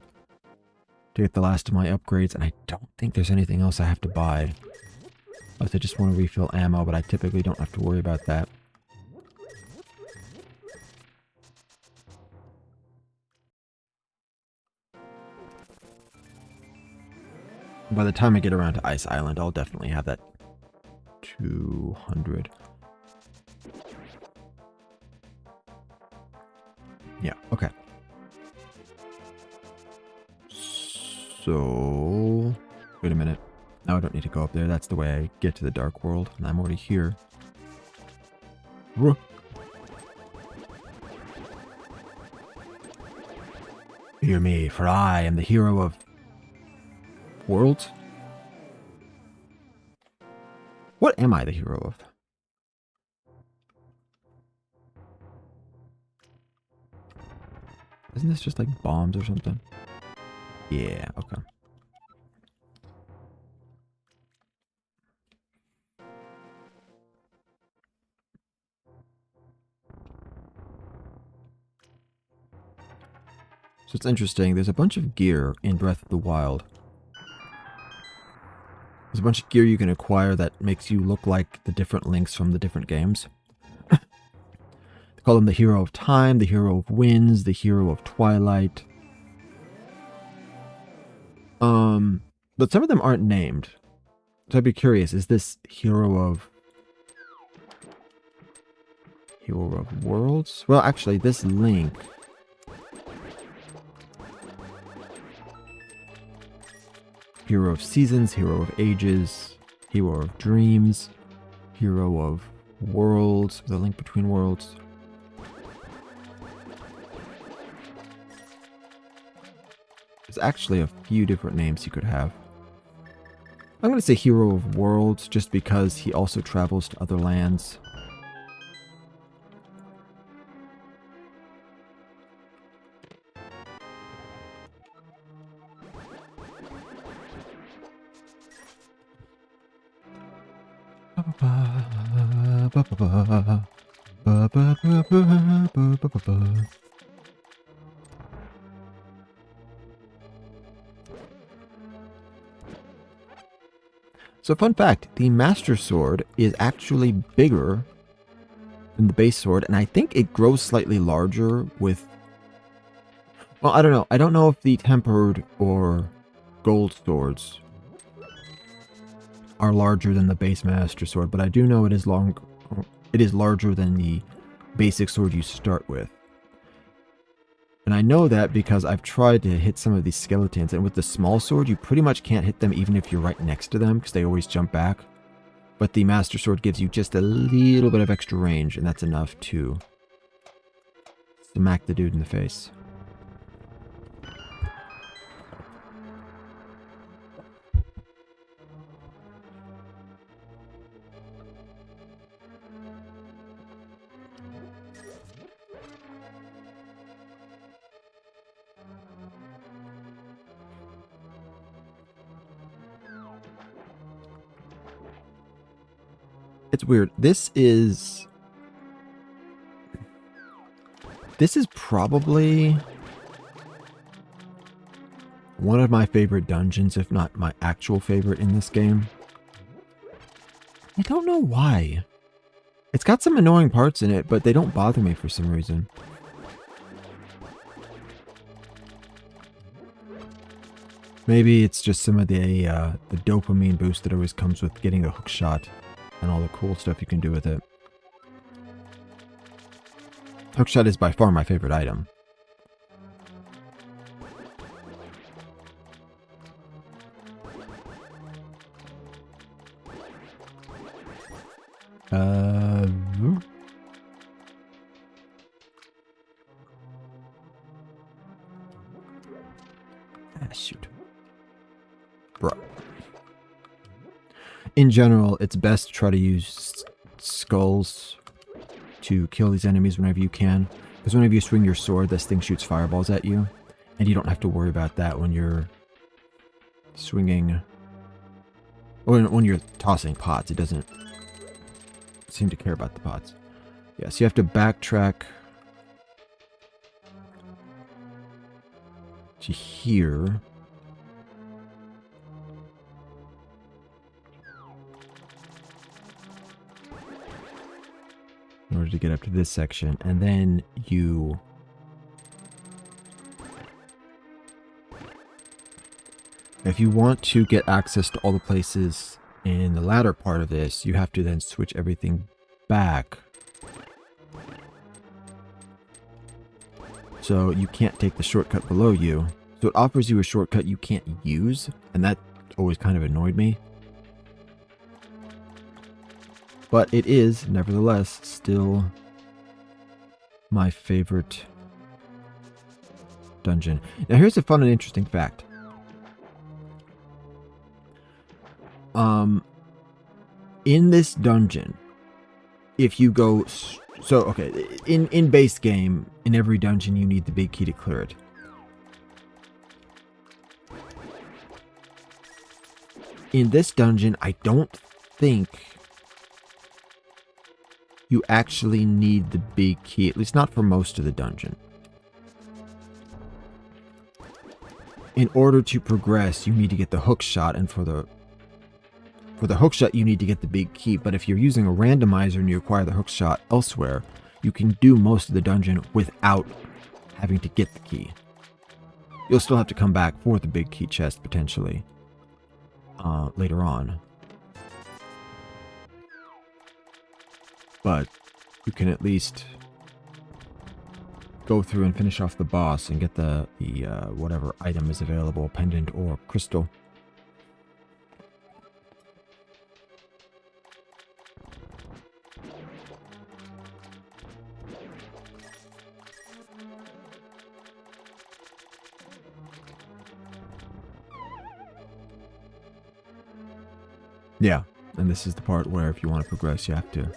A: to get the last of my upgrades, and I don't think there's anything else I have to buy. Unless I just want to refill ammo, but I typically don't have to worry about that. By the time I get around to Ice Island, I'll definitely have that 200. Yeah, okay. So, wait a minute. Now I don't need to go up there. That's the way I get to the Dark World, and I'm already here. Fear me, for I am the hero of worlds? What am I the hero of? Isn't this just like bombs or something? Yeah, okay. So it's interesting. There's a bunch of gear in Breath of the Wild. There's a bunch of gear you can acquire that makes you look like the different Links from the different games. They call them the Hero of Time, the Hero of Winds, the Hero of Twilight. But some of them aren't named. So I'd be curious, is this Hero of Worlds? Well, actually, this Link... Hero of Seasons, Hero of Ages, Hero of Dreams, Hero of Worlds, the link between worlds. There's actually a few different names you could have. I'm going to say Hero of Worlds just because he also travels to other lands. So fun fact, the Master Sword is actually bigger than the base sword, and I think it grows slightly larger with... Well, I don't know. I don't know if the tempered or gold swords are larger than the base Master Sword, but I do know it is larger than the basic sword you start with. And I know that because I've tried to hit some of these skeletons, and with the small sword, you pretty much can't hit them even if you're right next to them, because they always jump back. But the Master Sword gives you just a little bit of extra range, and that's enough to smack the dude in the face. It's weird. This is probably one of my favorite dungeons, if not my actual favorite in this game. I don't know why. It's got some annoying parts in it, but they don't bother me for some reason. Maybe it's just some of the dopamine boost that always comes with getting a hook shot and all the cool stuff you can do with it. Hookshot is by far my favorite item. Shoot. Bro. In general, it's best to try to use skulls to kill these enemies whenever you can. Because whenever you swing your sword, this thing shoots fireballs at you. And you don't have to worry about that when you're swinging... Or when you're tossing pots. It doesn't seem to care about the pots. Yeah, so you have to backtrack to here. In order to get up to this section, and then you if you want to get access to all the places in the latter part of this, you have to then switch everything back. So you can't take the shortcut below you. So it offers you a shortcut you can't use, and that always kind of annoyed me. But it is, nevertheless, still my favorite dungeon. Now here's a fun and interesting fact. In this dungeon, if you go... So, okay, in base game, in every dungeon you need the big key to clear it. In this dungeon, I don't think you actually need the big key, at least not for most of the dungeon. In order to progress, you need to get the hook shot, and for the hook shot, you need to get the big key. But if you're using a randomizer and you acquire the hook shot elsewhere, you can do most of the dungeon without having to get the key. You'll still have to come back for the big key chest, potentially, later on. But you can at least go through and finish off the boss and get the whatever item is available, pendant or crystal. Yeah, and this is the part where if you want to progress, you have to...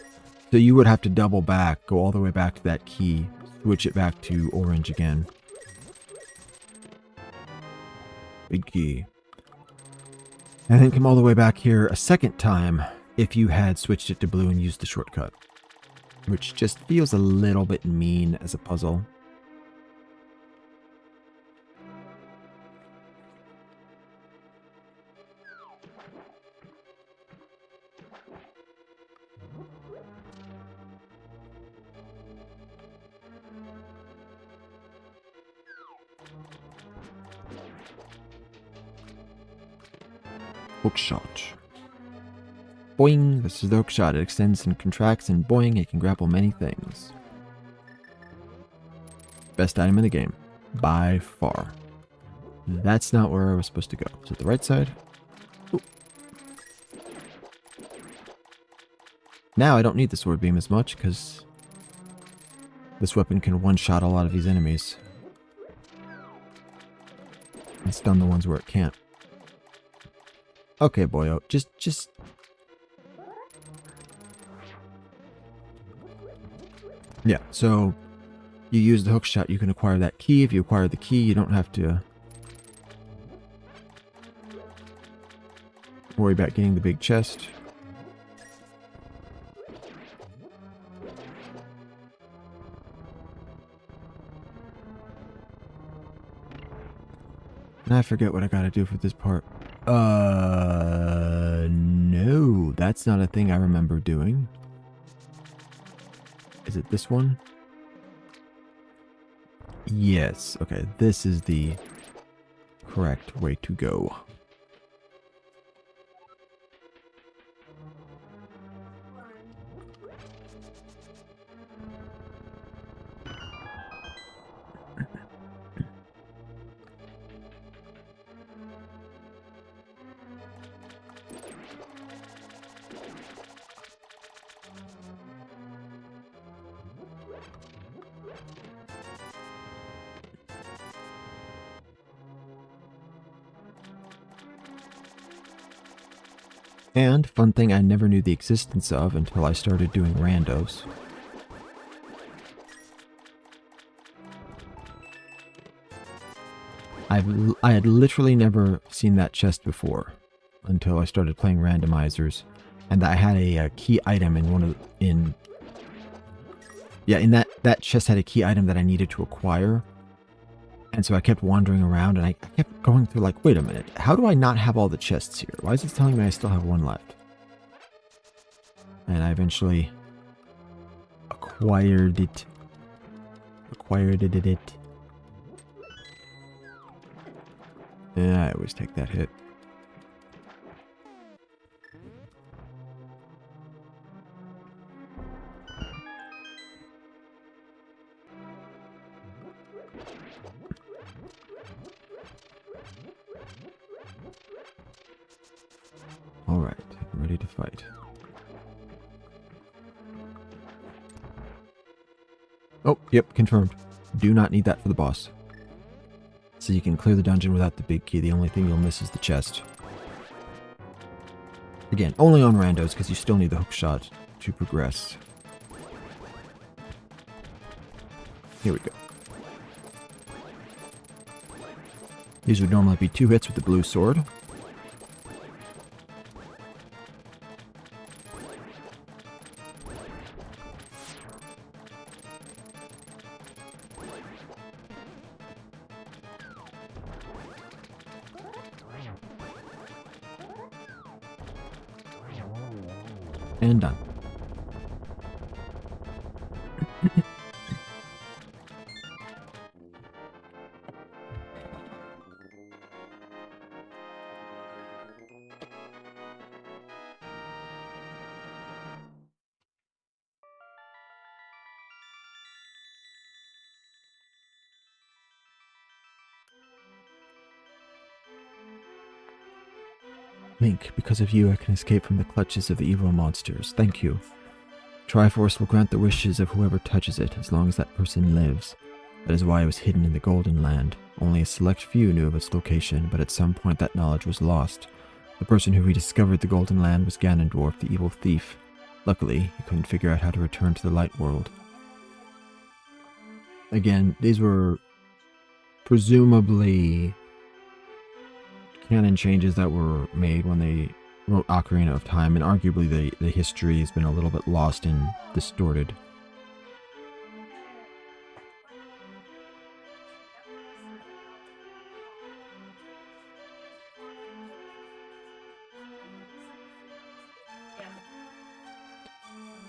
A: So you would have to double back, go all the way back to that key, switch it back to orange again. Big key. And then come all the way back here a second time if you had switched it to blue and used the shortcut. Which just feels a little bit mean as a puzzle. Hookshot. Boing! This is the hookshot. It extends and contracts, and boing, it can grapple many things. Best item in the game. By far. That's not where I was supposed to go. Is it the right side? Ooh. Now I don't need the sword beam as much because this weapon can one-shot a lot of these enemies. And stun the ones where it can't. Okay, boyo. Just... Yeah, so you use the hook shot, you can acquire that key. If you acquire the key, you don't have to worry about getting the big chest. And I forget what I gotta do for this part. No, that's not a thing I remember doing. Is it this one? Yes, okay, this is the correct way to go. And, fun thing I never knew the existence of until I started doing randos. I had literally never seen that chest before until I started playing randomizers, and I had a key item in one of that chest had a key item that I needed to acquire. And so I kept wandering around, and I kept going through like, wait a minute, how do I not have all the chests here? Why is it telling me I still have one left? And I eventually acquired it. Yeah, I always take that hit. Alright, ready to fight. Oh, yep, confirmed. Do not need that for the boss. So you can clear the dungeon without the big key. The only thing you'll miss is the chest. Again, only on randos, because you still need the hook shot to progress. Here we go. These would normally be 2 hits with the blue sword. And done. Link, because of you I can escape from the clutches of the evil monsters. Thank you. Triforce will grant the wishes of whoever touches it, as long as that person lives. That is why it was hidden in the Golden Land. Only a select few knew of its location, but at some point that knowledge was lost. The person who rediscovered the Golden Land was Ganondorf, the evil thief. Luckily, he couldn't figure out how to return to the Light World. Again, these were presumably canon changes that were made when they wrote Ocarina of Time, and arguably the history has been a little bit lost and distorted.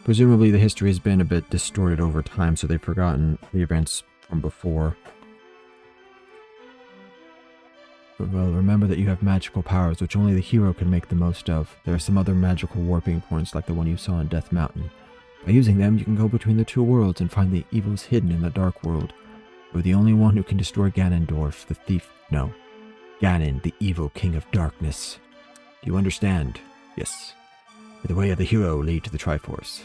A: Presumably the history has been a bit distorted over time, so they've forgotten the events from before. Well, remember that you have magical powers, which only the hero can make the most of. There are some other magical warping points, like the one you saw in Death Mountain. By using them, you can go between the two worlds and find the evils hidden in the Dark World. You're the only one who can destroy Ganondorf, the thief. No, Ganon, the evil king of darkness. Do you understand? Yes. May the way of the hero lead to the Triforce.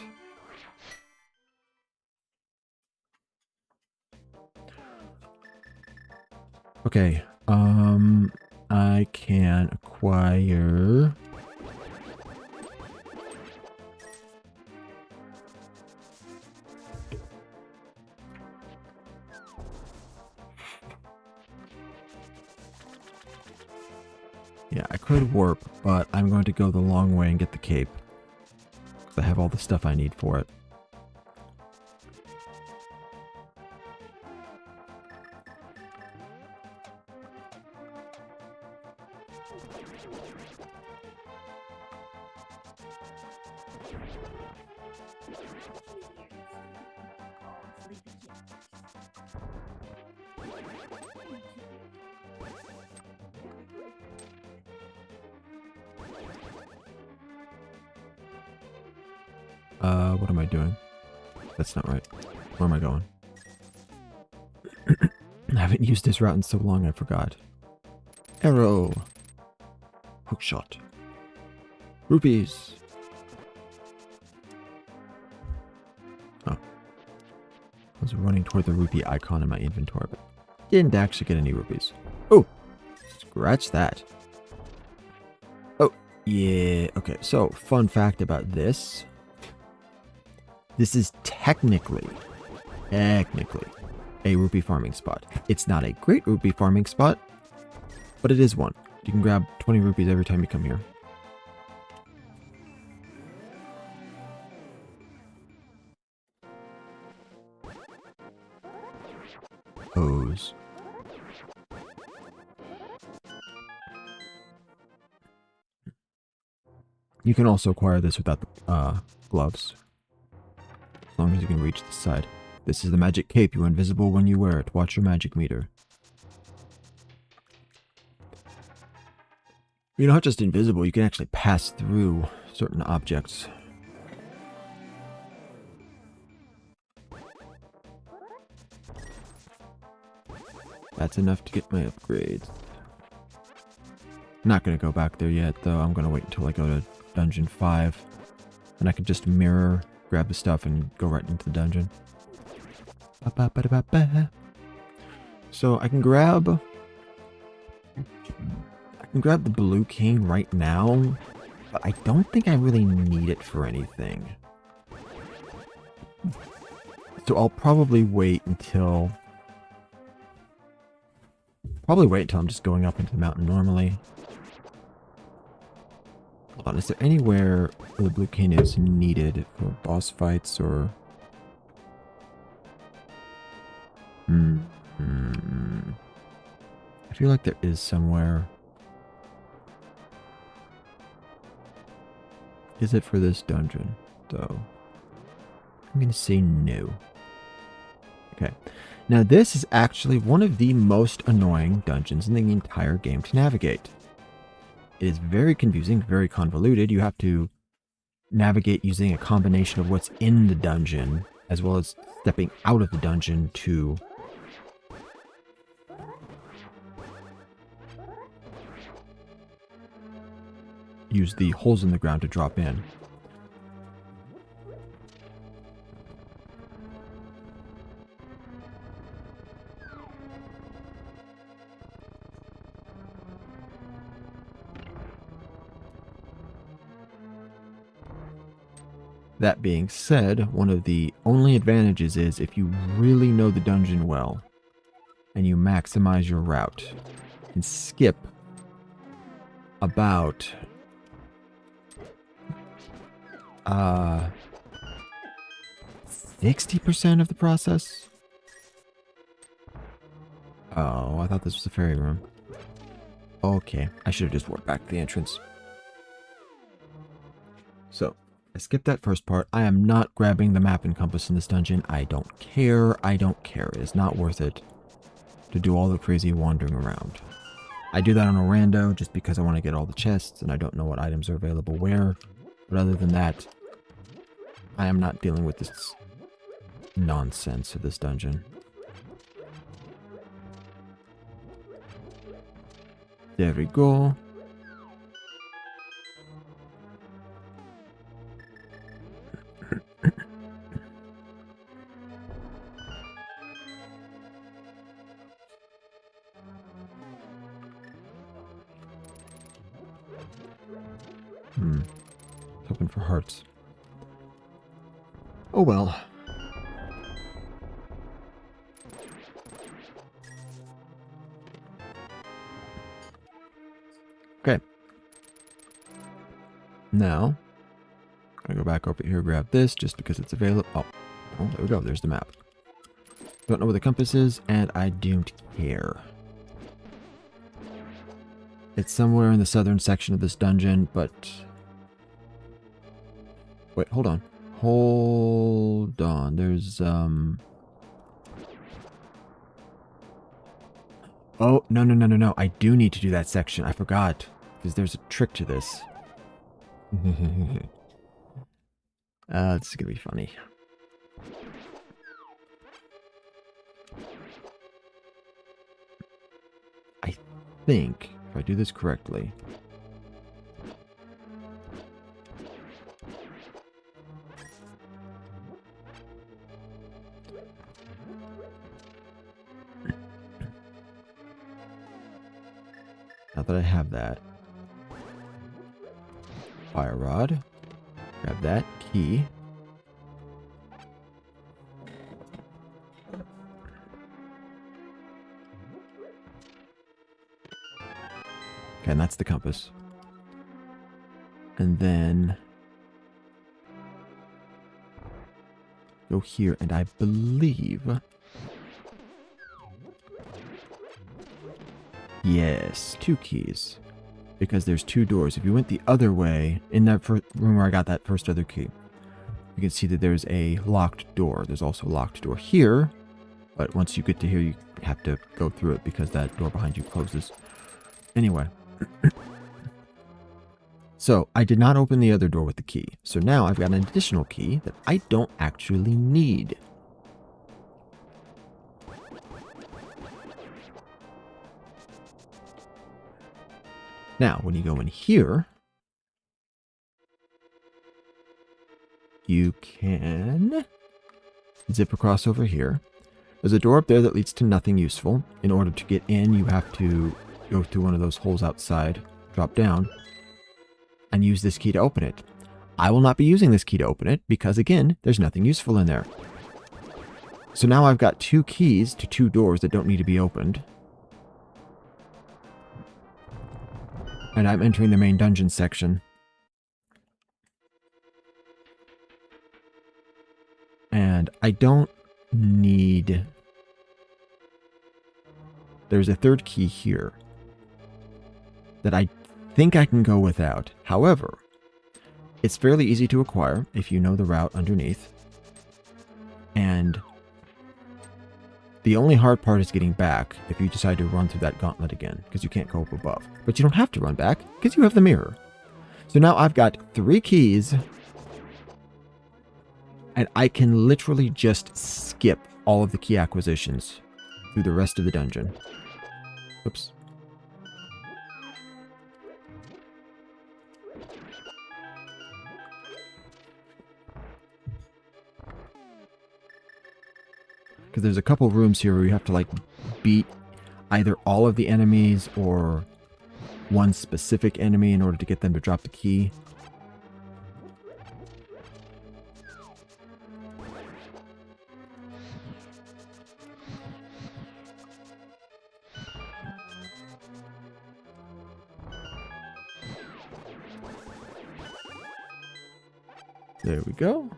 A: Okay, I can acquire... Yeah, I could warp, but I'm going to go the long way and get the cape. Because I have all the stuff I need for it. What am I doing? That's not right. Where am I going? I haven't used this route in so long I forgot. Arrow. Hookshot. Rupees. Oh. I was running toward the rupee icon in my inventory, but didn't actually get any rupees. Oh! Scratch that. Oh, yeah. Okay, so fun fact about this. This is technically a rupee farming spot. It's not a great rupee farming spot, but it is one. You can grab 20 rupees every time you come here. Hose. You can also acquire this without the gloves. As long as you can reach the side. This is the magic cape. You are invisible when you wear it. Watch your magic meter. You're not just invisible, you can actually pass through certain objects. That's enough to get my upgrades. Not gonna go back there yet, though. I'm gonna wait until I go to Dungeon 5. And I can just mirror, grab the stuff, and go right into the dungeon. So I can grab the Blue King right now, but I don't think I really need it for anything. So I'll probably wait until I'm just going up into the mountain normally. Hold on, is there anywhere where the Blue King is needed for boss fights or... I feel like there is somewhere. Is it for this dungeon, though? I'm gonna say no. Okay. Now this is actually one of the most annoying dungeons in the entire game to navigate. It is very confusing, very convoluted. You have to navigate using a combination of what's in the dungeon, as well as stepping out of the dungeon to use the holes in the ground to drop in. That being said, one of the only advantages is if you really know the dungeon well and you maximize your route, you can skip about 60% of the process. Oh, I thought this was a fairy room. Okay, I should have just walked back to the entrance. So, I skipped that first part. I am not grabbing the map and compass in this dungeon. I don't care. I don't care. It is not worth it to do all the crazy wandering around. I do that on a rando just because I want to get all the chests and I don't know what items are available where. But other than that, I am not dealing with this nonsense of this dungeon. There we go. Hoping for hearts. Oh well. Okay. Now, I'm gonna go back over here, grab this, just because it's available. Oh, there we go. There's the map. Don't know where the compass is, and I don't care. It's somewhere in the southern section of this dungeon, but... Wait, hold on. Hold on. There's, Oh, no. I do need to do that section. I forgot. Because there's a trick to this. This is gonna be funny. I think, if I do this correctly... Now that I have that. Fire rod. Grab that. Key. Okay, and that's the compass. And then... go here, and I believe... Yes, 2 keys. Because there's 2 doors. If you went the other way, in that room where I got that first other key, you can see that there's a locked door. There's also a locked door here. But once you get to here, you have to go through it because that door behind you closes. Anyway. So, I did not open the other door with the key. So now I've got an additional key that I don't actually need. Now, when you go in here, you can zip across over here. There's a door up there that leads to nothing useful. In order to get in, you have to go through one of those holes outside, drop down, and use this key to open it. I will not be using this key to open it because, again, there's nothing useful in there. So now I've got 2 keys to 2 doors that don't need to be opened. And I'm entering the main dungeon section. And I don't need... There's a 3rd key here that I think I can go without. However, it's fairly easy to acquire if you know the route underneath. And the only hard part is getting back if you decide to run through that gauntlet again, because you can't go up above. But you don't have to run back, because you have the mirror. So now I've got 3 keys, and I can literally just skip all of the key acquisitions through the rest of the dungeon. Oops. Because there's a couple rooms here where you have to, like, beat either all of the enemies or one specific enemy in order to get them to drop the key. There we go.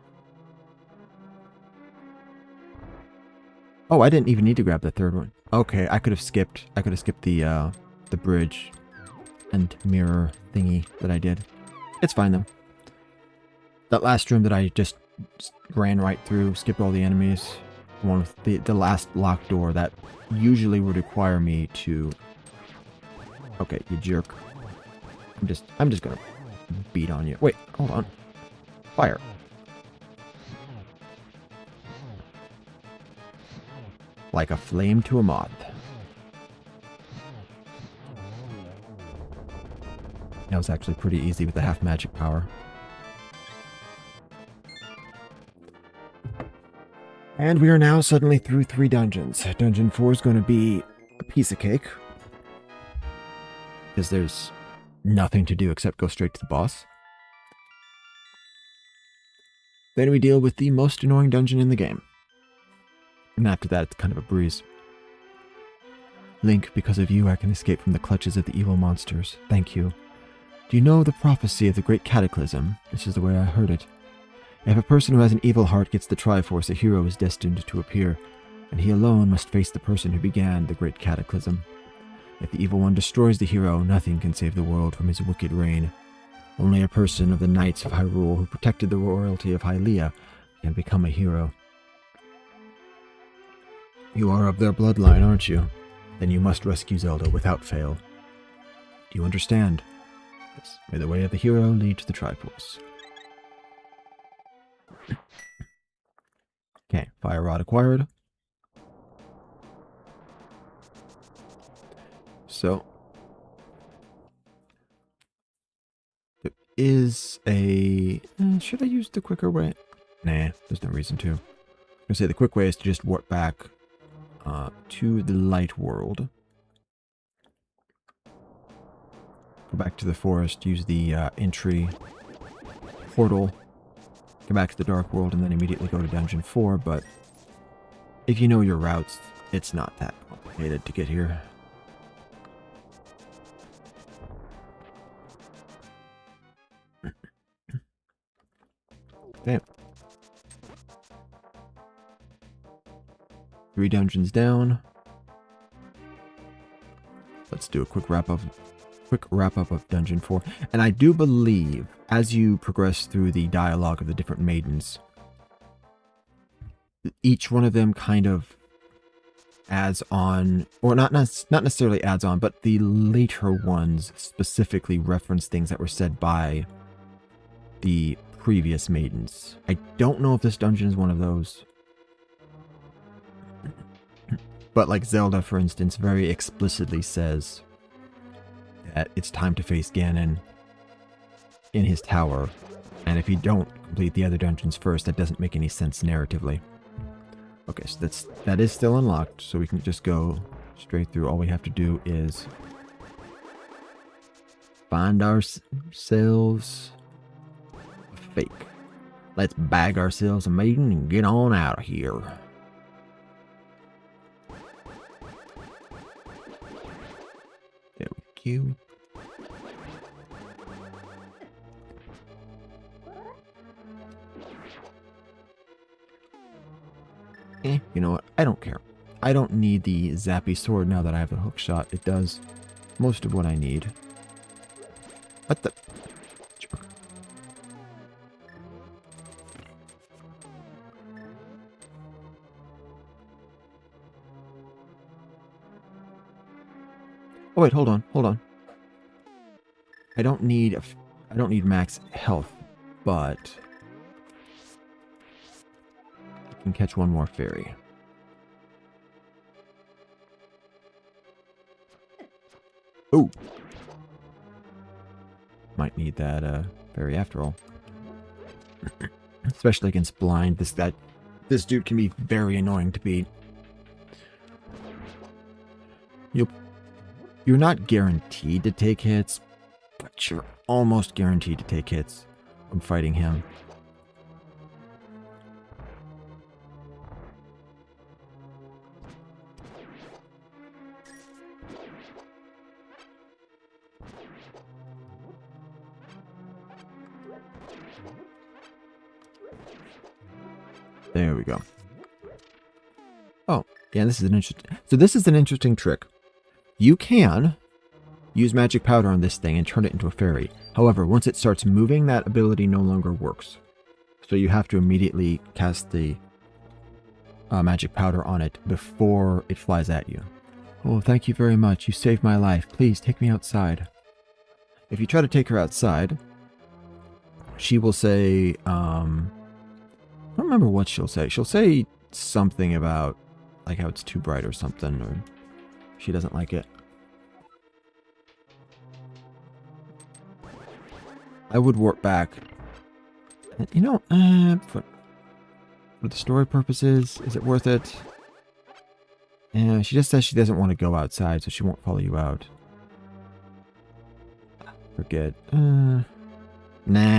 A: Oh, I didn't even need to grab the 3rd one. Okay, I could have skipped the bridge and mirror thingy that I did. It's fine though. That last room that I just ran right through, skipped all the enemies. The one with the last locked door that usually would require me to... Okay, you jerk. I'm just gonna beat on you. Wait, hold on. Fire. Like a flame to a moth. That was actually pretty easy with the half magic power. And we are now suddenly through 3 dungeons. Dungeon 4 is going to be a piece of cake, because there's nothing to do except go straight to the boss. Then we deal with the most annoying dungeon in the game. And after that, it's kind of a breeze. Link, because of you, I can escape from the clutches of the evil monsters. Thank you. Do you know the prophecy of the Great Cataclysm? This is the way I heard it. If a person who has an evil heart gets the Triforce, a hero is destined to appear, and he alone must face the person who began the Great Cataclysm. If the evil one destroys the hero, nothing can save the world from his wicked reign. Only a person of the Knights of Hyrule who protected the royalty of Hylia can become a hero. You are of their bloodline, aren't you? Then you must rescue Zelda without fail. Do you understand? Yes. May the way of the hero lead to the Triforce. Okay, Fire Rod acquired. So, there is a... should I use the quicker way? Nah, there's no reason to. I'm going to say the quick way is to just warp back to the light world. Go back to the forest, use the entry portal, go back to the dark world, and then immediately go to dungeon 4, but if you know your routes, it's not that complicated to get here. Okay. 3 dungeons down. Let's do a quick wrap up of dungeon 4. And I do believe as you progress through the dialogue of the different maidens, each one of them kind of adds on, or not necessarily adds on, but the later ones specifically reference things that were said by the previous maidens. I don't know if this dungeon is one of those. But like Zelda, for instance, very explicitly says that it's time to face Ganon in his tower. And if you don't complete the other dungeons first, that doesn't make any sense narratively. Okay, so that is still unlocked, so we can just go straight through. All we have to do is find ourselves a fake. Let's bag ourselves a maiden and get on out of here. There we go. You know what? I don't care. I don't need the zappy sword now that I have the hook shot. It does most of what I need. What the... Jerk. Oh wait, hold on. I don't need max health, but I can catch one more fairy. Oh, might need that fairy after all, especially against blind. This dude can be very annoying to beat. You're not guaranteed to take hits, but you're almost guaranteed to take hits when fighting him. There we go. Oh, yeah, this is an interesting trick. You can use magic powder on this thing and turn it into a fairy. However, once it starts moving, that ability no longer works. So you have to immediately cast the magic powder on it before it flies at you. Oh, thank you very much. You saved my life. Please take me outside. If you try to take her outside, she will say, I don't remember what she'll say. She'll say something about like how it's too bright or something, or she doesn't like it. I would warp back. You know, for the story purposes, is it worth it? Yeah, she just says she doesn't want to go outside, so she won't follow you out. Forget. Nah,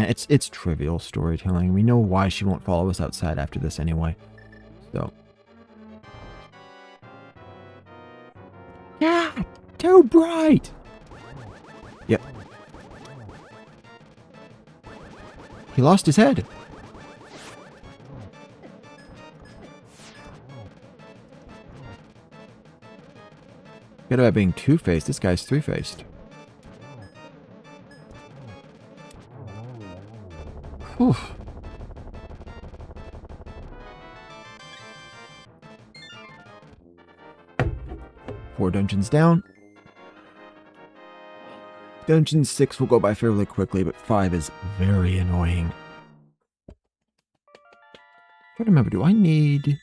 A: it's trivial storytelling. We know why she won't follow us outside after this anyway. So. Yeah, too bright. Yep. He lost his head. Forget about being two-faced. This guy's three-faced. Whew. Four dungeons down. Dungeon 6 will go by fairly quickly, but 5 is very annoying. I remember, do I need...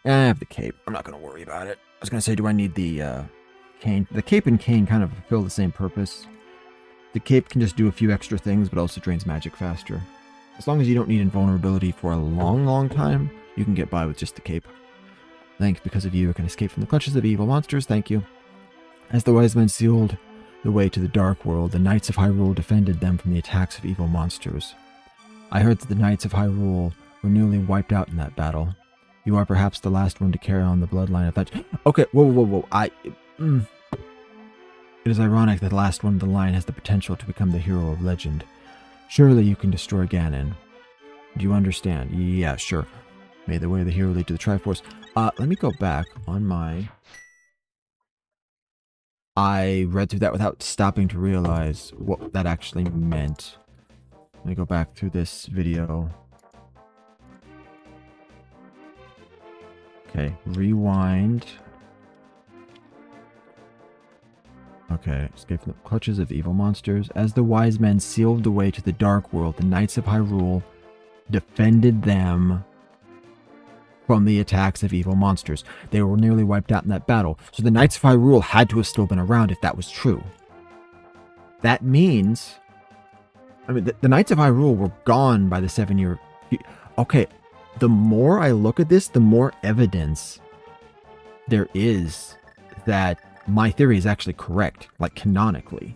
A: I have the cape. I'm not going to worry about it. I was going to say, do I need the cane? The cape and cane kind of fulfill the same purpose. The cape can just do a few extra things, but also drains magic faster. As long as you don't need invulnerability for a long, long time, you can get by with just the cape. Link, because of you, can escape from the clutches of evil monsters. Thank you. As the wise men sealed the way to the Dark World, the Knights of Hyrule defended them from the attacks of evil monsters. I heard that the Knights of Hyrule were nearly wiped out in that battle. You are perhaps the last one to carry on the bloodline of that... Okay, whoa. It is ironic that the last one of the line has the potential to become the hero of legend. Surely you can destroy Ganon. Do you understand? Yeah, sure. May the way of the hero lead to the Triforce. Let me go back on my... I read through that without stopping to realize what that actually meant. Let me go back through this video. Okay, rewind. Okay, escape from the clutches of evil monsters. As the wise men sealed the way to the Dark World, the Knights of Hyrule defended them from the attacks of evil monsters. They were nearly wiped out in that battle. So the Knights of Hyrule had to have still been around if that was true. That means... I mean, the Knights of Hyrule were gone by the 7-year... Okay, the more I look at this, the more evidence there is that my theory is actually correct, like canonically.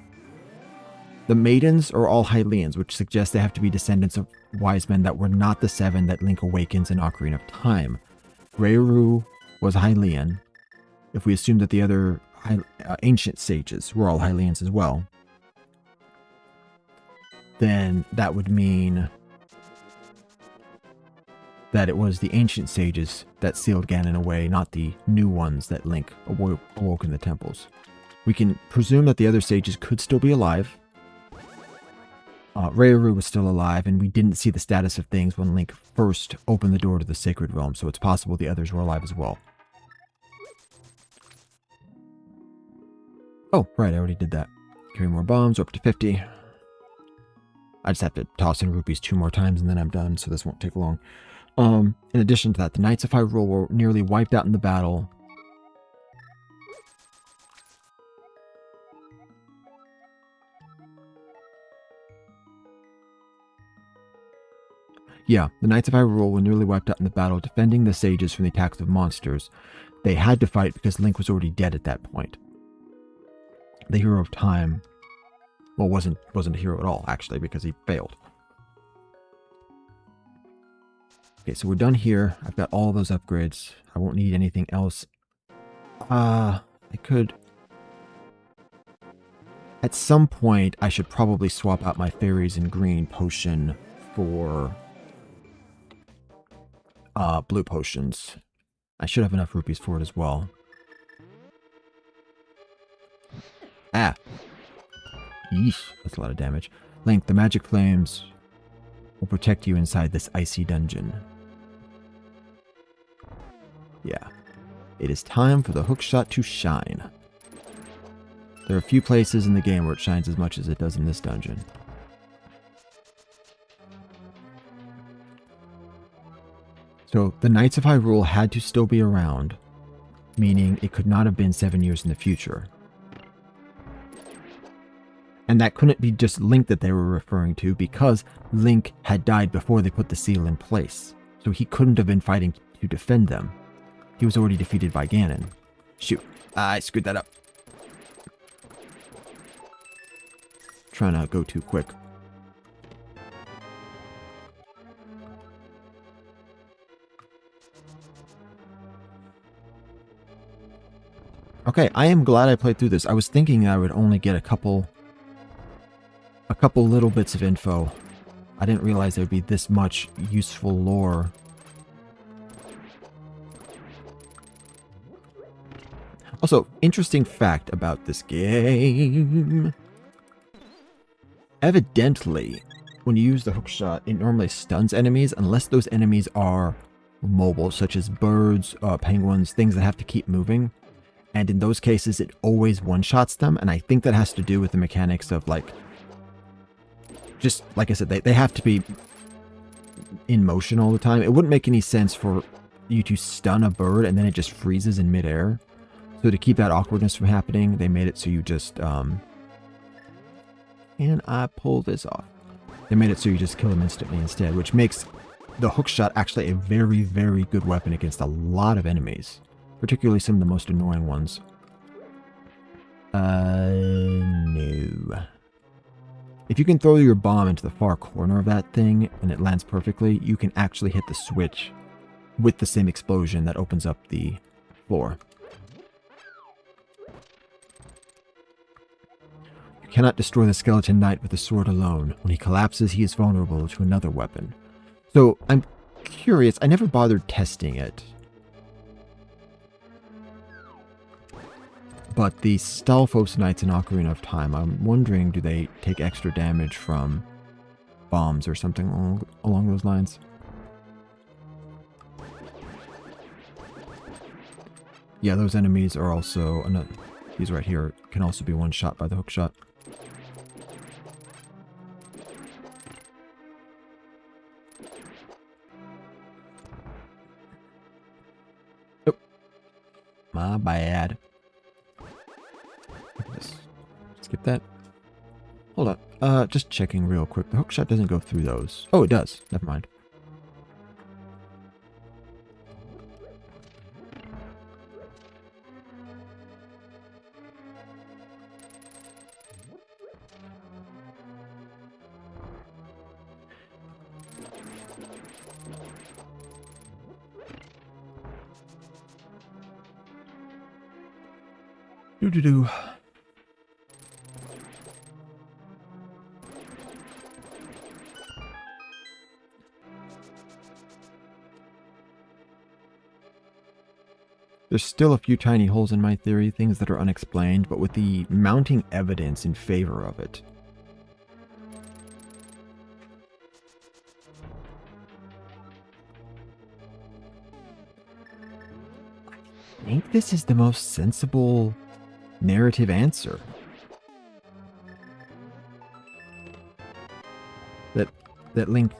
A: The maidens are all Hylians, which suggests they have to be descendants of wise men that were not the 7 that Link awakens in Ocarina of Time. Rayuru was Hylian. If we assume that the other ancient sages were all Hylians as well, then that would mean that it was the ancient sages that sealed Ganon away, not the new ones that Link awoke in the temples. We can presume that the other sages could still be alive. Rayuru was still alive, and we didn't see the status of things when Link first opened the door to the Sacred Realm, so it's possible the others were alive as well. Oh, right, I already did that. Carry more bombs, up to 50. I just have to toss in rupees 2 more times, and then I'm done, so this won't take long. In addition to that, the Knights of Hyrule were nearly wiped out in the battle. Yeah, the Knights of Hyrule were nearly wiped out in the battle, defending the sages from the attacks of monsters. They had to fight because Link was already dead at that point. The hero of time, well, wasn't a hero at all, actually, because he failed. Okay, so we're done here. I've got all those upgrades. I won't need anything else. I could... At some point, I should probably swap out my Fairies in Green potion for blue potions. I should have enough rupees for it as well. Ah! Yeesh, that's a lot of damage. Link, the magic flames will protect you inside this icy dungeon. Yeah. It is time for the hookshot to shine. There are a few places in the game where it shines as much as it does in this dungeon. So, the Knights of Hyrule had to still be around, meaning it could not have been 7 years in the future. And that couldn't be just Link that they were referring to, because Link had died before they put the seal in place. So he couldn't have been fighting to defend them. He was already defeated by Ganon. Shoot, I screwed that up. Trying to go too quick. Okay, I am glad I played through this. I was thinking I would only get a couple little bits of info. I didn't realize there would be this much useful lore. Also, interesting fact about this game. Evidently, when you use the hookshot, it normally stuns enemies unless those enemies are mobile, such as birds, penguins, things that have to keep moving. And in those cases, it always one-shots them, and I think that has to do with the mechanics of, like, just, like I said, they have to be in motion all the time. It wouldn't make any sense for you to stun a bird and then it just freezes in midair. So to keep that awkwardness from happening, they made it so you just, can I pull this off? They made it so you just kill them instantly instead, which makes the hookshot actually a very, very good weapon against a lot of enemies. Particularly some of the most annoying ones. No. If you can throw your bomb into the far corner of that thing and it lands perfectly, you can actually hit the switch with the same explosion that opens up the floor. You cannot destroy the Skeleton Knight with a sword alone. When he collapses, he is vulnerable to another weapon. So, I'm curious, I never bothered testing it. But the Stalfos Knights in Ocarina of Time, I'm wondering, do they take extra damage from bombs or something along those lines? Yeah, those enemies are also, these right here can also be one shot by the hookshot. Oh, my bad. Skip that. Hold on. Just checking real quick. The hookshot doesn't go through those. Oh, it does. Never mind. Doo-doo-doo. There's still a few tiny holes in my theory, things that are unexplained, but with the mounting evidence in favor of it. I think this is the most sensible narrative answer. That Link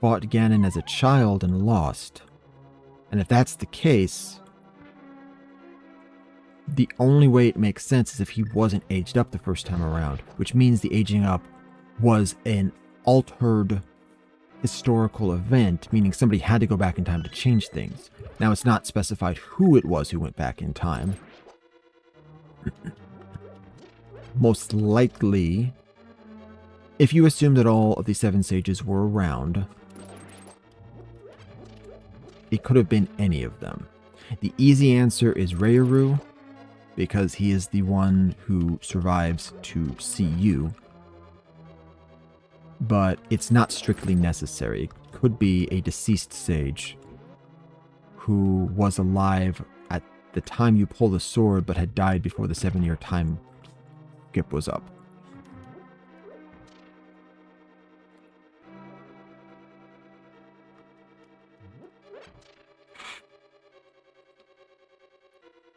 A: fought Ganon as a child and lost. And if that's the case, the only way it makes sense is if he wasn't aged up the first time around, which means the aging up was an altered historical event, meaning somebody had to go back in time to change things. Now, it's not specified who it was who went back in time. Most likely, if you assume that all of the 7 sages were around, it could have been any of them. The easy answer is Rayuru, because he is the one who survives to see you. But it's not strictly necessary. It could be a deceased sage who was alive at the time you pull the sword but had died before the 7-year time skip was up.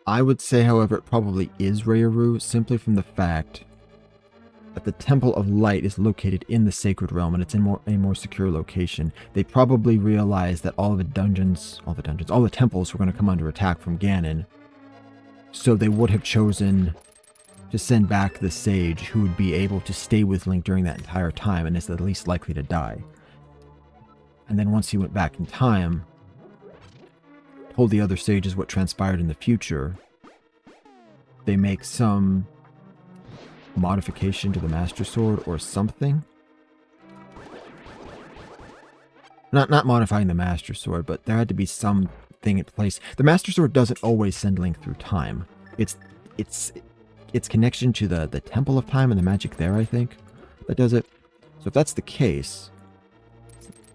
A: I would say, however, it probably is Rayuru, simply from the fact that the Temple of Light is located in the Sacred Realm, and it's in a more secure location. They probably realized that all the temples were going to come under attack from Ganon, so they would have chosen to send back the sage who would be able to stay with Link during that entire time and is the least likely to die. And then once he went back in time, told the other sages what transpired in the future, they make some modification to the Master Sword or something. Not modifying the Master Sword, but there had to be something in place. The Master Sword doesn't always send Link through time. It's connection to the Temple of Time and the magic there, I think, that does it. So if that's the case,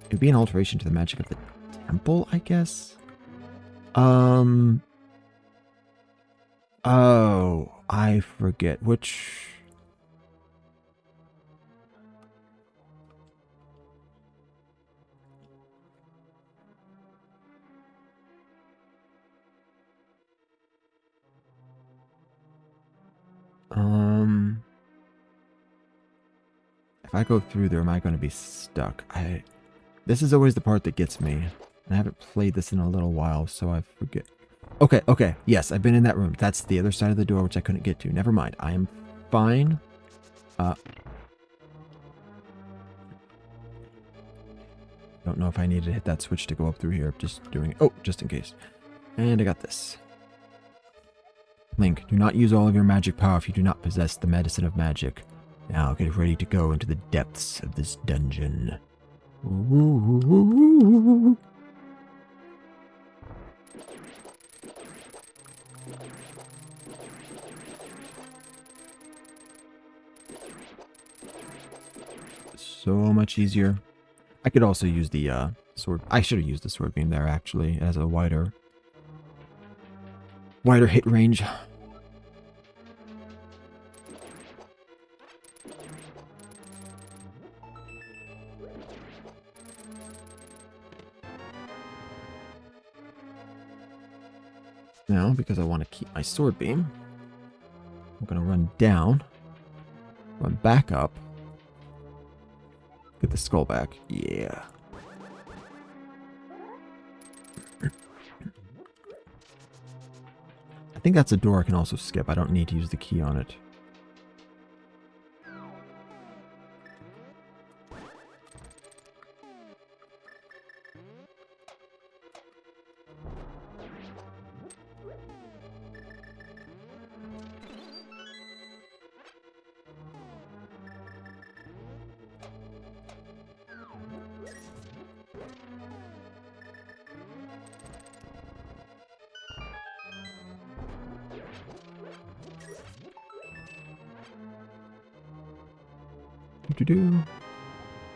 A: it would be an alteration to the magic of the temple, I guess. Oh, I forget which. If I go through there, am I going to be stuck? This is always the part that gets me. I haven't played this in a little while, so I forget. Okay. Yes, I've been in that room. That's the other side of the door, which I couldn't get to. Never mind. I am fine. Don't know if I needed to hit that switch to go up through here. Just doing it. Oh, just in case. And I got this. Link, do not use all of your magic power if you do not possess the medicine of magic. Now get ready to go into the depths of this dungeon. Ooh. So much easier. I could also use the sword. I should have used the sword beam there, actually. It has a wider hit range. Now, because I want to keep my sword beam, I'm going to run down, run back up, get the skull back. Yeah. I think that's a door I can also skip. I don't need to use the key on it.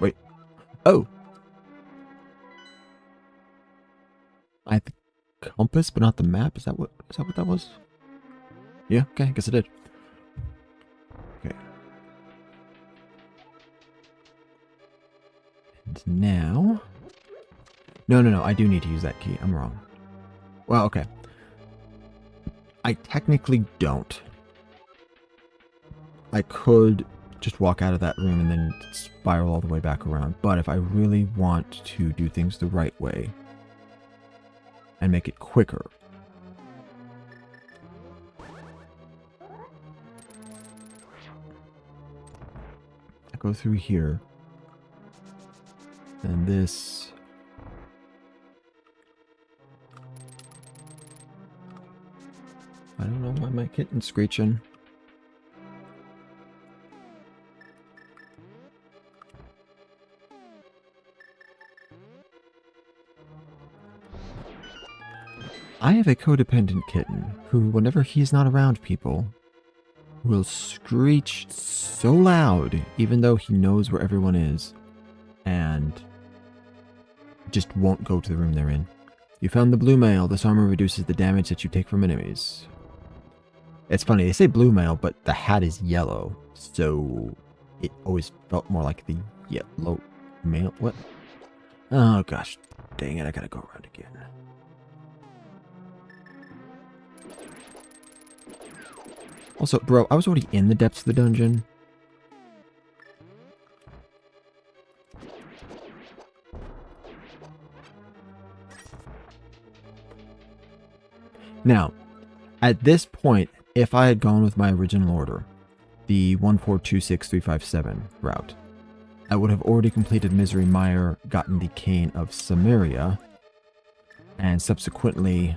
A: Wait. Oh. I had the compass, but not the map. Is that what that was? Yeah, okay, I guess I did. Okay. And now. No, I do need to use that key. I'm wrong. Well, okay. I technically don't. I could just walk out of that room and then spiral all the way back around. But if I really want to do things the right way and make it quicker, I go through here and this. I don't know why my kitten's screeching. I have a codependent kitten who, whenever he's not around people, will screech so loud, even though he knows where everyone is, and just won't go to the room they're in. You found the blue mail. This armor reduces the damage that you take from enemies. It's funny, they say blue mail, but the hat is yellow, so it always felt more like the yellow mail. What? Oh gosh, dang it, I gotta go around again. Also, bro, I was already in the depths of the dungeon. Now, at this point, if I had gone with my original order, the 1426357 route. I would have already completed Misery Mire, gotten the Cane of Samaria, and subsequently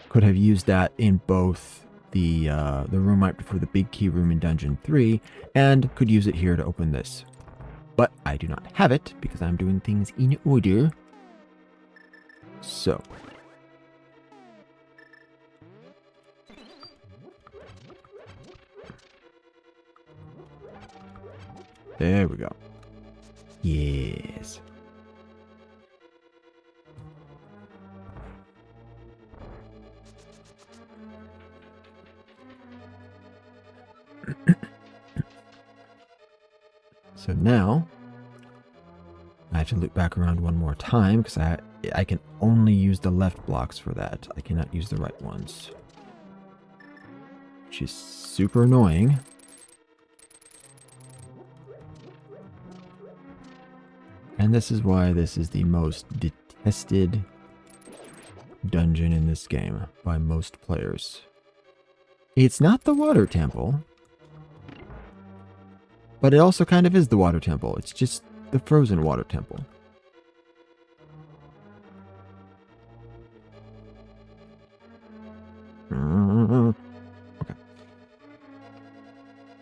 A: could have used that in both the room right before the big key room in Dungeon 3, and could use it here to open this. But I do not have it because I'm doing things in order. So. There we go. Yes. So now, I have to loop back around one more time because I can only use the left blocks for that. I cannot use the right ones. Which is super annoying. And this is why this is the most detested dungeon in this game by most players. It's not the water temple. But it also kind of is the water temple. It's just the frozen water temple. Okay.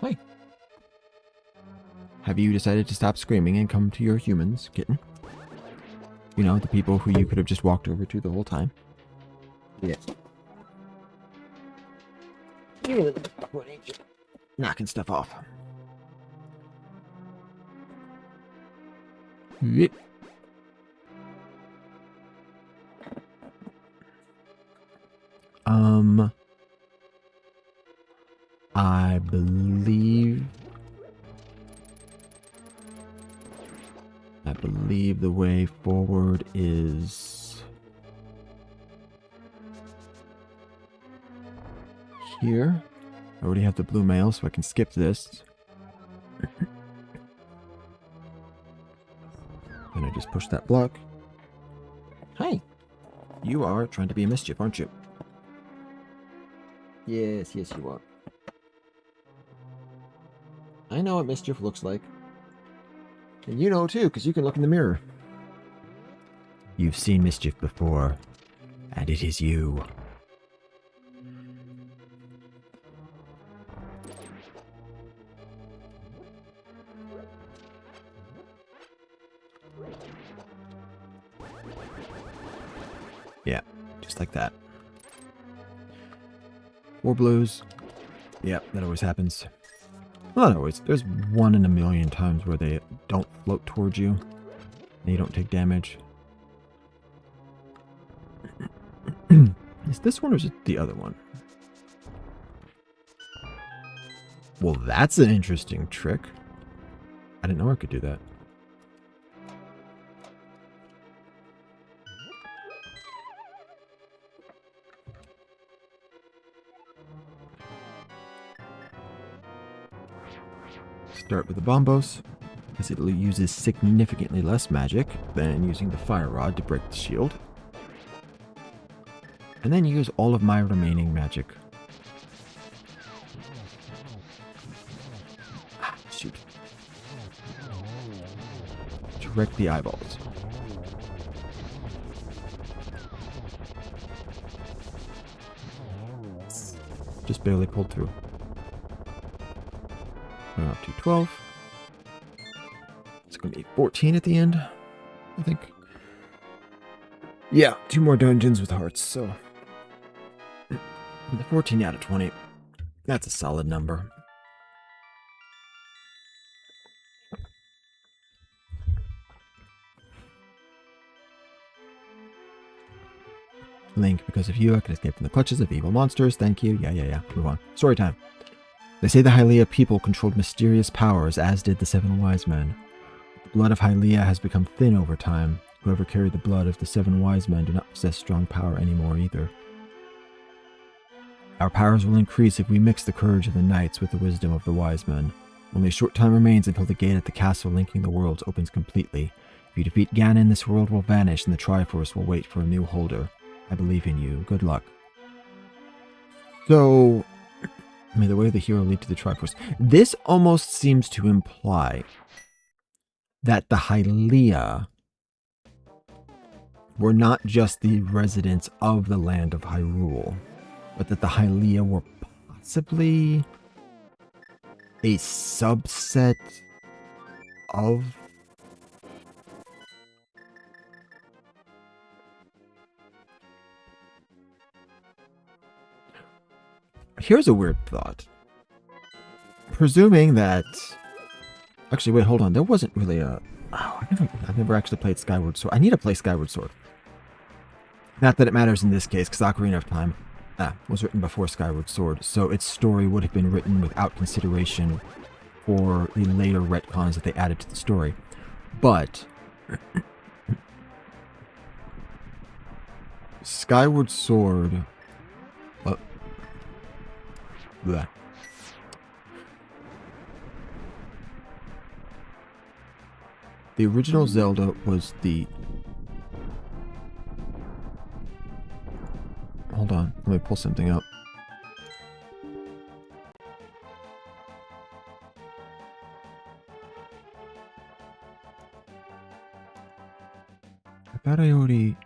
A: Hi. Have you decided to stop screaming and come to your humans, kitten? You know, the people who you could have just walked over to the whole time? Yes. Knocking stuff off. Yep. I believe the way forward is here. I already have the blue mail, so I can skip this. Then I just push that block. Hi! You are trying to be a mischief, aren't you? Yes, yes you are. I know what mischief looks like. And you know too, because you can look in the mirror. You've seen mischief before, and it is you. Yeah, just like that. 4 blues. Yep, that always happens. Well, not always. There's 1 in a million times where they don't float towards you, and you don't take damage. Is this one or is it the other one? Well, that's an interesting trick. I didn't know I could do that. Start with the bombos, as it uses significantly less magic than using the fire rod to break the shield. And then use all of my remaining magic. Ah, shoot. To wreck the eyeballs. Just barely pulled through. We're up to 12. It's going to be 14 at the end, I think. Yeah, 2 more dungeons with hearts, so... 14 out of 20. That's a solid number. Link, because of you, I can escape from the clutches of evil monsters. Thank you. Yeah. Move on. Story time. They say the Hylia people controlled mysterious powers, as did the 7 wise men. The blood of Hylia has become thin over time. Whoever carried the blood of the 7 wise men do not possess strong power anymore either. Our powers will increase if we mix the courage of the knights with the wisdom of the wise men. Only a short time remains until the gate at the castle linking the worlds opens completely. If you defeat Ganon, this world will vanish and the Triforce will wait for a new holder. I believe in you. Good luck. So, may the way of the hero lead to the Triforce. This almost seems to imply that the Hylia were not just the residents of the land of Hyrule, but that the Hylia were possibly a subset of... Here's a weird thought. Presuming that... Actually, wait, hold on. There wasn't really a... Oh, I've never actually played Skyward Sword. I need to play Skyward Sword. Not that it matters in this case, because Ocarina of Time was written before Skyward Sword, so its story would have been written without consideration for the later retcons that they added to the story. But... Skyward Sword... Bleh. The original Zelda was the... Hold on, let me pull something up. I thought I already...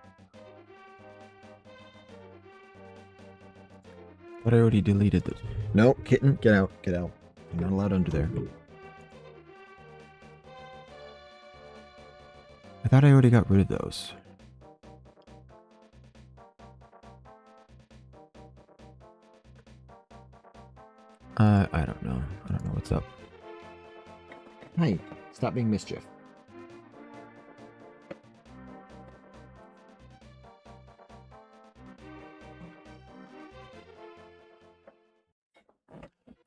A: But I already deleted those. No, kitten, get out, get out. You're not allowed under there. I thought I already got rid of those. I don't know. I don't know what's up. Hey, stop being mischief.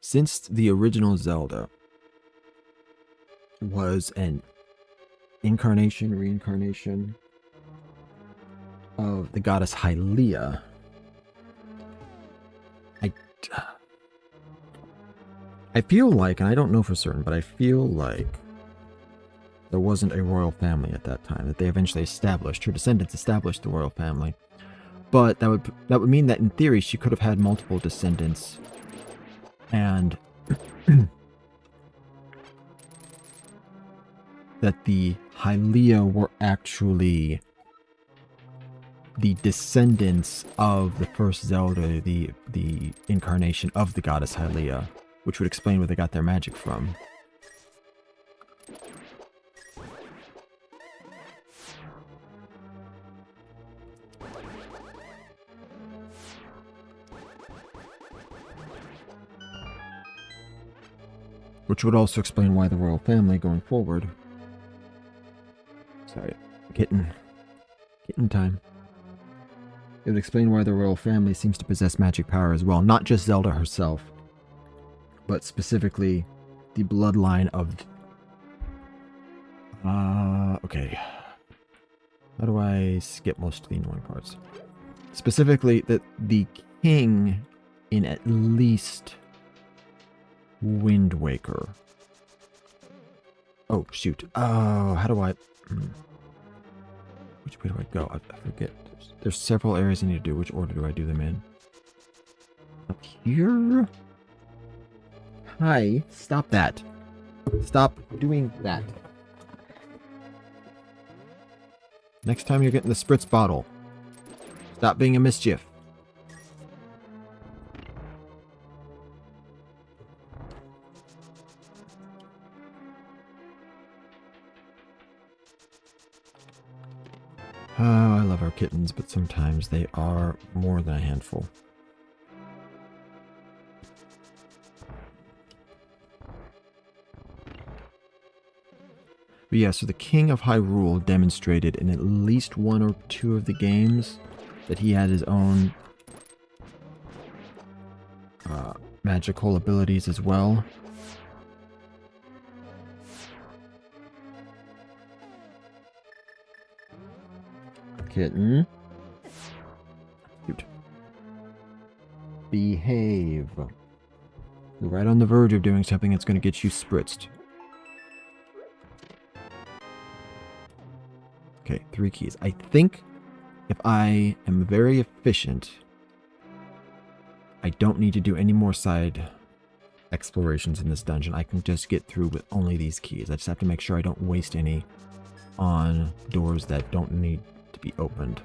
A: Since the original Zelda was an reincarnation of the goddess Hylia, I feel like, and I don't know for certain, but I feel like there wasn't a royal family at that time, that they eventually established. Her descendants established the royal family. But that would mean that in theory she could have had multiple descendants. And that the Hylia were actually the descendants of the first Zelda, the incarnation of the goddess Hylia, which would explain where they got their magic from. Which would also explain why the royal family going forward... Sorry, kitten time. It would explain why the royal family seems to possess magic power as well. Not just Zelda herself, but specifically the bloodline of... okay. How do I skip most of the annoying parts? Specifically, that the king in at least Wind Waker. Oh, shoot. Oh, how do I... Which way do I go? I forget. There's several areas I need to do. Which order do I do them in? Up here? Hi. Stop that. Stop doing that. Next time you're getting the spritz bottle. Stop being a mischief. Oh, I love our kittens, but sometimes they are more than a handful. But yeah, so the King of Hyrule demonstrated in at least one or two of the games that he had his own magical abilities as well. Kitten. Cute. Behave. You're right on the verge of doing something that's going to get you spritzed. Okay, 3 keys. I think if I am very efficient, I don't need to do any more side explorations in this dungeon. I can just get through with only these keys. I just have to make sure I don't waste any on doors that don't need to be opened.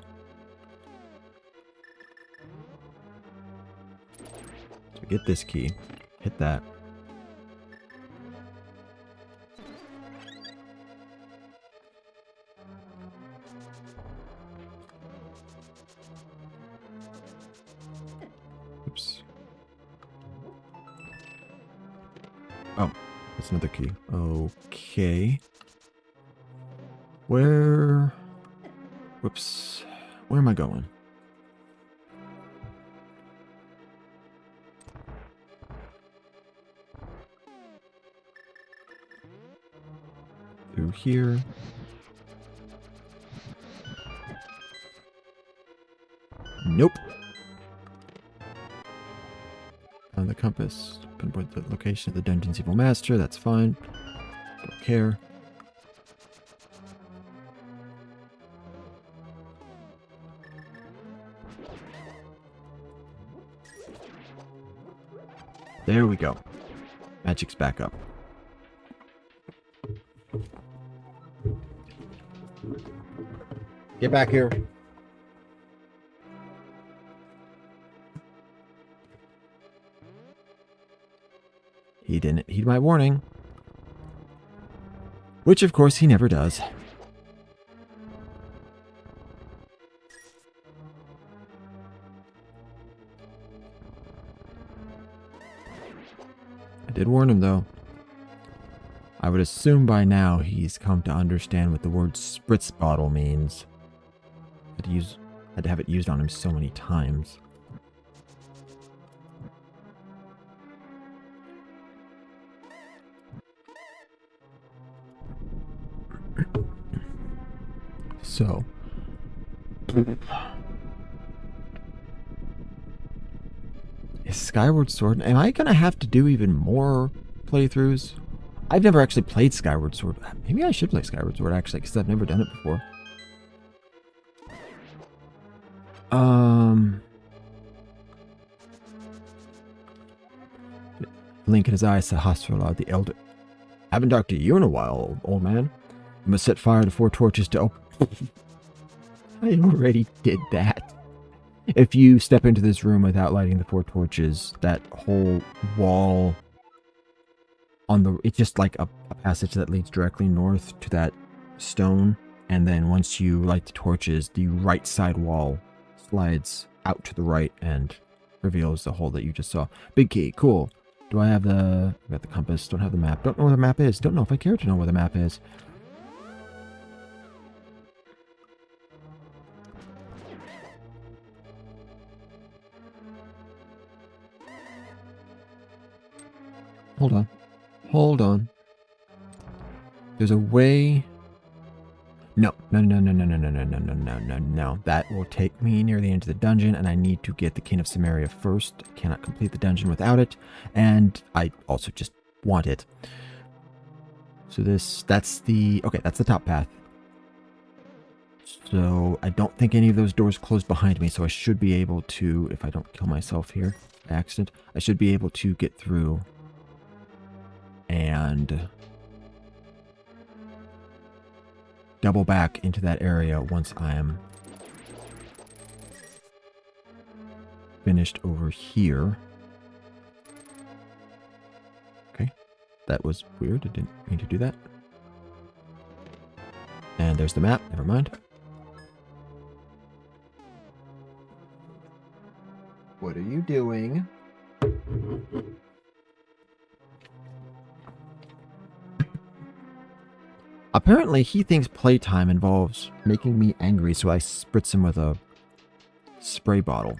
A: So get this key. Hit that. Oops. Oh, that's another key. Okay. Where... Whoops. Where am I going? Through here. Nope. On the compass. Pinpoint the location of the dungeon's evil master. That's fine. Don't care. There we go. Magic's back up. Get back here. He didn't heed my warning. Which, of course, he never does. I did warn him, though. I would assume by now he's come to understand what the word spritz bottle means. Had to have it used on him so many times. So, is Skyward Sword... Am I going to have to do even more playthroughs? I've never actually played Skyward Sword. Maybe I should play Skyward Sword, actually, because I've never done it before. Link in his eyes said, Hospital, the elder. Haven't talked to you in a while, old man. You must set fire to 4 torches to open... I already did that. If you step into this room without lighting the 4 torches, that whole wall on the... It's just like a passage that leads directly north to that stone. And then once you light the torches, the right side wall slides out to the right and reveals the hole that you just saw. Big key, cool. Do I have the... I got the compass, don't have the map. Don't know where the map is. Don't know if I care to know where the map is. Hold on. Hold on. There's a way... No. No. That will take me near the end of the dungeon, and I need to get the King of Samaria first. I cannot complete the dungeon without it, and I also just want it. So that's the... Okay, that's the top path. So I don't think any of those doors closed behind me, so I should be able to, if I don't kill myself here by accident, I should be able to get through and double back into that area once I am finished over here. Okay, that was weird. I didn't mean to do that. And there's the map. Never mind. What are you doing? Apparently, he thinks playtime involves making me angry, so I spritz him with a spray bottle.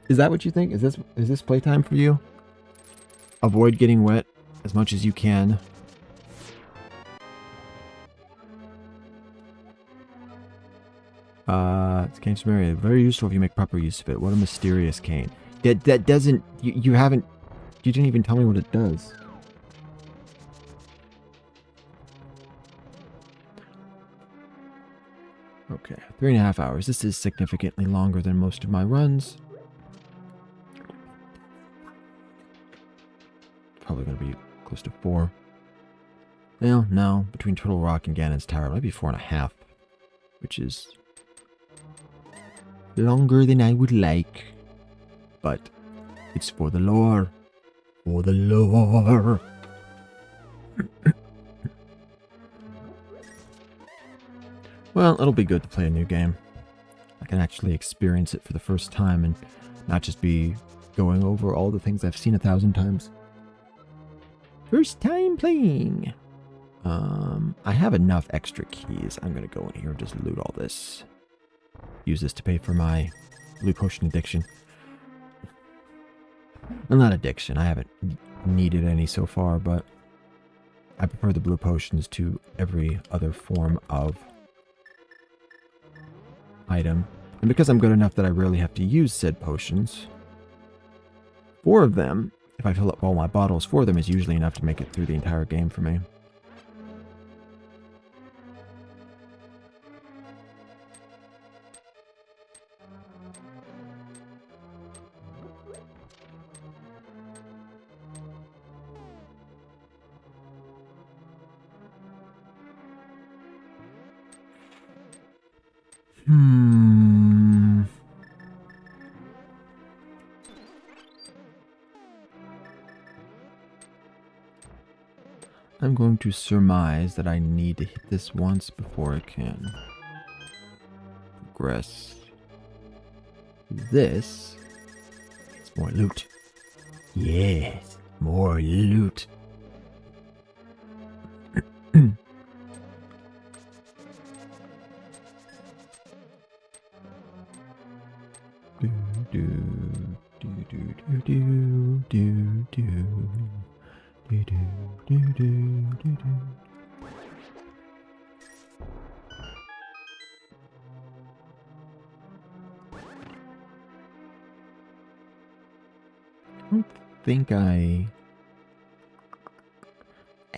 A: Is that what you think? Is this playtime for you? Avoid getting wet as much as you can. It's Cane Samaria. Very useful if you make proper use of it. What a mysterious cane. That doesn't... You haven't... You didn't even tell me what it does. Okay, 3.5 hours. This is significantly longer than most of my runs. Probably going to be close to 4. Well, no, between Turtle Rock and Ganon's Tower, maybe 4.5, which is longer than I would like, but it's for the lore. For the lore. Well, it'll be good to play a new game. I can actually experience it for the first time and not just be going over all the things I've seen 1,000 times. First time playing. I have enough extra keys. I'm going to go in here and just loot all this. Use this to pay for my blue potion addiction. Well, not addiction. I haven't needed any so far, but I prefer the blue potions to every other form of item. And because I'm good enough that I rarely have to use said potions, 4 of them, if I fill up all my bottles, 4 of them is usually enough to make it through the entire game for me. I'm going to surmise that I need to hit this once before I can progress. This is more loot. Yes, more loot.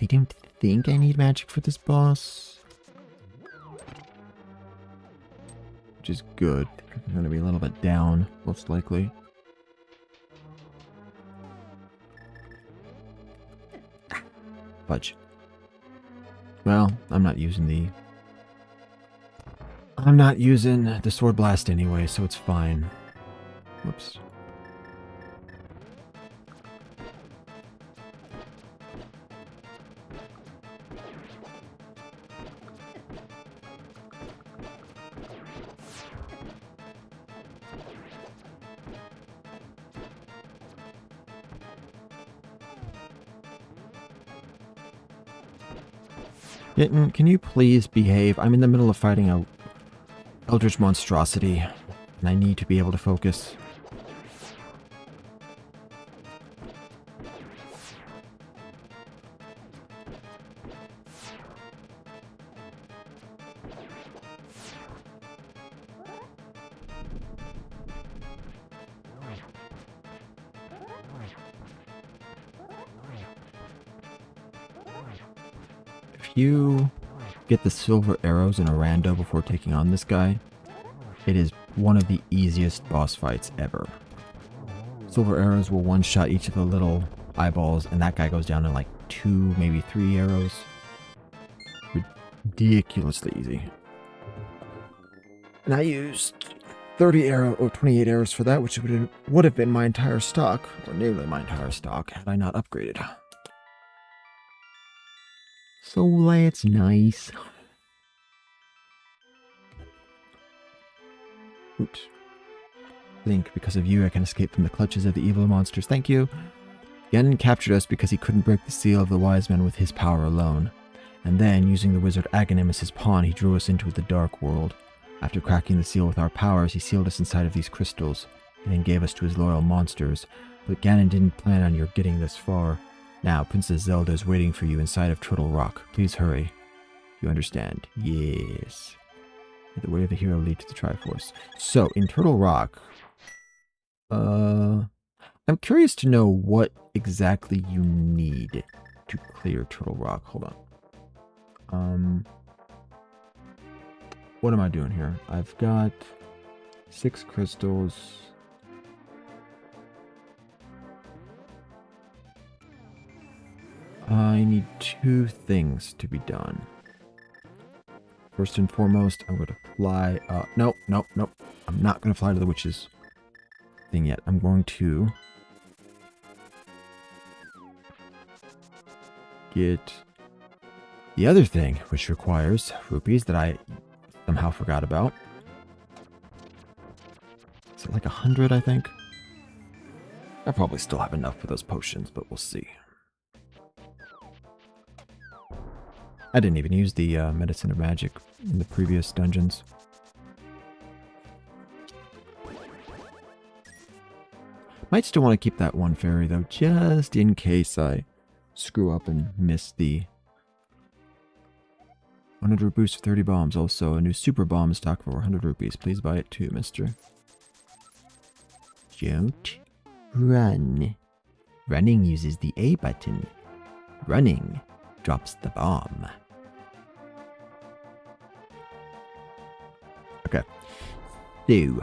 A: I don't think I need magic for this boss. Which is good. I'm going to be a little bit down, most likely. Fudge. Well, I'm not using the sword blast anyway, so it's fine. Whoops. Kitten, can you please behave? I'm in the middle of fighting a eldritch monstrosity, and I need to be able to focus. You get the silver arrows in a rando before taking on this guy, it is one of the easiest boss fights ever. Silver arrows will one-shot each of the little eyeballs, and that guy goes down in like 2, maybe 3 arrows. Ridiculously easy. And I used 28 arrows for that, which would have been my entire stock, or nearly my entire stock, had I not upgraded. So that's nice. Oops. Think, because of you, I can escape from the clutches of the evil monsters. Thank you. Ganon captured us because he couldn't break the seal of the wise men with his power alone. And then, using the wizard Aghanim as his pawn, he drew us into the dark world. After cracking the seal with our powers, he sealed us inside of these crystals, and then gave us to his loyal monsters. But Ganon didn't plan on your getting this far. Now, Princess Zelda is waiting for you inside of Turtle Rock. Please hurry. You understand? Yes. The way of the hero lead to the Triforce. So, in Turtle Rock, I'm curious to know what exactly you need to clear Turtle Rock. Hold on. what am I doing here? I've got 6 crystals. I need 2 things to be done. First and foremost, I'm going to fly. Nope. I'm not going to fly to the witch's thing yet. I'm going to get the other thing, which requires rupees that I somehow forgot about. Is it like 100, I think? I probably still have enough for those potions, but we'll see. I didn't even use the Medicine of Magic in the previous dungeons. Might still want to keep that one fairy, though, just in case I screw up and miss the 100 boost for 30 bombs. Also, a new super bomb stock for 100 rupees. Please buy it too, mister. Don't run. Running uses the A button. Running drops the bomb. Okay. So,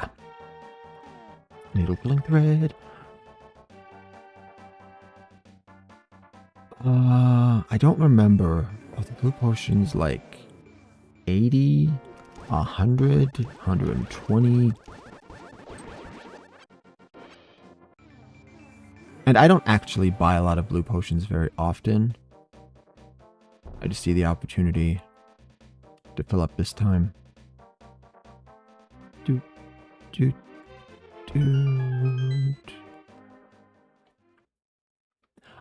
A: needle pulling thread. I don't remember. Are the blue potions like 80, 100, 120? And I don't actually buy a lot of blue potions very often. I just see the opportunity to fill up this time. Doot, doot, doot.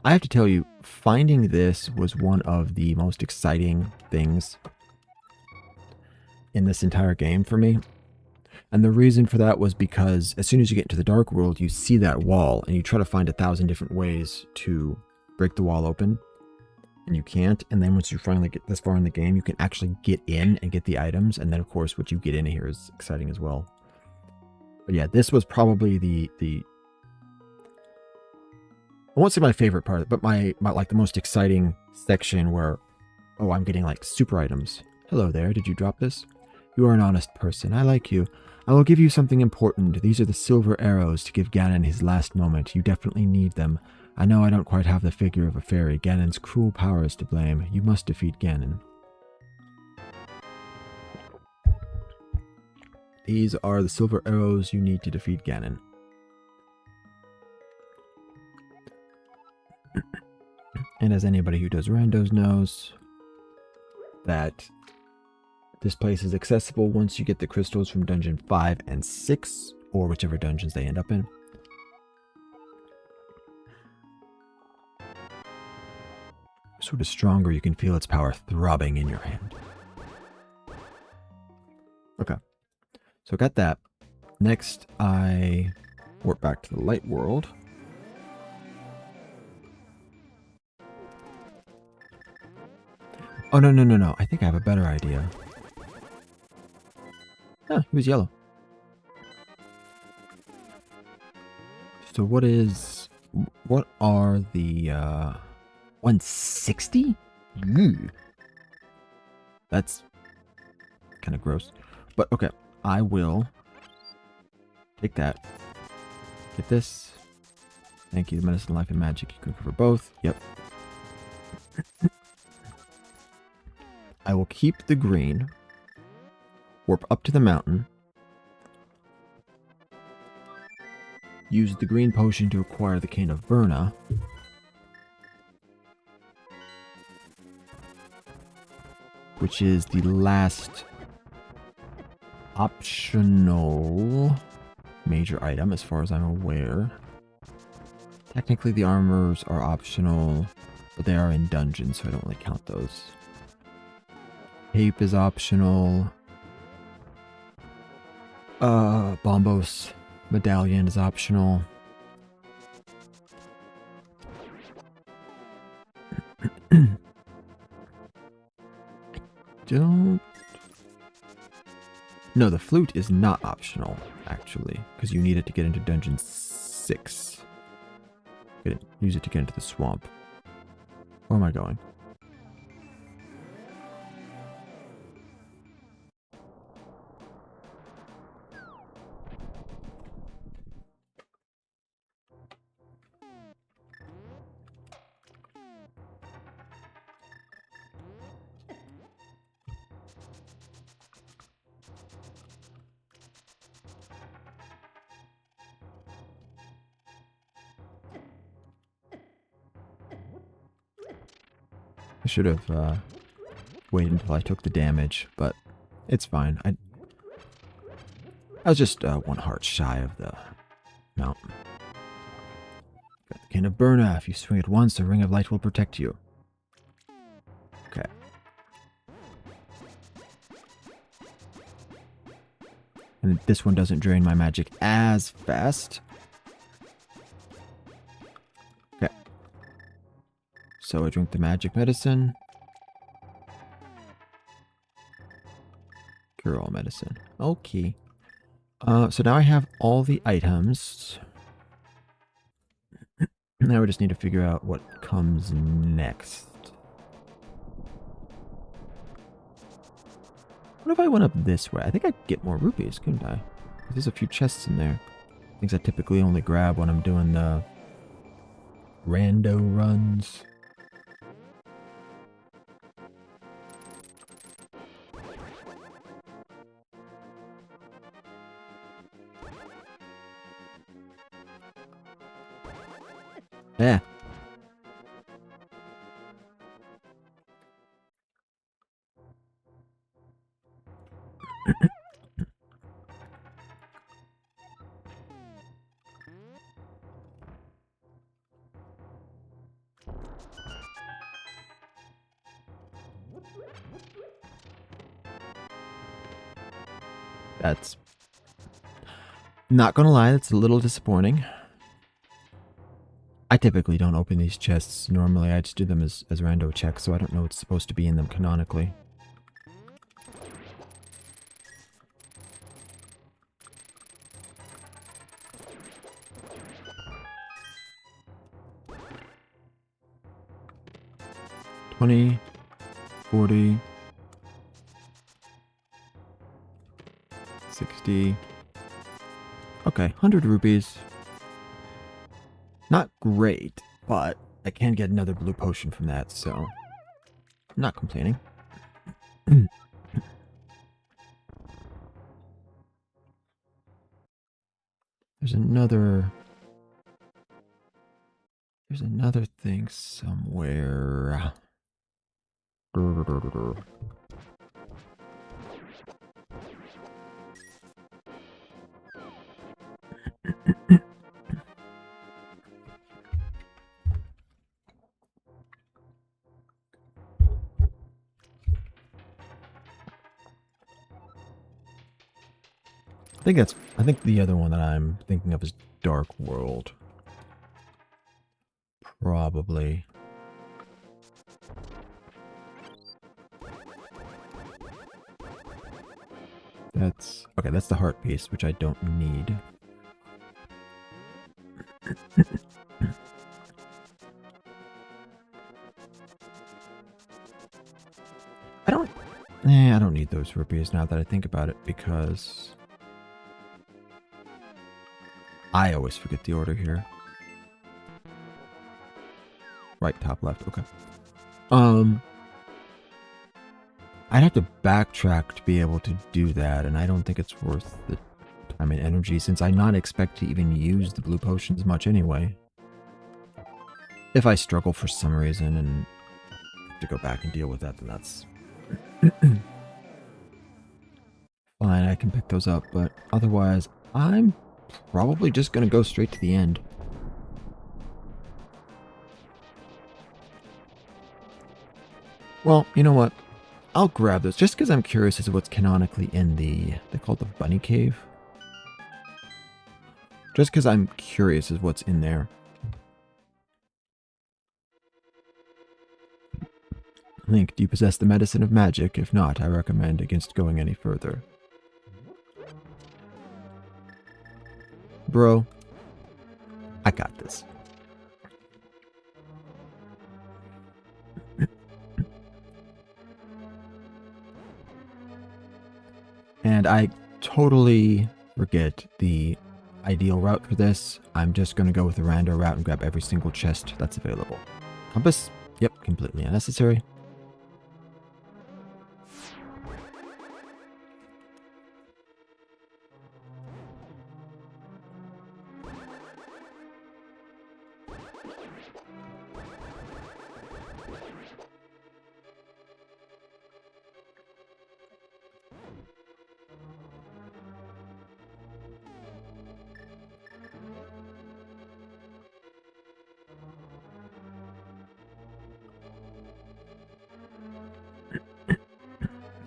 A: I have to tell you, finding this was one of the most exciting things in this entire game for me. And the reason for that was because as soon as you get into the Dark World, you see that wall and you try to find 1,000 different ways to break the wall open. And you can't. And then once you finally get this far in the game, you can actually get in and get the items. And then, of course, what you get in here is exciting as well. But yeah, this was probably the I won't say my favorite part, but my like the most exciting section where, oh, I'm getting like super items. Hello there, did you drop this? You are an honest person. I like you. I will give you something important. These are the silver arrows to give Ganon his last moment. You definitely need them. I know I don't quite have the figure of a fairy. Ganon's cruel power is to blame. You must defeat Ganon. These are the silver arrows you need to defeat Ganon. And as anybody who does randos knows, that this place is accessible once you get the crystals from dungeon 5 and 6, or whichever dungeons they end up in. Sort of stronger, you can feel its power throbbing in your hand. Okay, so got that. Next, I warp back to the light world. Oh, no. I think I have a better idea. Ah, he was yellow. So what are the, 160? That's kind of gross. But okay, I will take that. Get this. Thank you, Medicine, Life, and Magic. You can cover both. Yep. I will keep the green. Warp up to the mountain. Use the green potion to acquire the Cane of Verna. Which is the last optional major item as far as I'm aware. Technically the armors are optional, but they are in dungeons, so I don't really count those. Cape is optional. Bombos medallion is optional. Don't... No, the flute is not optional, actually, because you need it to get into dungeon 6. Use it to get into the swamp. Where am I going? I should have waited until I took the damage, but it's fine. I was just 1 heart shy of the mountain. Got the Cane of Burna. If you swing it once, the Ring of Light will protect you. Okay. And this one doesn't drain my magic as fast. Okay. So I drink the magic medicine. Cure all medicine. Okay. So now I have all the items. Now we just need to figure out what comes next. What if I went up this way? I think I'd get more rupees, couldn't I? There's a few chests in there. Things I typically only grab when I'm doing the rando runs. Yeah. That's not gonna lie, that's a little disappointing. I typically don't open these chests. Normally I just do them as rando checks, so I don't know what's supposed to be in them canonically. $20, $40, $60. Okay, 100 rupees. Not great, but I can get another blue potion from that, so I'm not complaining. There's another thing somewhere. I think the other one that I'm thinking of is Dark World. Probably. That's the heart piece, which I don't need. I don't need those rupees now that I think about it, because I always forget the order here. Right, top, left, okay. I'd have to backtrack to be able to do that, and I don't think it's worth the time and energy, since I not expect to even use the blue potions much anyway. If I struggle for some reason and have to go back and deal with that, then that's fine, I can pick those up, but otherwise, I'm probably just gonna go straight to the end. Well, you know what? I'll grab those, just because I'm curious as to what's canonically in they call it the Bunny Cave? Just because I'm curious as what's in there. Link, do you possess the medicine of magic? If not, I recommend against going any further. Bro, I got this. And I totally forget the ideal route for this. I'm just going to go with the rando route and grab every single chest that's available. Compass? Yep, completely unnecessary.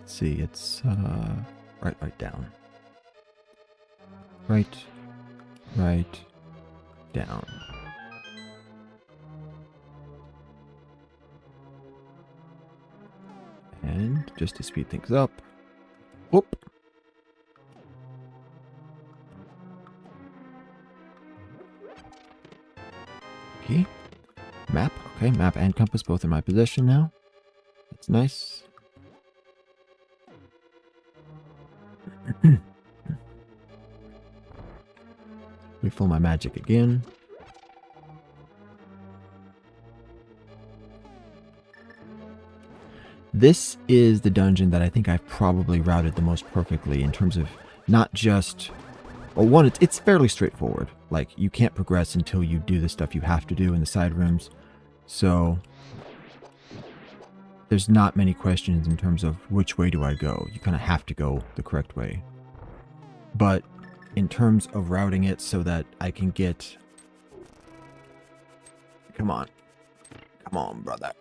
A: Let's see, it's right down. Right down. And just to speed things up. Whoop. Okay. Map. Okay, map and compass both in my possession now. That's nice. Refill my magic again. This is the dungeon that I think I've probably routed the most perfectly in terms of not just... Well, one, it's fairly straightforward. Like, you can't progress until you do the stuff you have to do in the side rooms. So, there's not many questions in terms of which way do I go. You kind of have to go the correct way. But in terms of routing it so that I can get... Come on. Come on, brother.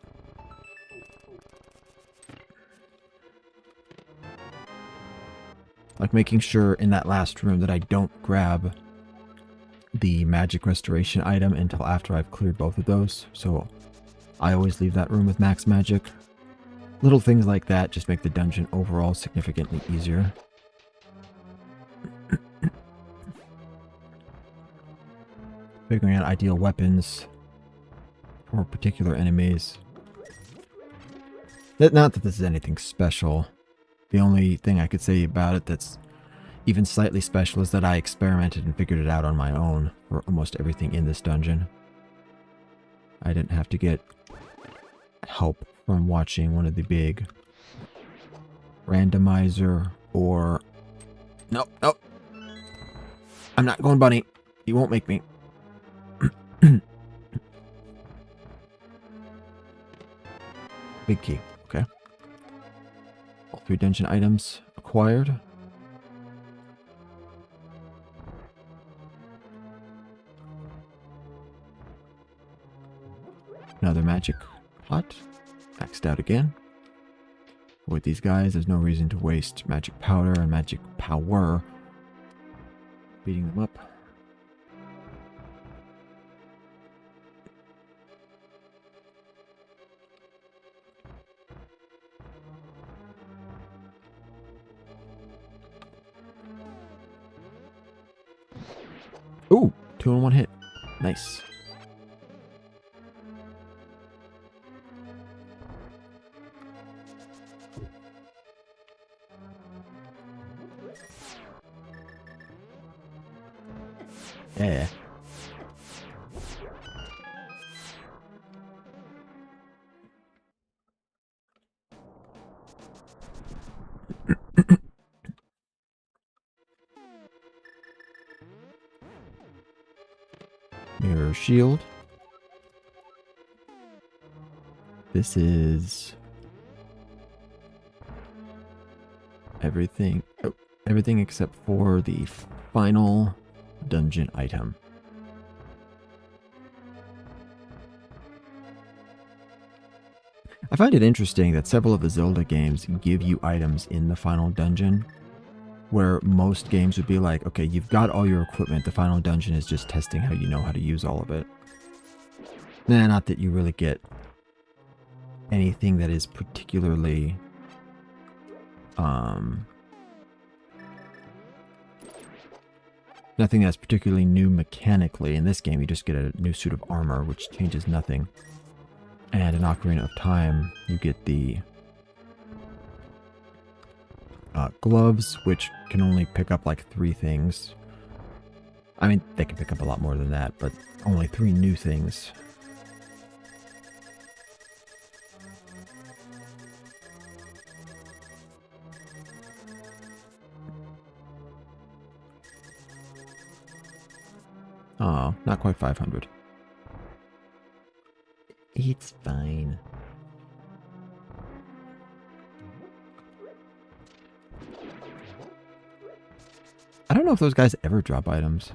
A: Like making sure in that last room that I don't grab the magic restoration item until after I've cleared both of those. So I always leave that room with max magic. Little things like that just make the dungeon overall significantly easier. Figuring out ideal weapons for particular enemies. Not that this is anything special. The only thing I could say about it that's even slightly special is that I experimented and figured it out on my own for almost everything in this dungeon. I didn't have to get help from watching one of the big randomizer or... Nope, nope. I'm not going bunny. You won't make me. Big key. Okay. All 3 dungeon items acquired. Another magic pot. Maxed out again. With these guys, there's no reason to waste magic powder and magic power beating them up. Ooh, 2 in 1 hit. Nice. Yeah. Mirror shield. This is everything. Oh, everything except for the final dungeon item. I find it interesting that several of the Zelda games give you items in the final dungeon, where most games would be like, okay, you've got all your equipment, the final dungeon is just testing how you know how to use all of it. Nah, not that you really get anything that is particularly nothing that's particularly new mechanically. In this game, you just get a new suit of armor, which changes nothing. And in Ocarina of Time, you get the gloves, which can only pick up like 3 things. I mean, they can pick up a lot more than that, but only 3 new things. Oh, not quite 500. It's fine. I don't know if those guys ever drop items.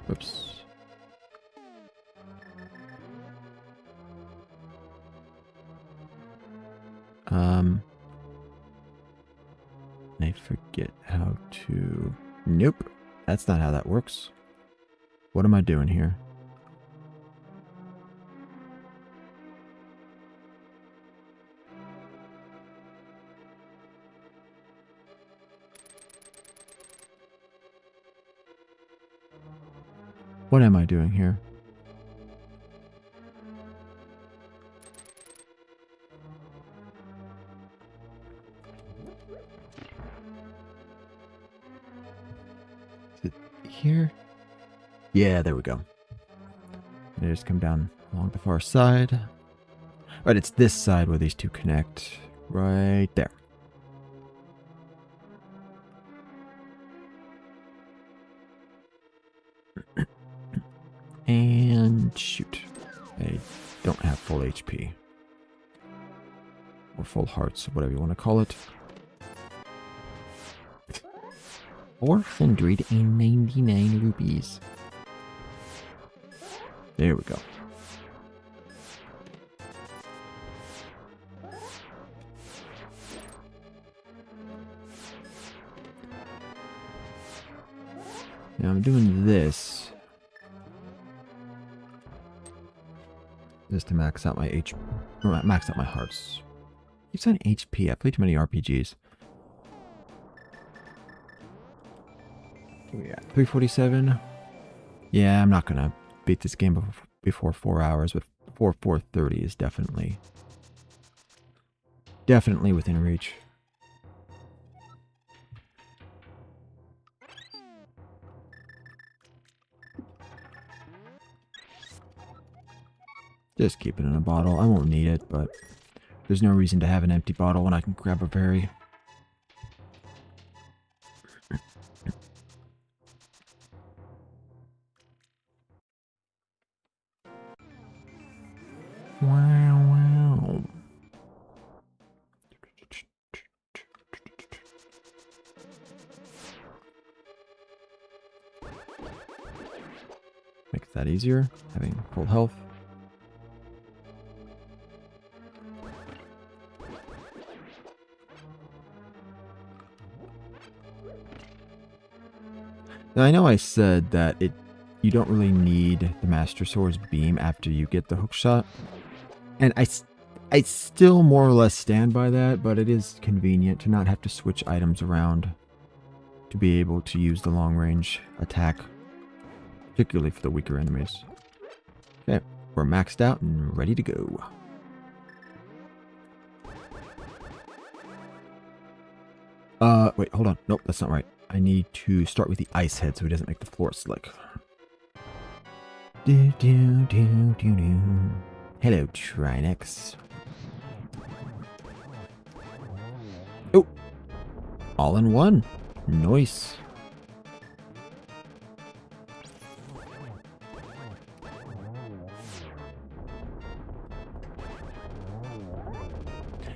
A: Whoops. I forget how to... Nope. That's not how that works. What am I doing here? What am I doing here? Is it here? Yeah, there we go. I just come down along the far side. Right, it's this side where these two connect. Right there. And shoot. I don't have full HP. Or full hearts, whatever you want to call it. 499 rupees. There we go. Now I'm doing this just to max out my max out my hearts. Keep saying HP. I played too many RPGs. Yeah, 347. Yeah, I'm not gonna beat this game before 4 hours, but before 4:30 is definitely within reach. Just keep it in a bottle. I won't need it, but there's no reason to have an empty bottle when I can grab a berry. Wow. Makes that easier, having full health. Now, I know I said that you don't really need the Master Sword's beam after you get the hook shot. And I still more or less stand by that, but it is convenient to not have to switch items around to be able to use the long range attack, particularly for the weaker enemies. Okay, we're maxed out and ready to go. Wait, hold on. Nope, that's not right. I need to start with the ice head so he doesn't make the floor slick. Do, do, do, do, do. Hello, Trinex. Oh! All in one. Nice.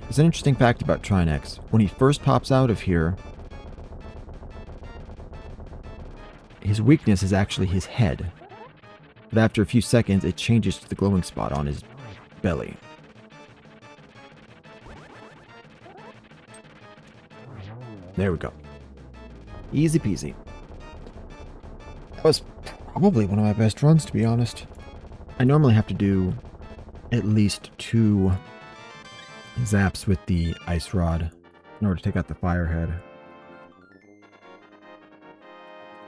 A: There's an interesting fact about Trinex. When he first pops out of here, his weakness is actually his head. But after a few seconds, it changes to the glowing spot on his belly. There we go. Easy peasy. That was probably one of my best runs, to be honest. I normally have to do at least 2 zaps with the ice rod in order to take out the fire head.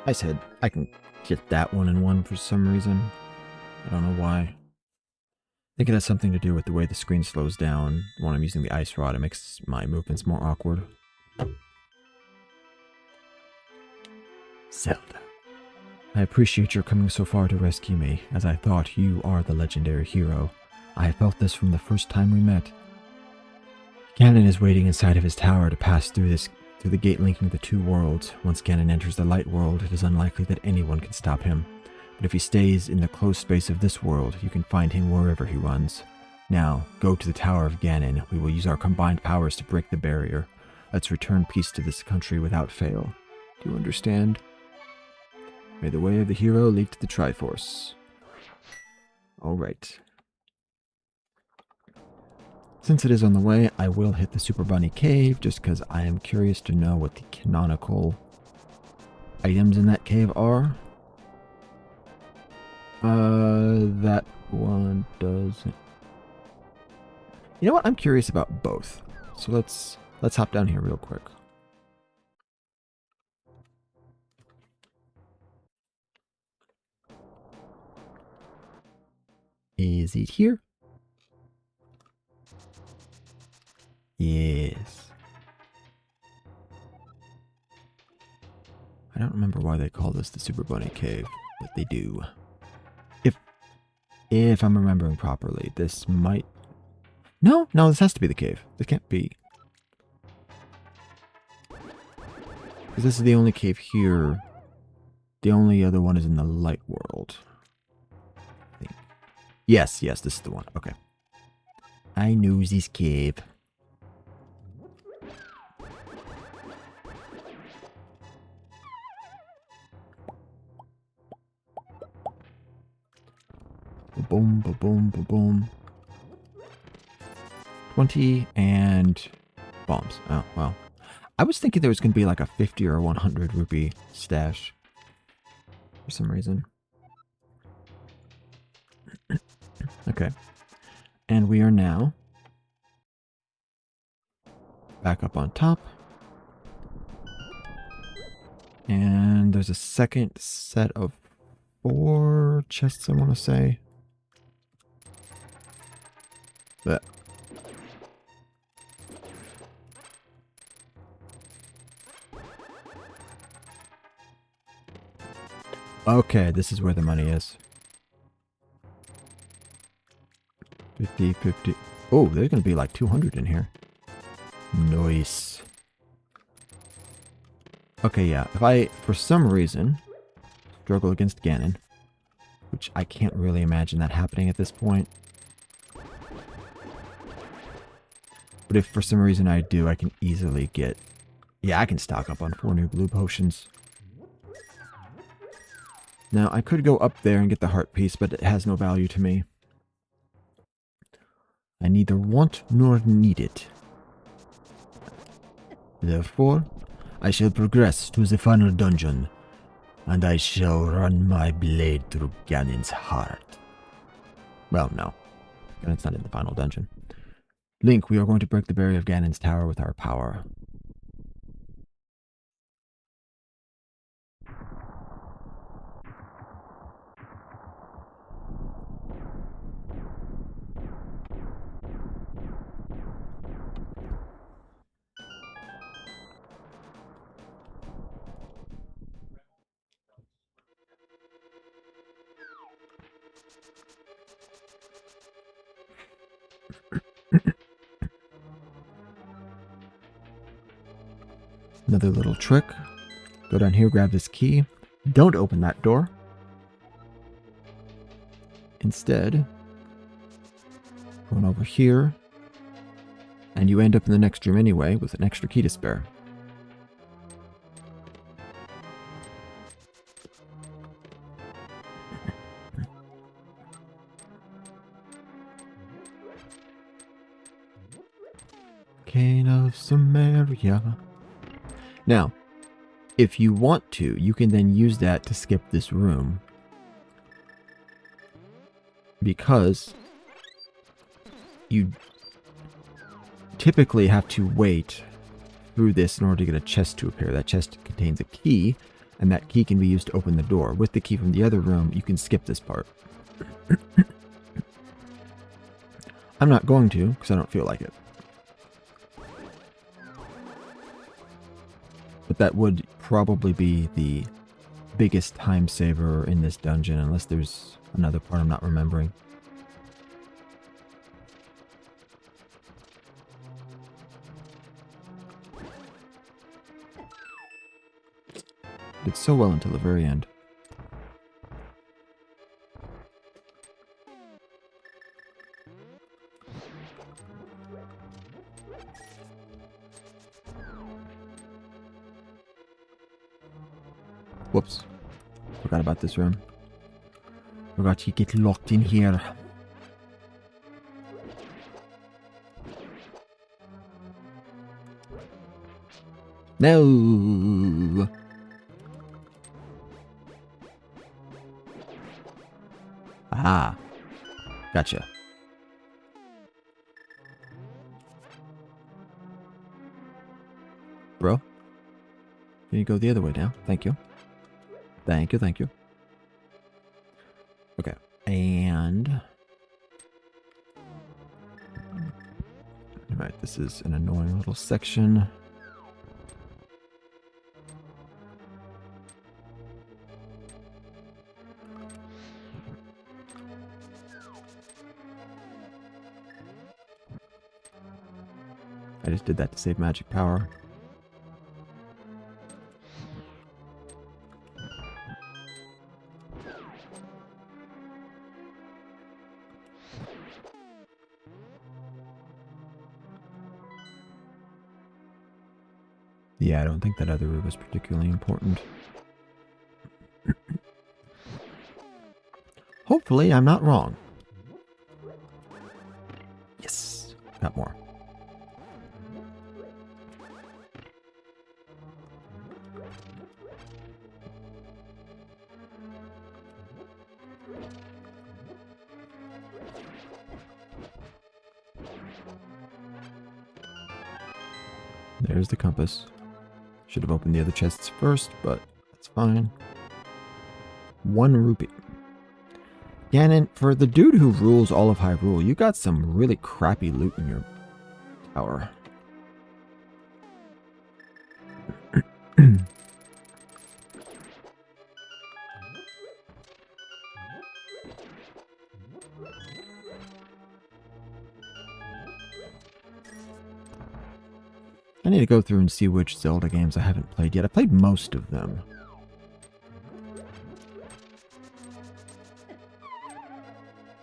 A: Ice head, I can get that one in one for some reason. I don't know why. I think it has something to do with the way the screen slows down when I'm using the ice rod. It makes my movements more awkward. Zelda. I appreciate your coming so far to rescue me, as I thought you are the legendary hero. I have felt this from the first time we met. Ganon is waiting inside of his tower to pass through the gate linking the 2 worlds. Once Ganon enters the light world, it is unlikely that anyone can stop him. But if he stays in the closed space of this world, you can find him wherever he runs. Now, go to the Tower of Ganon. We will use our combined powers to break the barrier. Let's return peace to this country without fail. Do you understand? May the way of the hero lead to the Triforce. Alright. Since it is on the way, I will hit the Super Bunny Cave, just because I am curious to know what the canonical items in that cave are. That one doesn't... You know what? I'm curious about both. So let's hop down here real quick. Is it here? Yes. I don't remember why they call this the Super Bunny Cave, but they do. If I'm remembering properly, this might... No, this has to be the cave. This can't be. Because this is the only cave here. The only other one is in the light world. I think. Yes, this is the one. Okay. I know this cave. Boom, boom, boom, boom. 20 and bombs. Oh, well. I was thinking there was going to be like a 50 or 100 rupee stash for some reason. Okay. And we are now back up on top. And there's a second set of 4 chests, I want to say. But okay, this is where the money is. 50, 50. Oh, there's going to be like 200 in here. Nice. Okay, yeah. If I, for some reason, struggle against Ganon, which I can't really imagine that happening at this point. But if for some reason I do, I can easily get... Yeah, I can stock up on 4 new blue potions. Now, I could go up there and get the heart piece, but it has no value to me. I neither want nor need it. Therefore, I shall progress to the final dungeon, and I shall run my blade through Ganon's heart. Well, no. Ganon's not in the final dungeon. Link, we are going to break the barrier of Ganon's tower with our power. Another little trick. Go down here, grab this key. Don't open that door. Instead, going over here, and you end up in the next room anyway with an extra key to spare. Cane of Samaria. Now, if you want to, you can then use that to skip this room. Because you typically have to wait through this in order to get a chest to appear. That chest contains a key, and that key can be used to open the door. With the key from the other room, you can skip this part. I'm not going to, because I don't feel like it. But that would probably be the biggest time saver in this dungeon, unless there's another part I'm not remembering. Did so well until the very end. Whoops. Forgot about this room. Forgot to get locked in here. No. Aha. Gotcha. Bro? Can you go the other way now? Thank you. Thank you, thank you. Okay. And... Alright, this is an annoying little section. I just did that to save magic power. Yeah, I don't think that other room was particularly important. Hopefully, I'm not wrong. Yes, got more. There's the compass. Should have opened the other chests first, but that's fine. 1 rupee. Ganon, for the dude who rules all of Hyrule, you got some really crappy loot in your tower. I need to go through and see which Zelda games I haven't played yet. I played most of them.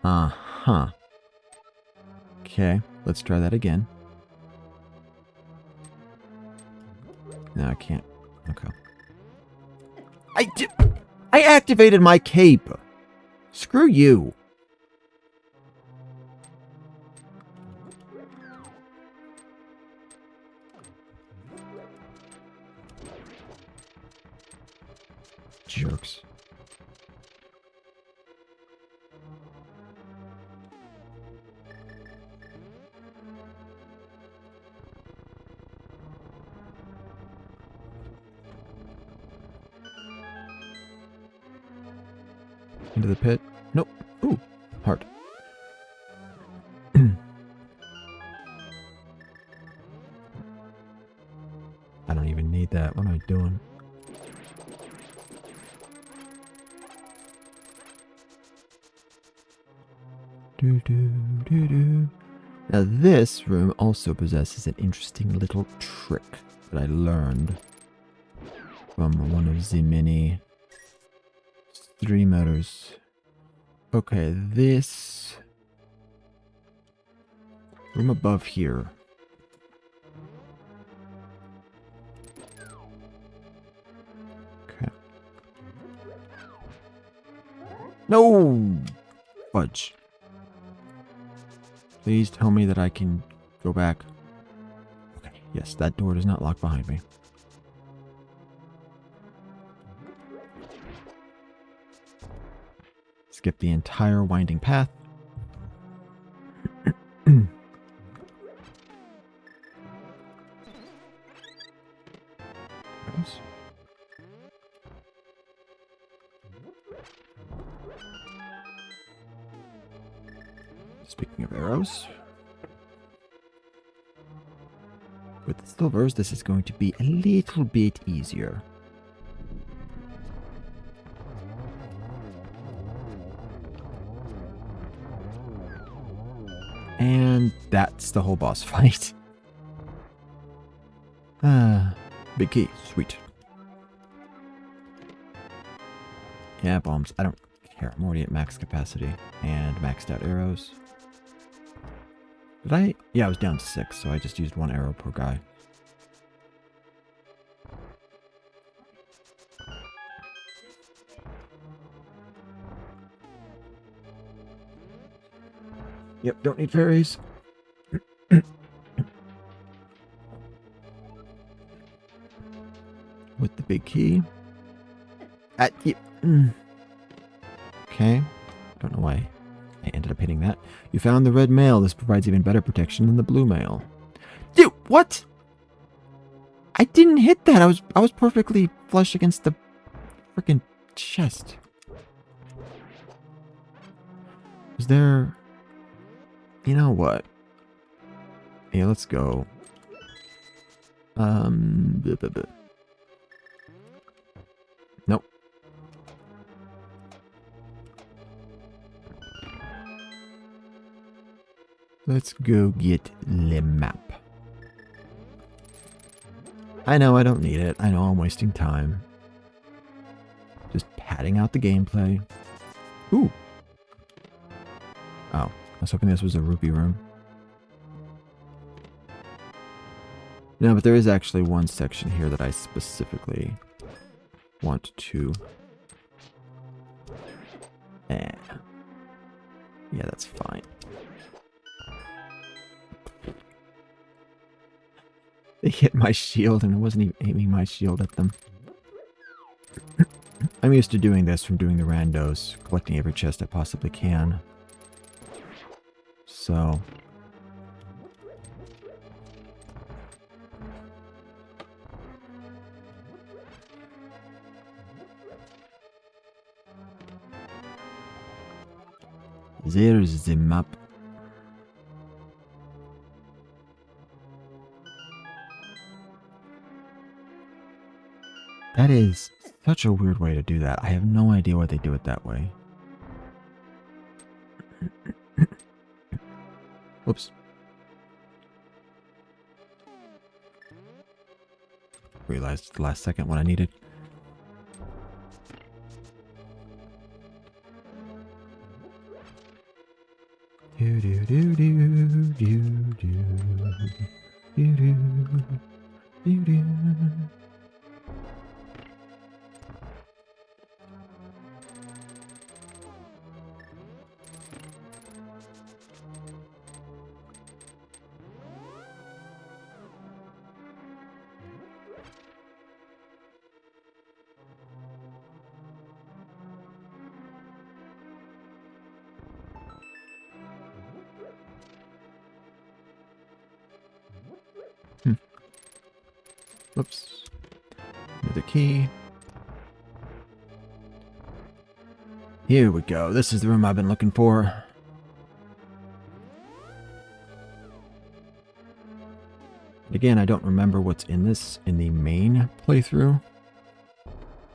A: Uh-huh. Okay, let's try that again. No, I can't. Okay. I activated my cape! Screw you! Jerks. Into the pit. Nope. Ooh, heart. I don't even need that. What am I doing? Now this room also possesses an interesting little trick that I learned from one of the many streamers. Okay, this room above here. Okay. No! Fudge. Please tell me that I can go back. Okay, yes, that door does not lock behind me. Skip the entire winding path. Speaking of arrows, with the silvers, this is going to be a little bit easier. And that's the whole boss fight. Big key. Sweet. Yeah, bombs. I don't care. I'm already at max capacity and maxed out arrows. Did I? Yeah, I was down to 6, so I just used 1 arrow per guy. Yep, don't need fairies. With the big key. Okay. Don't know why I ended up hitting that. You found the red mail. This provides even better protection than the blue mail. Dude, what? I didn't hit that. I was perfectly flush against the freaking chest. Is there... You know what? Yeah, let's go. Nope. Let's go get the map. I know I don't need it. I know I'm wasting time. Just padding out the gameplay. Ooh. Oh, I was hoping this was a rupee room. No, but there is actually one section here that I specifically want to... Yeah, that's fine. They hit my shield and I wasn't even aiming my shield at them. I'm used to doing this from doing the randos, collecting every chest I possibly can. So... There's the map. That is such a weird way to do that. I have no idea why they do it that way. Whoops. Realized the last second what I needed. Do do do do do do do do do do. Whoops. Another key. Here we go. This is the room I've been looking for. Again, I don't remember what's in this in the main playthrough.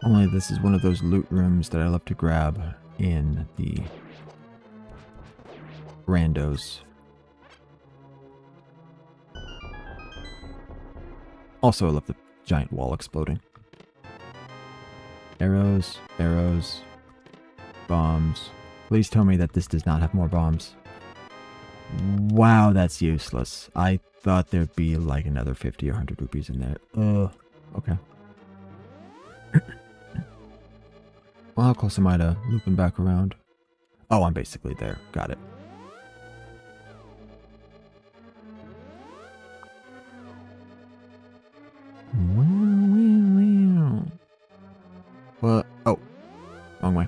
A: Only this is one of those loot rooms that I love to grab in the randos. Also, I love the giant wall exploding. Arrows, arrows, bombs. Please tell me that this does not have more bombs. Wow, that's useless. I thought there'd be like another 50 or 100 rupees in there. Okay. Well, how close am I to looping back around? Oh, I'm basically there. Got it. What? Oh, wrong way.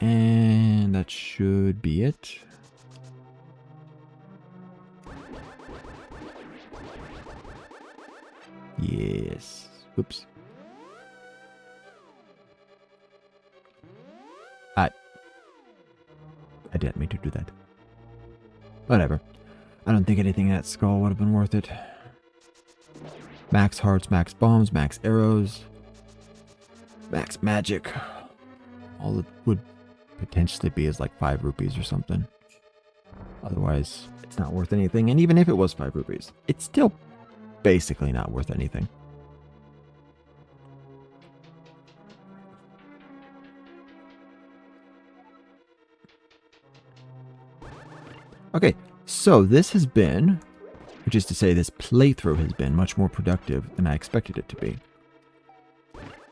A: And that should be it. Yes. Oops. I didn't mean to do that. Whatever. I don't think anything in that skull would have been worth it. Max hearts, max bombs, max arrows, max magic. All it would potentially be is like 5 rupees or something. Otherwise, it's not worth anything. And even if it was 5 rupees, it's still basically not worth anything. Okay, so this has been, which is to say this playthrough has been much more productive than I expected it to be.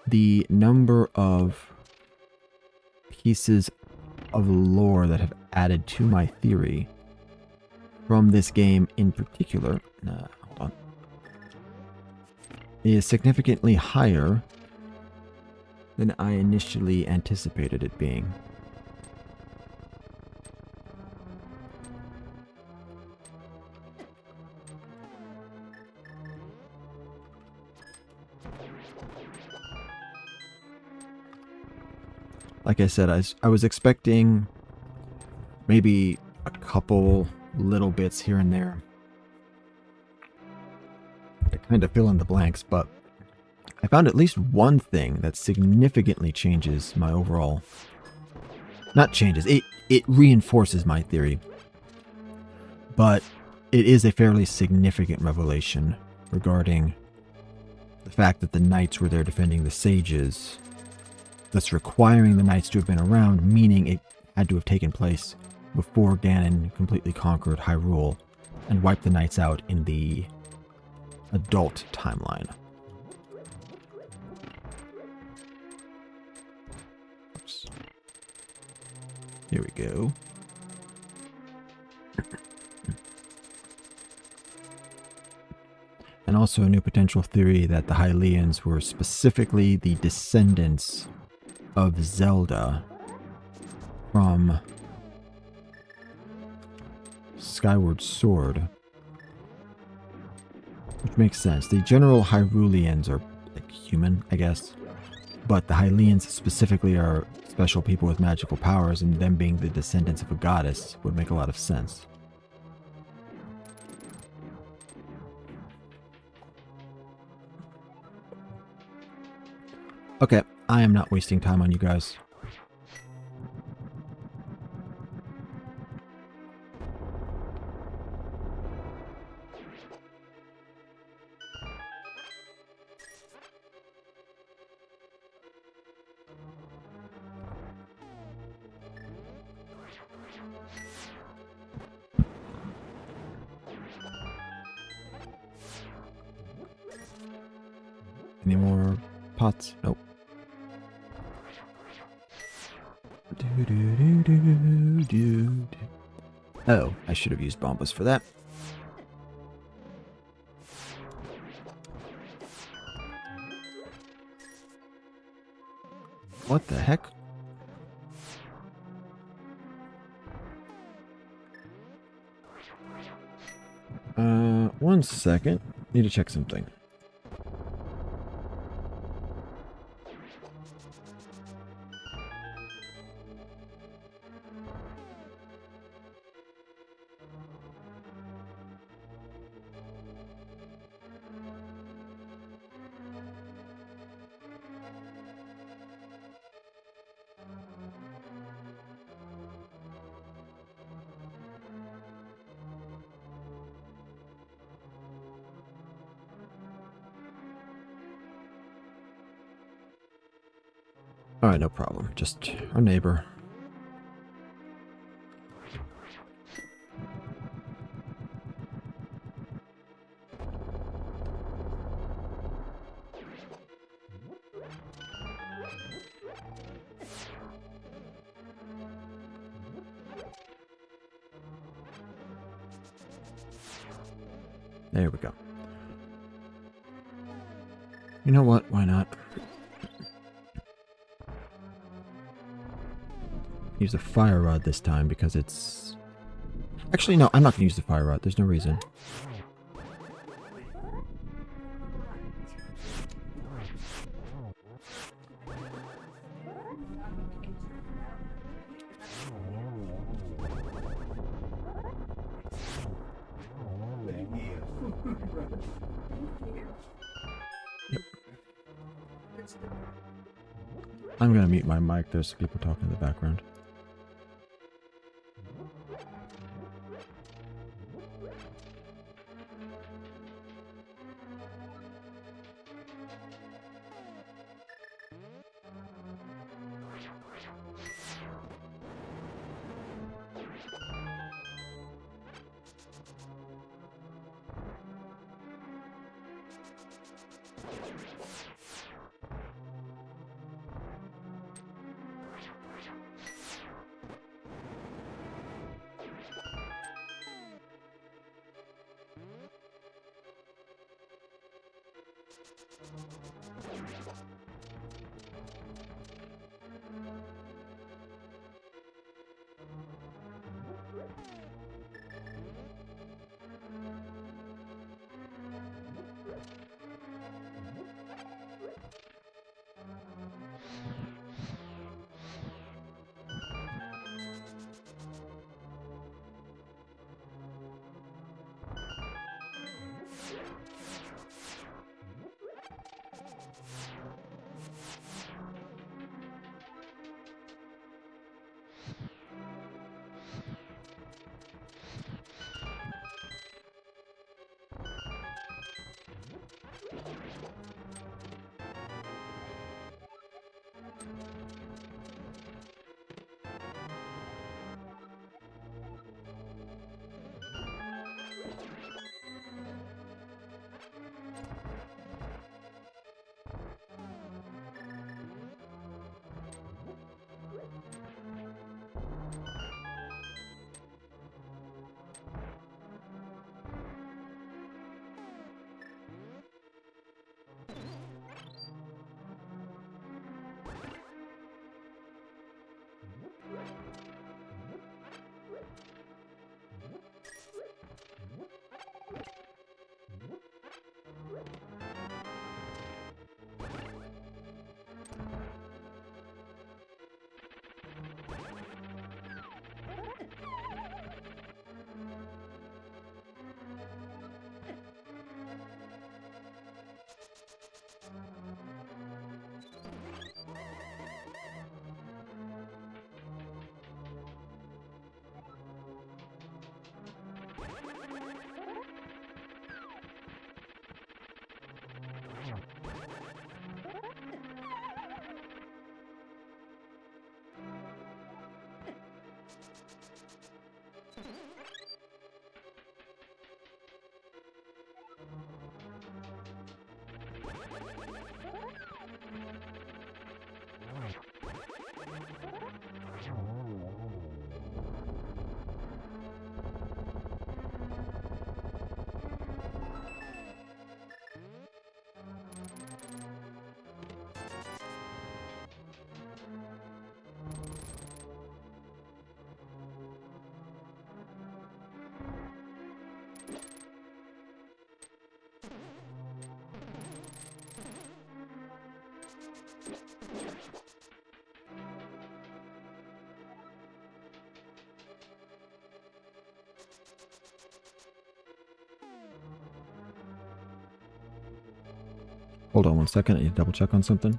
A: the number of pieces of lore that have added to my theory from this game in particular, hold on, is significantly higher than I initially anticipated it being. Like I said, I was expecting maybe a couple little bits here and there to kind of fill in the blanks, but I found at least one thing that significantly changes my overall... Not changes, it reinforces my theory. But it is a fairly significant revelation regarding the fact that the knights were there defending the sages, thus requiring the knights to have been around, meaning it had to have taken place before Ganon completely conquered Hyrule and wiped the knights out in the adult timeline. Oops. Here we go. And also a new potential theory that the Hylians were specifically the descendants of Zelda from Skyward Sword. Which makes sense. The general Hyruleans are like human, I guess. But the Hylians specifically are special people with magical powers, and them being the descendants of a goddess would make a lot of sense. Okay, I am not wasting time on you guys. Any more pots? Nope. Oh, I should have used Bombas for that. What the heck? One second. Need to check something. Alright, no problem. Just our neighbor. There we go. You know what? Why not? Use the fire rod this time because it's... Actually, no, I'm not going to use the fire rod. There's no reason. Yep. I'm going to mute my mic. There's people talking in the background. Hold on one second. I need to double check on something.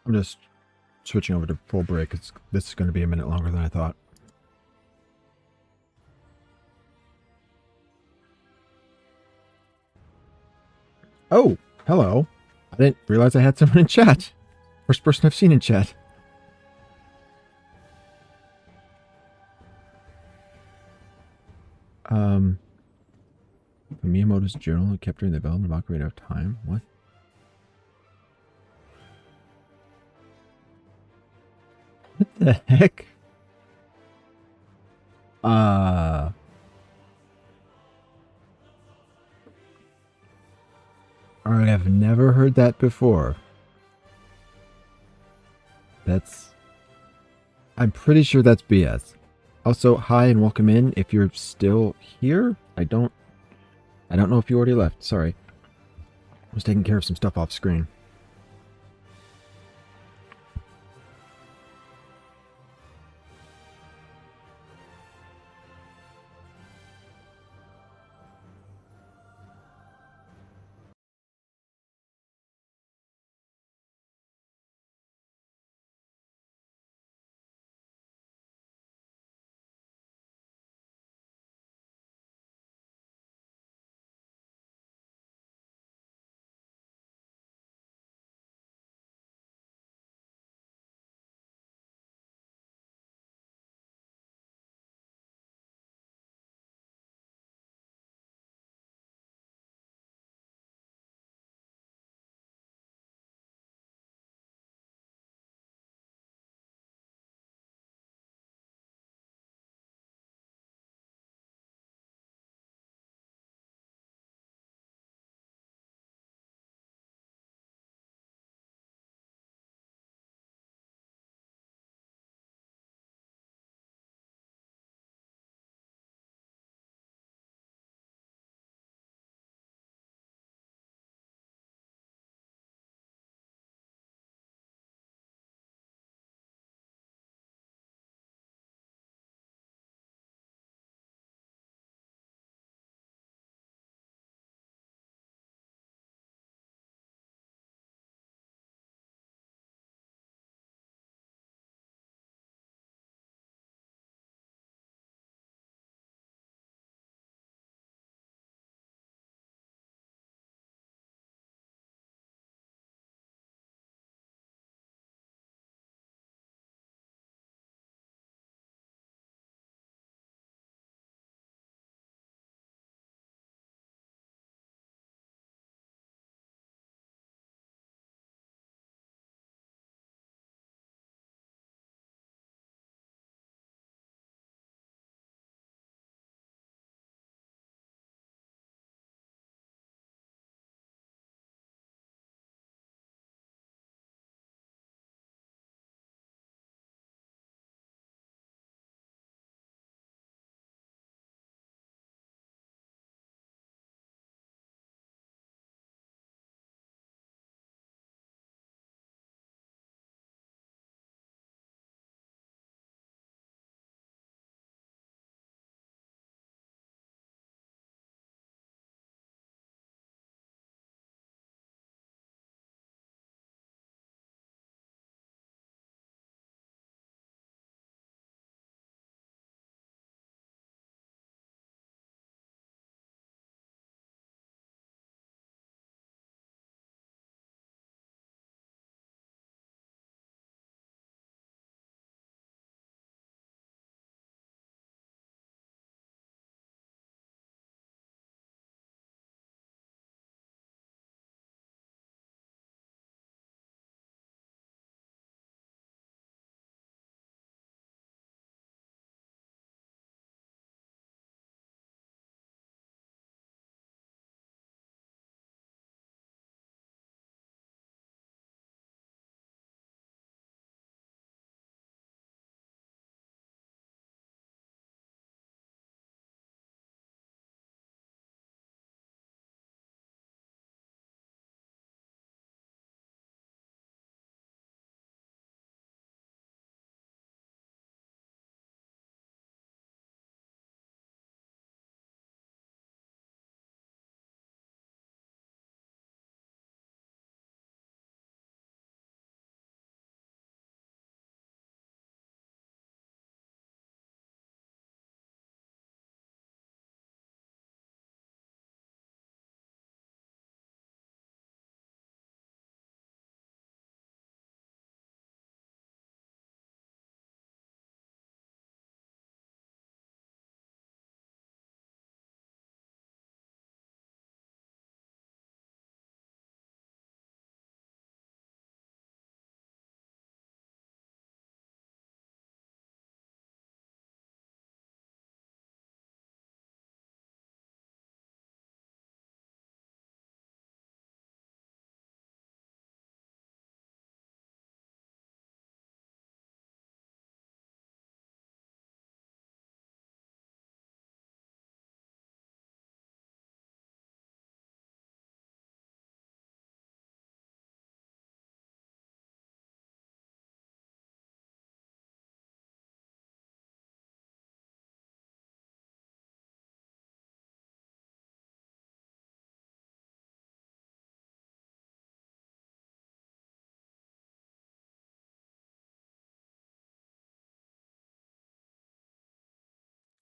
A: I'm just switching over to full break. This is going to be a minute longer than I thought. Oh, hello. I didn't realize I had someone in chat. First person I've seen in chat. Miyamoto's journal kept during the development of Ocarina of Time. What? What the heck? I have never heard that before. I'm pretty sure that's BS. Also, hi and welcome in if you're still here. I don't know if you already left. Sorry. I was taking care of some stuff off screen.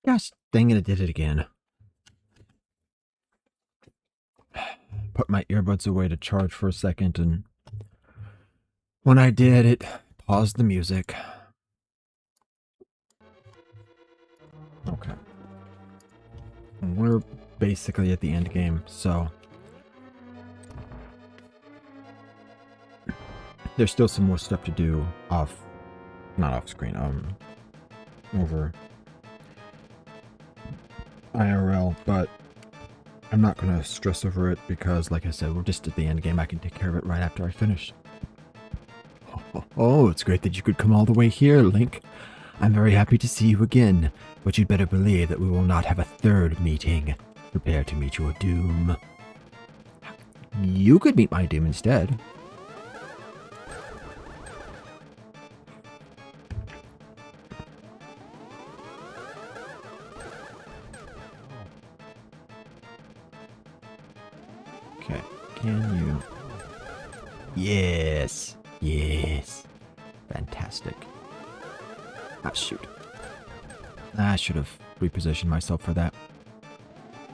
A: Gosh dang it, I did it again. Put my earbuds away to charge for a second, and when I did, it paused the music. Okay. We're basically at the end game, so there's still some more stuff to do not off screen, over IRL, but I'm not going to stress over it because, like I said, we're just at the end game. I can take care of it right after I finish. Oh, it's great that you could come all the way here, Link. I'm very happy to see you again, but you'd better believe that we will not have a third meeting. Prepare to meet your doom. You could meet my doom instead. Okay, can you? Yes, yes. Fantastic. Ah, shoot. I should have repositioned myself for that.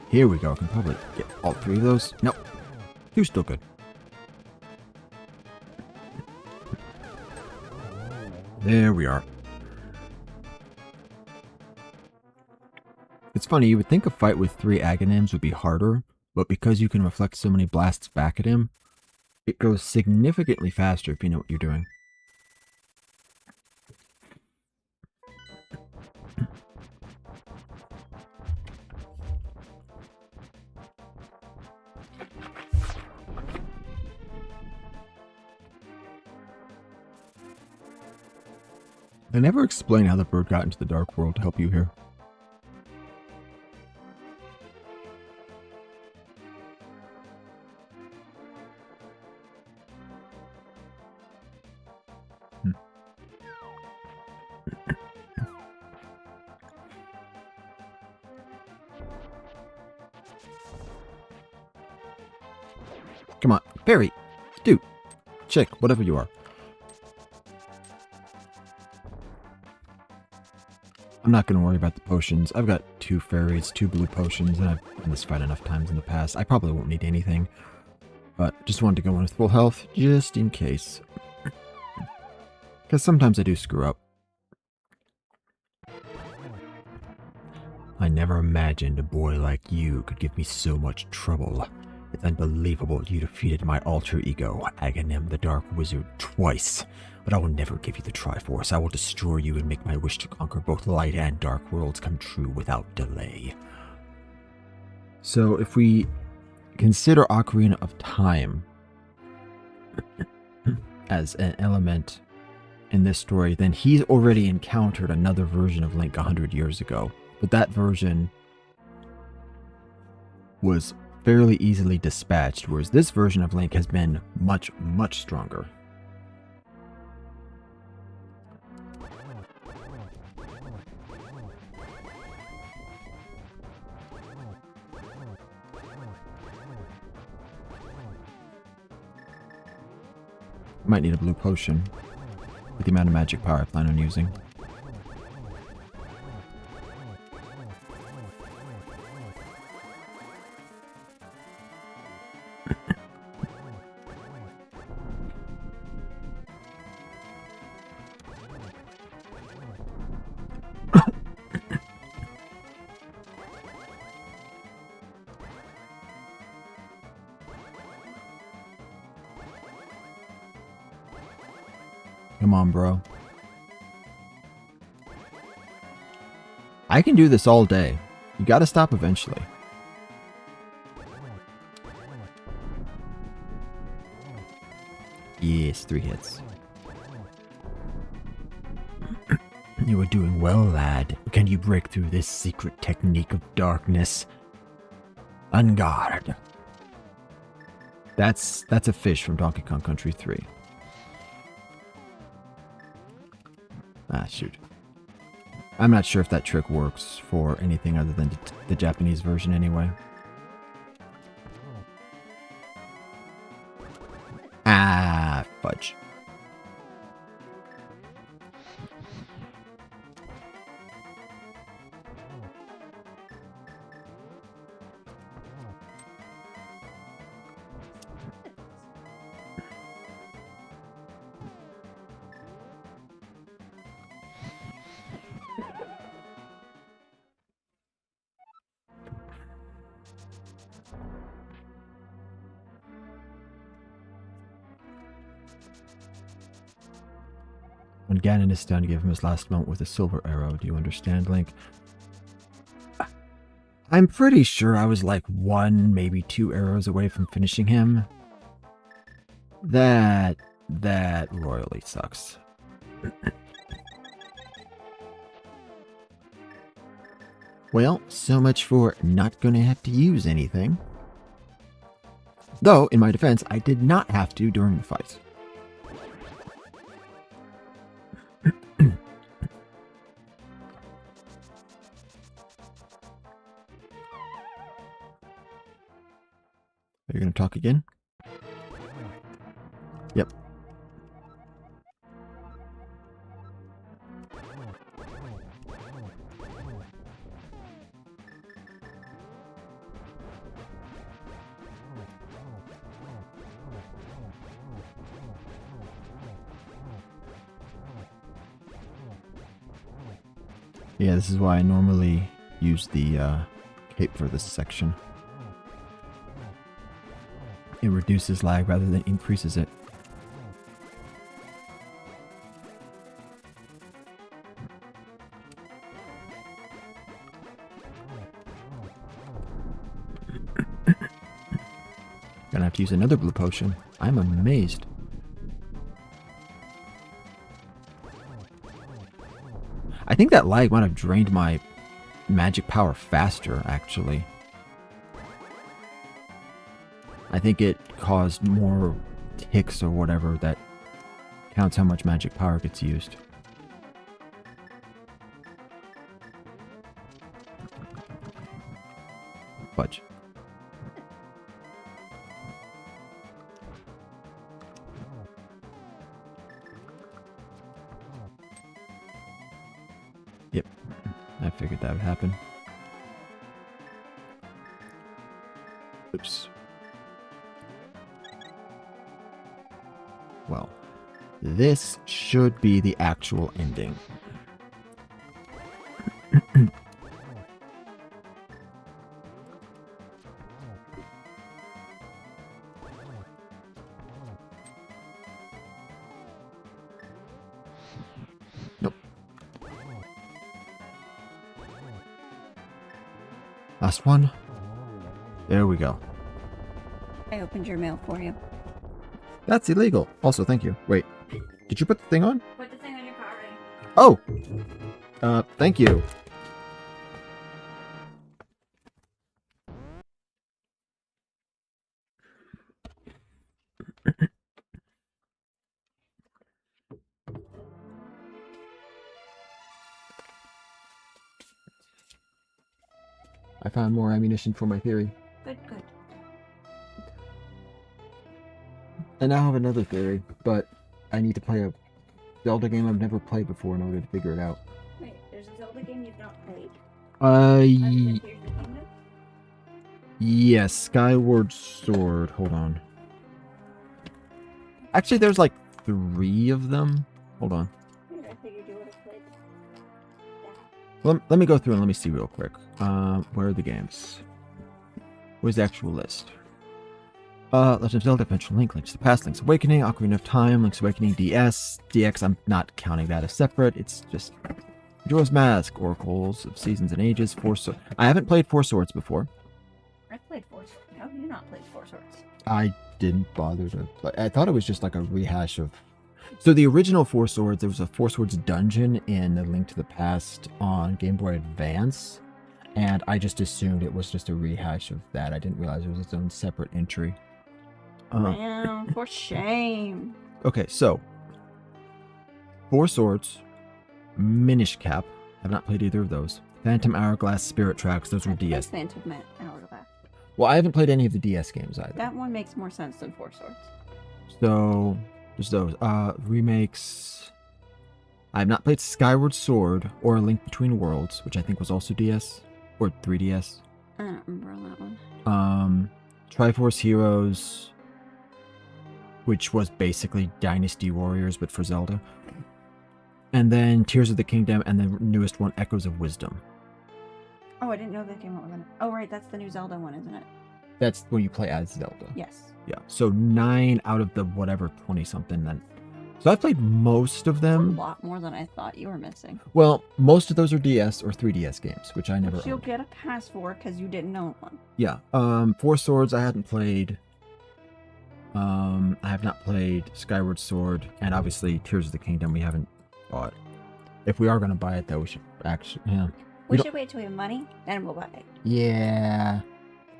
A: Here we go. I can probably get all three of those. Nope. Two's still good. There we are. It's funny, you would think a fight with 3 Aghanims would be harder, but because you can reflect so many blasts back at him, it goes significantly faster if you know what you're doing. They never explain how the bird got into the Dark World to help you here. Come on, fairy, dude, chick, whatever you are. I'm not going to worry about the potions. I've got 2 fairies, 2 blue potions, and I've done this fight enough times in the past. I probably won't need anything, but just wanted to go in with full health, just in case. Because sometimes I do screw up. I never imagined a boy like you could give me so much trouble. It's unbelievable you defeated my alter ego, Aghanim the Dark Wizard, twice. But I will never give you the Triforce. I will destroy you and make my wish to conquer both light and dark worlds come true without delay. So if we consider Ocarina of Time as an element in this story, then he's already encountered another version of Link 100 years ago. But that version was fairly easily dispatched, whereas this version of Link has been much, much stronger. Might need a blue potion with the amount of magic power I plan on using. Come on, bro. I can do this all day. You gotta stop eventually. Yes, 3 hits. You are doing well, lad. Can you break through this secret technique of darkness? On guard. That's a fish from Donkey Kong Country 3. Ah, shoot. I'm not sure if that trick works for anything other than the Japanese version anyway. Ah, fudge. When Ganon is done, give him his last mount with a silver arrow. Do you understand, Link? I'm pretty sure I was like 1, maybe 2 arrows away from finishing him. That royally sucks. Well, so much for not gonna have to use anything. Though, in my defense, I did not have to during the fight. Are you gonna talk again? Yep. Yeah, this is why I normally use the cape for this section. It reduces lag rather than increases it. Gonna have to use another blue potion. I'm amazed. I think that lag might have drained my magic power faster, actually. I think it caused more ticks or whatever that counts how much magic power gets used. Fudge. Yep, I figured that would happen. Oops. Well, this should be the actual ending. Nope. Last one. There we go.
C: I opened your mail for you.
A: That's illegal. Also, thank you. Wait, did you put the thing on?
C: Put the thing on your car already.
A: Oh! Thank you. I found more ammunition for my theory.
C: Good, good.
A: I now have another theory, but I need to play a Zelda game I've never played before in order to figure it out.
C: Wait, there's a Zelda game you've not played?
A: Yes, Skyward Sword. Hold on. Actually, there's like 3 of them. Hold on.
C: I figured you would have played
A: Let me go through and let me see real quick. Where are the games? Where's the actual list? Legend of Zelda Adventure Link, Link's the Past, Link's Awakening, Ocarina of Time, Link's Awakening DS, DX, I'm not counting that as separate, it's just Majora's Mask, Oracles of Seasons and Ages, I haven't played Four Swords before.
C: I've played Four Swords. How have you not played Four Swords?
A: I didn't bother to play. I thought it was just like a rehash of... So the original Four Swords, there was a Four Swords dungeon in The Link to the Past on Game Boy Advance, and I just assumed it was just a rehash of that. I didn't realize it was its own separate entry.
C: Man, for shame.
A: Okay, so Four Swords, Minish Cap. I've not played either of those. Phantom Hourglass, Spirit Tracks. Those were DS.
C: Phantom Hourglass.
A: Well, I haven't played any of the DS games either.
C: That one makes more sense than Four Swords.
A: So there's those remakes. I have not played Skyward Sword or A Link Between Worlds, which I think was also DS or 3DS.
C: I don't remember on that one.
A: Triforce Heroes, which was basically Dynasty Warriors, but for Zelda. And then Tears of the Kingdom, and the newest one, Echoes of Wisdom.
C: Oh, I didn't know that came out with an... Oh, right, that's the new Zelda one, isn't it?
A: That's when you play as Zelda.
C: Yes.
A: Yeah, so 9 out of the whatever 20-something then So I've played most of
C: A
A: them.
C: lot more than I thought you were missing.
A: Well, most of those are DS or 3DS games, which I never
C: Which you'll
A: owned.
C: get a pass for because you didn't own one.
A: Yeah. Four Swords I hadn't played. I have not played Skyward Sword, and obviously Tears of the Kingdom we haven't bought. If we are gonna buy it, though, we should actually. Yeah.
C: We
A: don't-
C: should wait till we have money, then we'll buy it.
A: Yeah.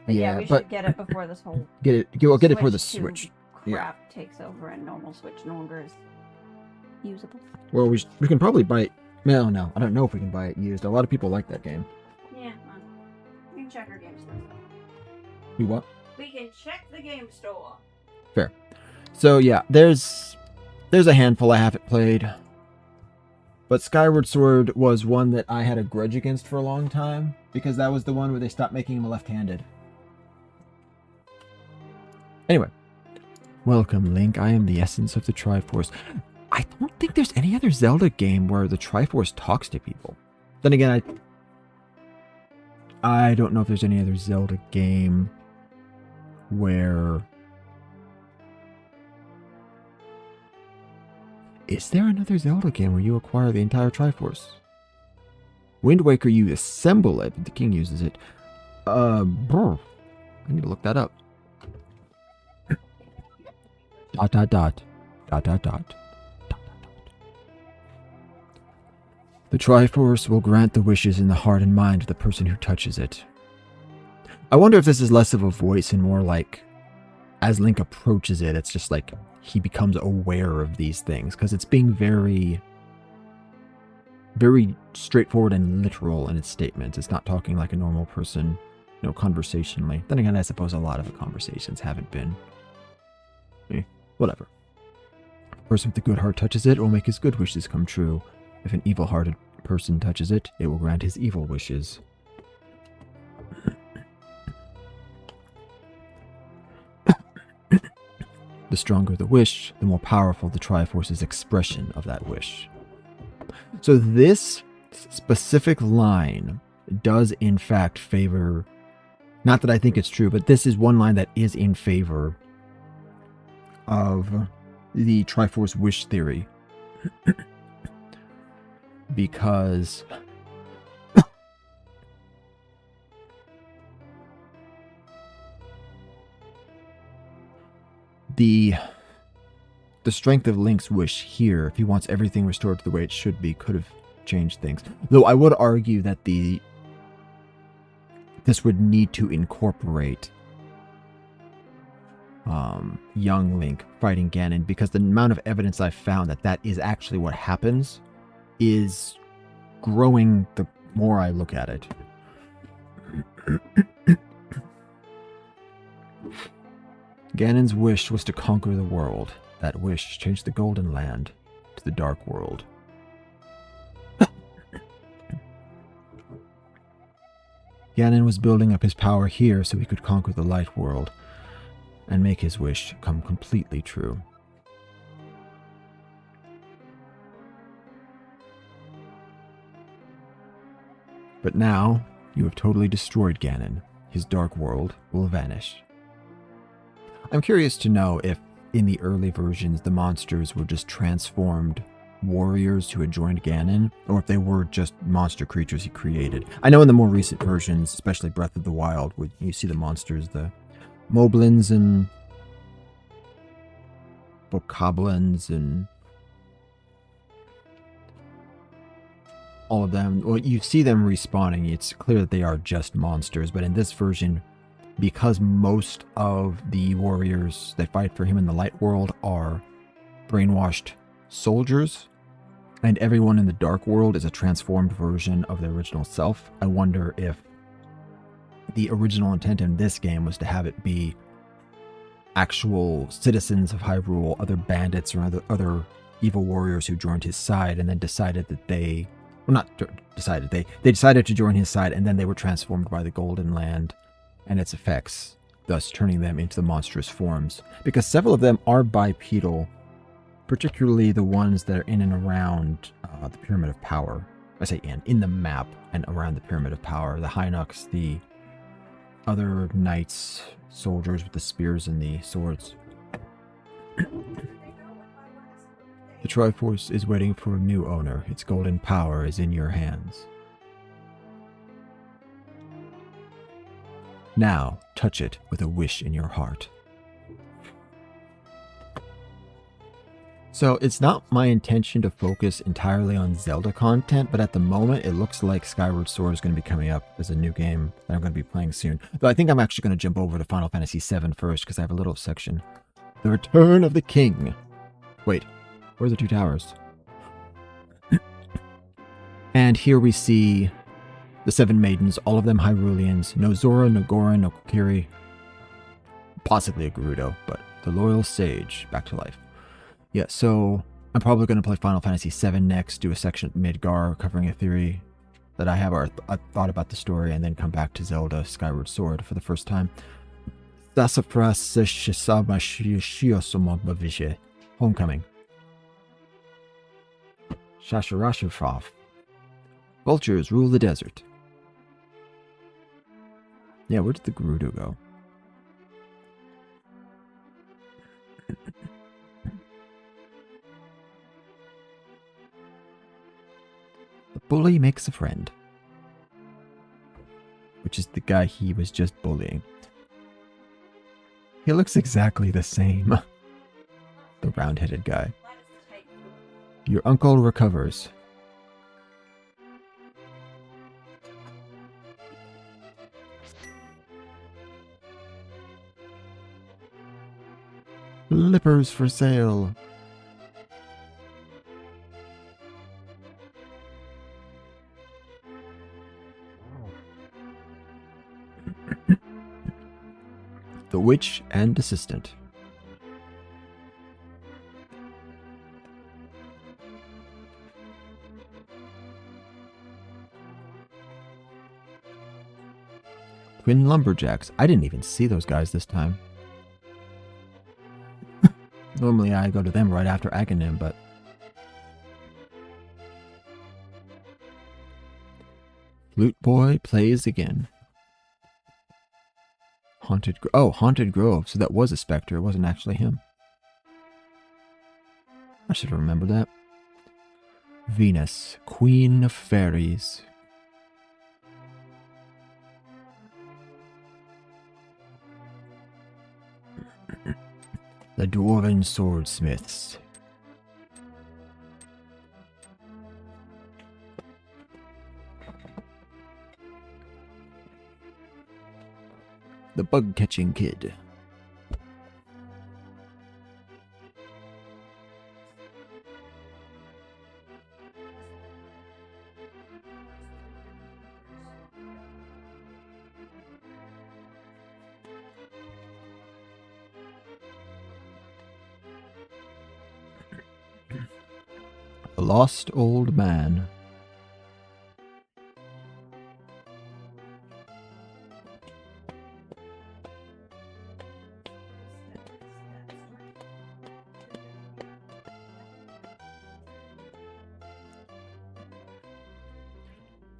C: But yeah, we
A: but
C: should get it before this whole
A: get it. We'll get it for the
C: Switch
A: Switch.
C: two
A: Yeah.
C: crap takes over and normal Switch no longer is usable.
A: Well, we can probably buy it. Well, no, I don't know if we can buy it used. A lot of people like that game.
C: Yeah, we can check our game store.
A: We what?
C: We can check the game store.
A: Fair. So yeah, there's a handful I haven't played. But Skyward Sword was one that I had a grudge against for a long time, because that was the one where they stopped making him left-handed. Anyway. Welcome, Link. I am the essence of the Triforce. I don't think there's any other Zelda game where the Triforce talks to people. Then again, I don't know if there's any other Zelda game where... Is there another Zelda game where you acquire the entire Triforce? Wind Waker, you assemble it, but the king uses it. I need to look that up. Dot, dot, dot. Dot, dot, dot. The Triforce will grant the wishes in the heart and mind of the person who touches it. I wonder if this is less of a voice and more like, as Link approaches it, it's just like he becomes aware of these things, because it's being very, very straightforward and literal in its statements. It's not talking like a normal person, conversationally. Then again, I suppose a lot of the conversations haven't been. Whatever. If a person with a good heart touches it, it will make his good wishes come true. If an evil-hearted person touches it, it will grant his evil wishes. The stronger the wish, the more powerful the Triforce's expression of that wish. So this specific line does in fact favor, not that I think it's true, but this is one line that is in favor of the Triforce wish theory. Because the strength of Link's wish here, if he wants everything restored to the way it should be, could have changed things. Though I would argue that this would need to incorporate young Link fighting Ganon, because the amount of evidence I've found that is actually what happens is growing the more I look at it. Ganon's wish was to conquer the world. That wish changed the Golden Land to the Dark World. Ganon was building up his power here so he could conquer the Light World and make his wish come completely true. But now, you have totally destroyed Ganon. His Dark World will vanish. I'm curious to know if, in the early versions, the monsters were just transformed warriors who had joined Ganon, or if they were just monster creatures he created. I know in the more recent versions, especially Breath of the Wild, where you see the monsters, the Moblins and Bokoblins and all of them, well, you see them respawning. It's clear that they are just monsters, but in this version, because most of the warriors that fight for him in the Light World are brainwashed soldiers, and everyone in the Dark World is a transformed version of their original self, I wonder if the original intent in this game was to have it be actual citizens of Hyrule, other bandits or other evil warriors who joined his side, and then decided that they decided to join his side, and then they were transformed by the Golden Land and its effects, thus turning them into the monstrous forms. Because several of them are bipedal, particularly the ones that are in and around the Pyramid of Power. I say in the map and around the Pyramid of Power. The Hinox, the other knights, soldiers with the spears and the swords. The Triforce is waiting for a new owner. Its golden power is in your hands. Now, touch it with a wish in your heart. So, it's not my intention to focus entirely on Zelda content, but at the moment, it looks like Skyward Sword is going to be coming up as a new game that I'm going to be playing soon. Though I think I'm actually going to jump over to Final Fantasy VII first, because I have a little section. The Return of the King. Wait, where are the two towers? And here we see the seven maidens, all of them Hyruleans. No Zora, no Goron, no Kokiri. Possibly a Gerudo, but the loyal sage back to life. Yeah, so I'm probably going to play Final Fantasy VII next, do a section at Midgar covering a theory that I have, or I thought about the story, and then come back to Zelda Skyward Sword for the first time. Homecoming. Shasharashafov. Vultures rule the desert. Yeah, where did the Gerudo go? The bully makes a friend. Which is the guy he was just bullying. He looks exactly the same. The round-headed guy. Your uncle recovers. Flippers for sale. The witch and assistant. Twin lumberjacks. I didn't even see those guys this time. Normally I go to them right after Aghanim, but... Flute boy plays again. Haunted Grove. So that was a specter. It wasn't actually him. I should remember that. Venus, queen of fairies. The dwarven swordsmiths. The bug-catching kid. The lost old man.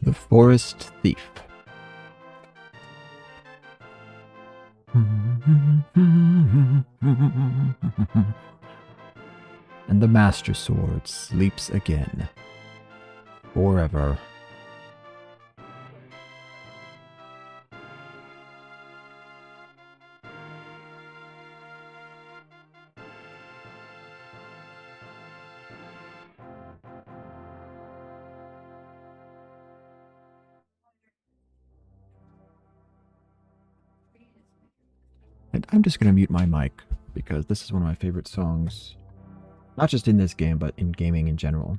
A: The forest thief. And the Master Sword sleeps again. Forever. And I'm just going to mute my mic because this is one of my favorite songs. Not just in this game, but in gaming in general.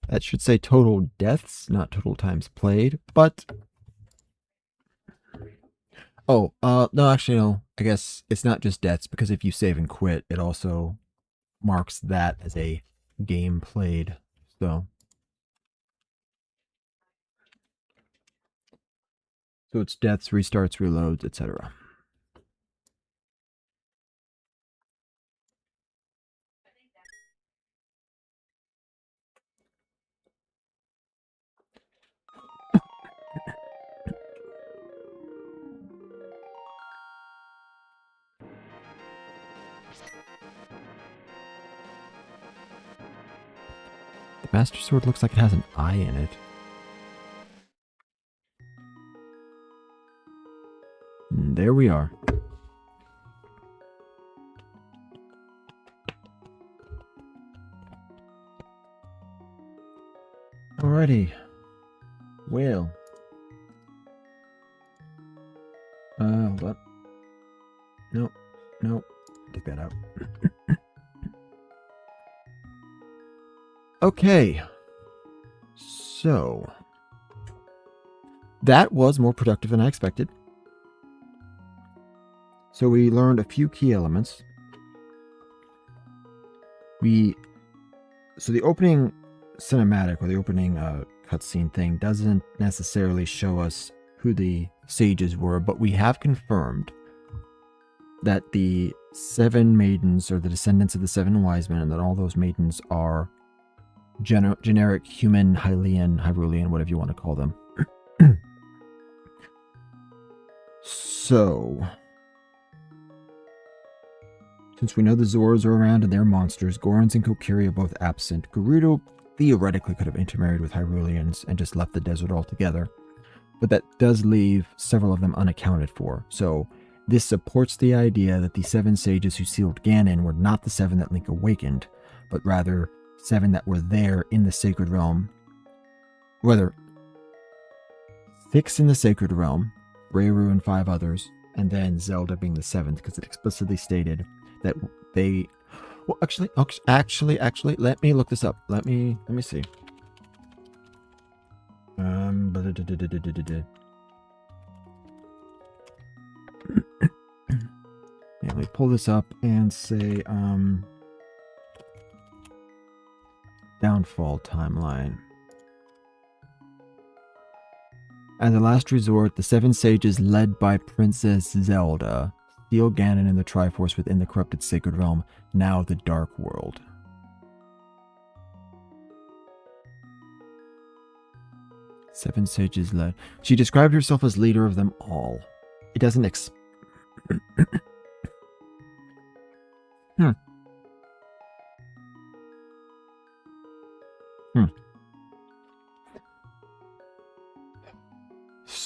A: That should say total deaths, not total times played, but... Oh, no, actually, no. I guess it's not just deaths, because if you save and quit, it also marks that as a game played. So it's deaths, restarts, reloads, etc. The Master Sword looks like it has an eye in it. And there we are. Alrighty. Well. Hold up. Nope. Nope. Take that out. Okay. So. That was more productive than I expected. So we learned a few key elements. So the opening cinematic or the opening cutscene thing doesn't necessarily show us who the sages were, but we have confirmed that the 7 maidens are the descendants of the 7 wise men, and that all those maidens are generic human, Hylian, Hyrulean, whatever you want to call them. So, since we know the Zors are around and they're monsters, Gorons and Kokiri are both absent. Gerudo theoretically could have intermarried with Hyruleans and just left the desert altogether, but that does leave several of them unaccounted for. So this supports the idea that the 7 sages who sealed Ganon were not the 7 that Link awakened, but rather 7 that were there in the Sacred Realm. Whether 6 in the Sacred Realm, Rayru and 5 others, and then Zelda being the 7th, because it explicitly stated that they... Well, actually, let me look this up. Let me see. Yeah, let me pull this up and say, downfall timeline. As a last resort, the 7 sages led by Princess Zelda seal Ganon and the Triforce within the corrupted Sacred Realm, now the Dark World. Seven sages led. She described herself as leader of them all. It doesn't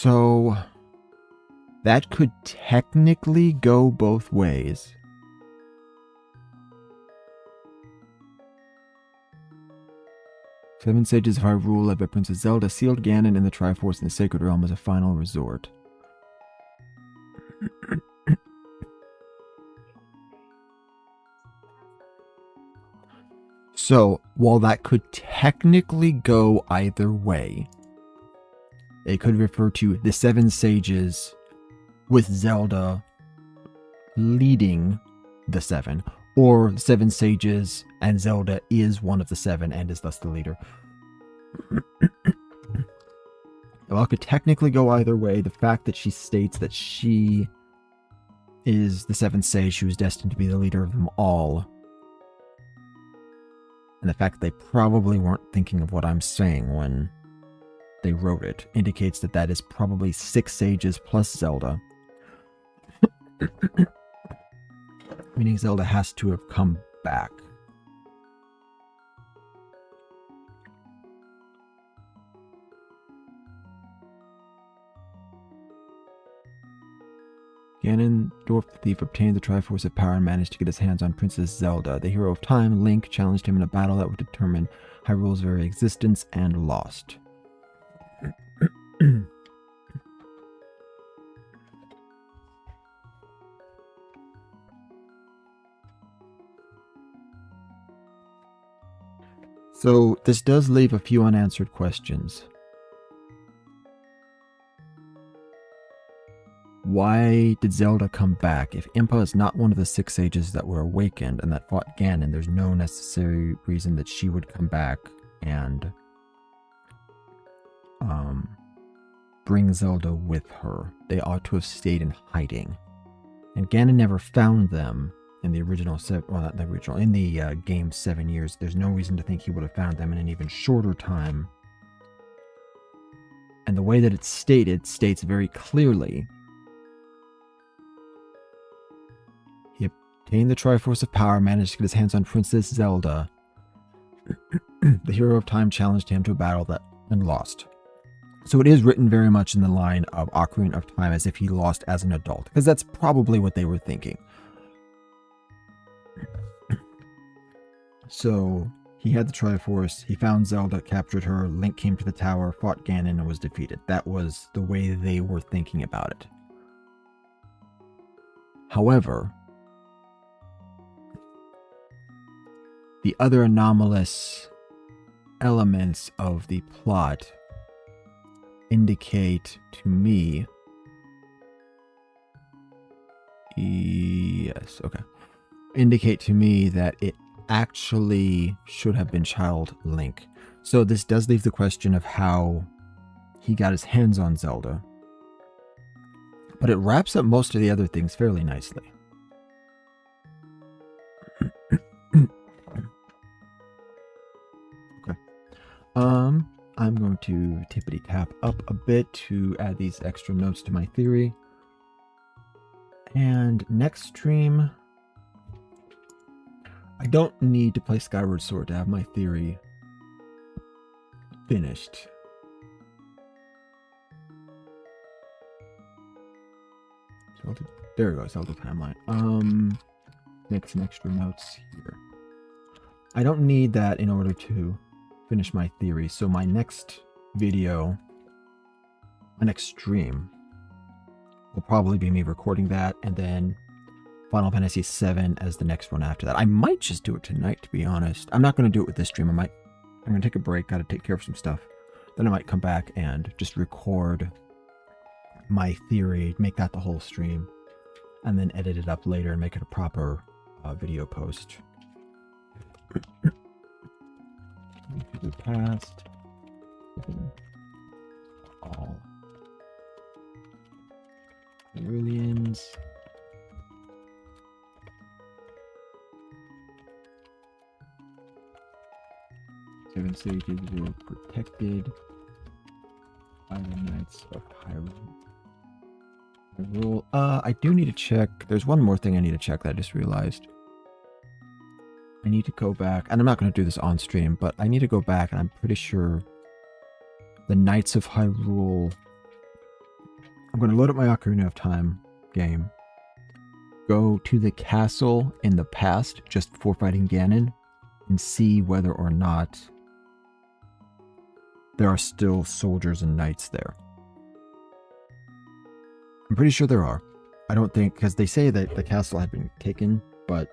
A: So, that could technically go both ways. Seven sages of Hyrule, led by Princess Zelda, sealed Ganon and the Triforce in the Sacred Realm as a final resort. So, while that could technically go either way, it could refer to the 7 sages with Zelda leading the 7, or 7 sages and Zelda is one of the 7 and is thus the leader. While it could technically go either way, the fact that she states that she is the 7th sage who is destined to be the leader of them all, and the fact that they probably weren't thinking of what I'm saying when they wrote it, indicates that that is probably 6 sages plus Zelda. Meaning Zelda has to have come back. Ganondorf the Thief obtained the Triforce of Power and managed to get his hands on Princess Zelda. The hero of time, Link, challenged him in a battle that would determine Hyrule's very existence and lost. So this does leave a few unanswered questions. Why did Zelda come back? If Impa is not one of the 6 sages that were awakened and that fought Ganon, there's no necessary reason that she would come back and bring Zelda with her. They ought to have stayed in hiding. And Ganon never found them in the original, well, not the original, in the game 7 years. There's no reason to think he would have found them in an even shorter time. And the way that it's stated states very clearly he obtained the Triforce of Power, managed to get his hands on Princess Zelda. The Hero of Time challenged him to a battle and lost. So it is written very much in the line of Ocarina of Time as if he lost as an adult, because that's probably what they were thinking. So he had the Triforce, he found Zelda, captured her, Link came to the tower, fought Ganon, and was defeated. That was the way they were thinking about it. However, the other anomalous elements of the plot indicate to me, indicate to me that it actually should have been Child Link. So this does leave the question of how he got his hands on Zelda, but it wraps up most of the other things fairly nicely. Okay. I'm going to tippity tap up a bit to add these extra notes to my theory. And next stream, I don't need to play Skyward Sword to have my theory finished. There we go, Zelda timeline. Make some extra notes here. I don't need that in order to finish my theory, so my next video, my next stream, will probably be me recording that, and then Final Fantasy VII as the next one after that. I might just do it tonight, to be honest. I'm not going to do it with this stream. I'm going to take a break, got to take care of some stuff. Then I might come back and just record my theory, make that the whole stream, and then edit it up later and make it a proper video post. To the past. All Ceruleans. 7 sages were protected by the Knights of Hyrule. I do need to check. There's one more thing I need to check that I just realized. I need to go back, and I'm not going to do this on stream, but I need to go back, and I'm pretty sure the Knights of Hyrule. I'm going to load up my Ocarina of Time game, go to the castle in the past just before fighting Ganon, and see whether or not there are still soldiers and knights there. I'm pretty sure there are. I don't think, because they say that the castle had been taken, but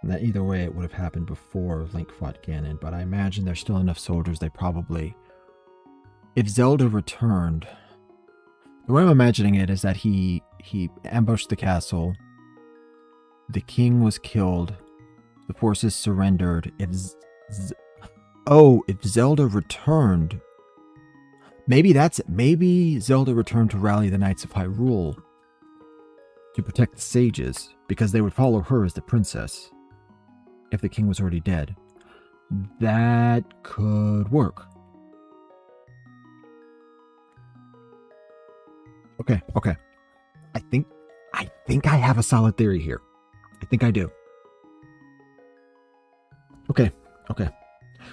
A: that either way it would have happened before Link fought Ganon, but I imagine there's still enough soldiers they probably... If Zelda returned... The way I'm imagining it is that he ambushed the castle, the king was killed, the forces surrendered. If Zelda returned... Maybe that's it. Maybe Zelda returned to rally the Knights of Hyrule to protect the sages, because they would follow her as the princess if the king was already dead. That could work. Okay. I think I have a solid theory here. I think I do. Okay.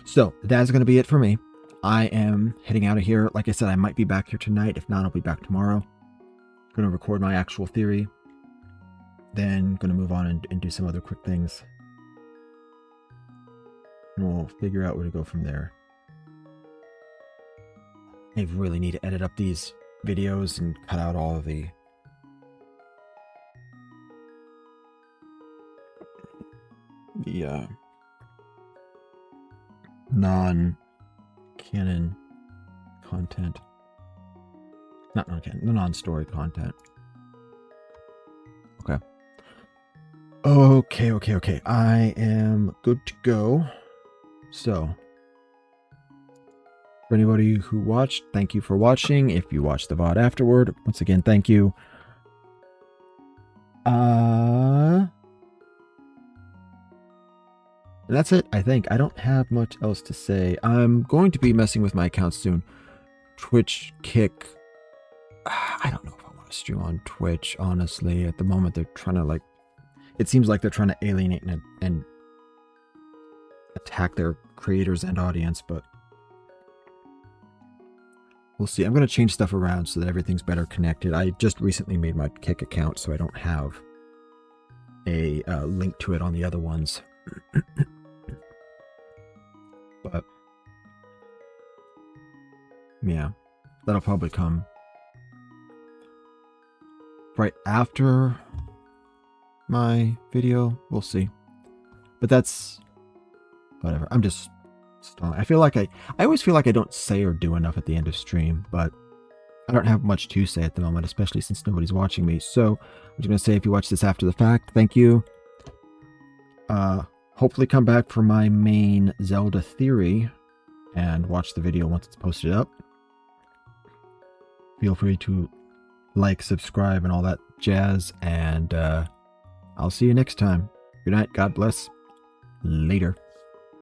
A: So that's going to be it for me. I am heading out of here. Like I said, I might be back here tonight. If not, I'll be back tomorrow. I'm going to record my actual theory. Then going to move on and do some other quick things. And we'll figure out where to go from there. I really need to edit up these videos and cut out all of the the non-canon content. Not non-canon, the non-story content. Okay. Okay. I am good to go. So, for anybody who watched, thank you for watching. If you watched the VOD afterward, once again, thank you. And that's it, I think. I don't have much else to say. I'm going to be messing with my account soon. Twitch, Kick. I don't know if I want to stream on Twitch, honestly. At the moment, they're trying to, like... It seems like they're trying to alienate and attack their creators and audience, but... We'll see. I'm going to change stuff around so that everything's better connected. I just recently made my Kick account, so I don't have a link to it on the other ones. But yeah, that'll probably come right after my video. We'll see. But that's whatever. I'm just stalling. I feel like I always feel like I don't say or do enough at the end of stream, but I don't have much to say at the moment, especially since nobody's watching me. So I'm just going to say, if you watch this after the fact, thank you. Hopefully come back for my main Zelda theory and watch the video once it's posted up. Feel free to like, subscribe, and all that jazz, and I'll see you next time. Good night, God bless. Later.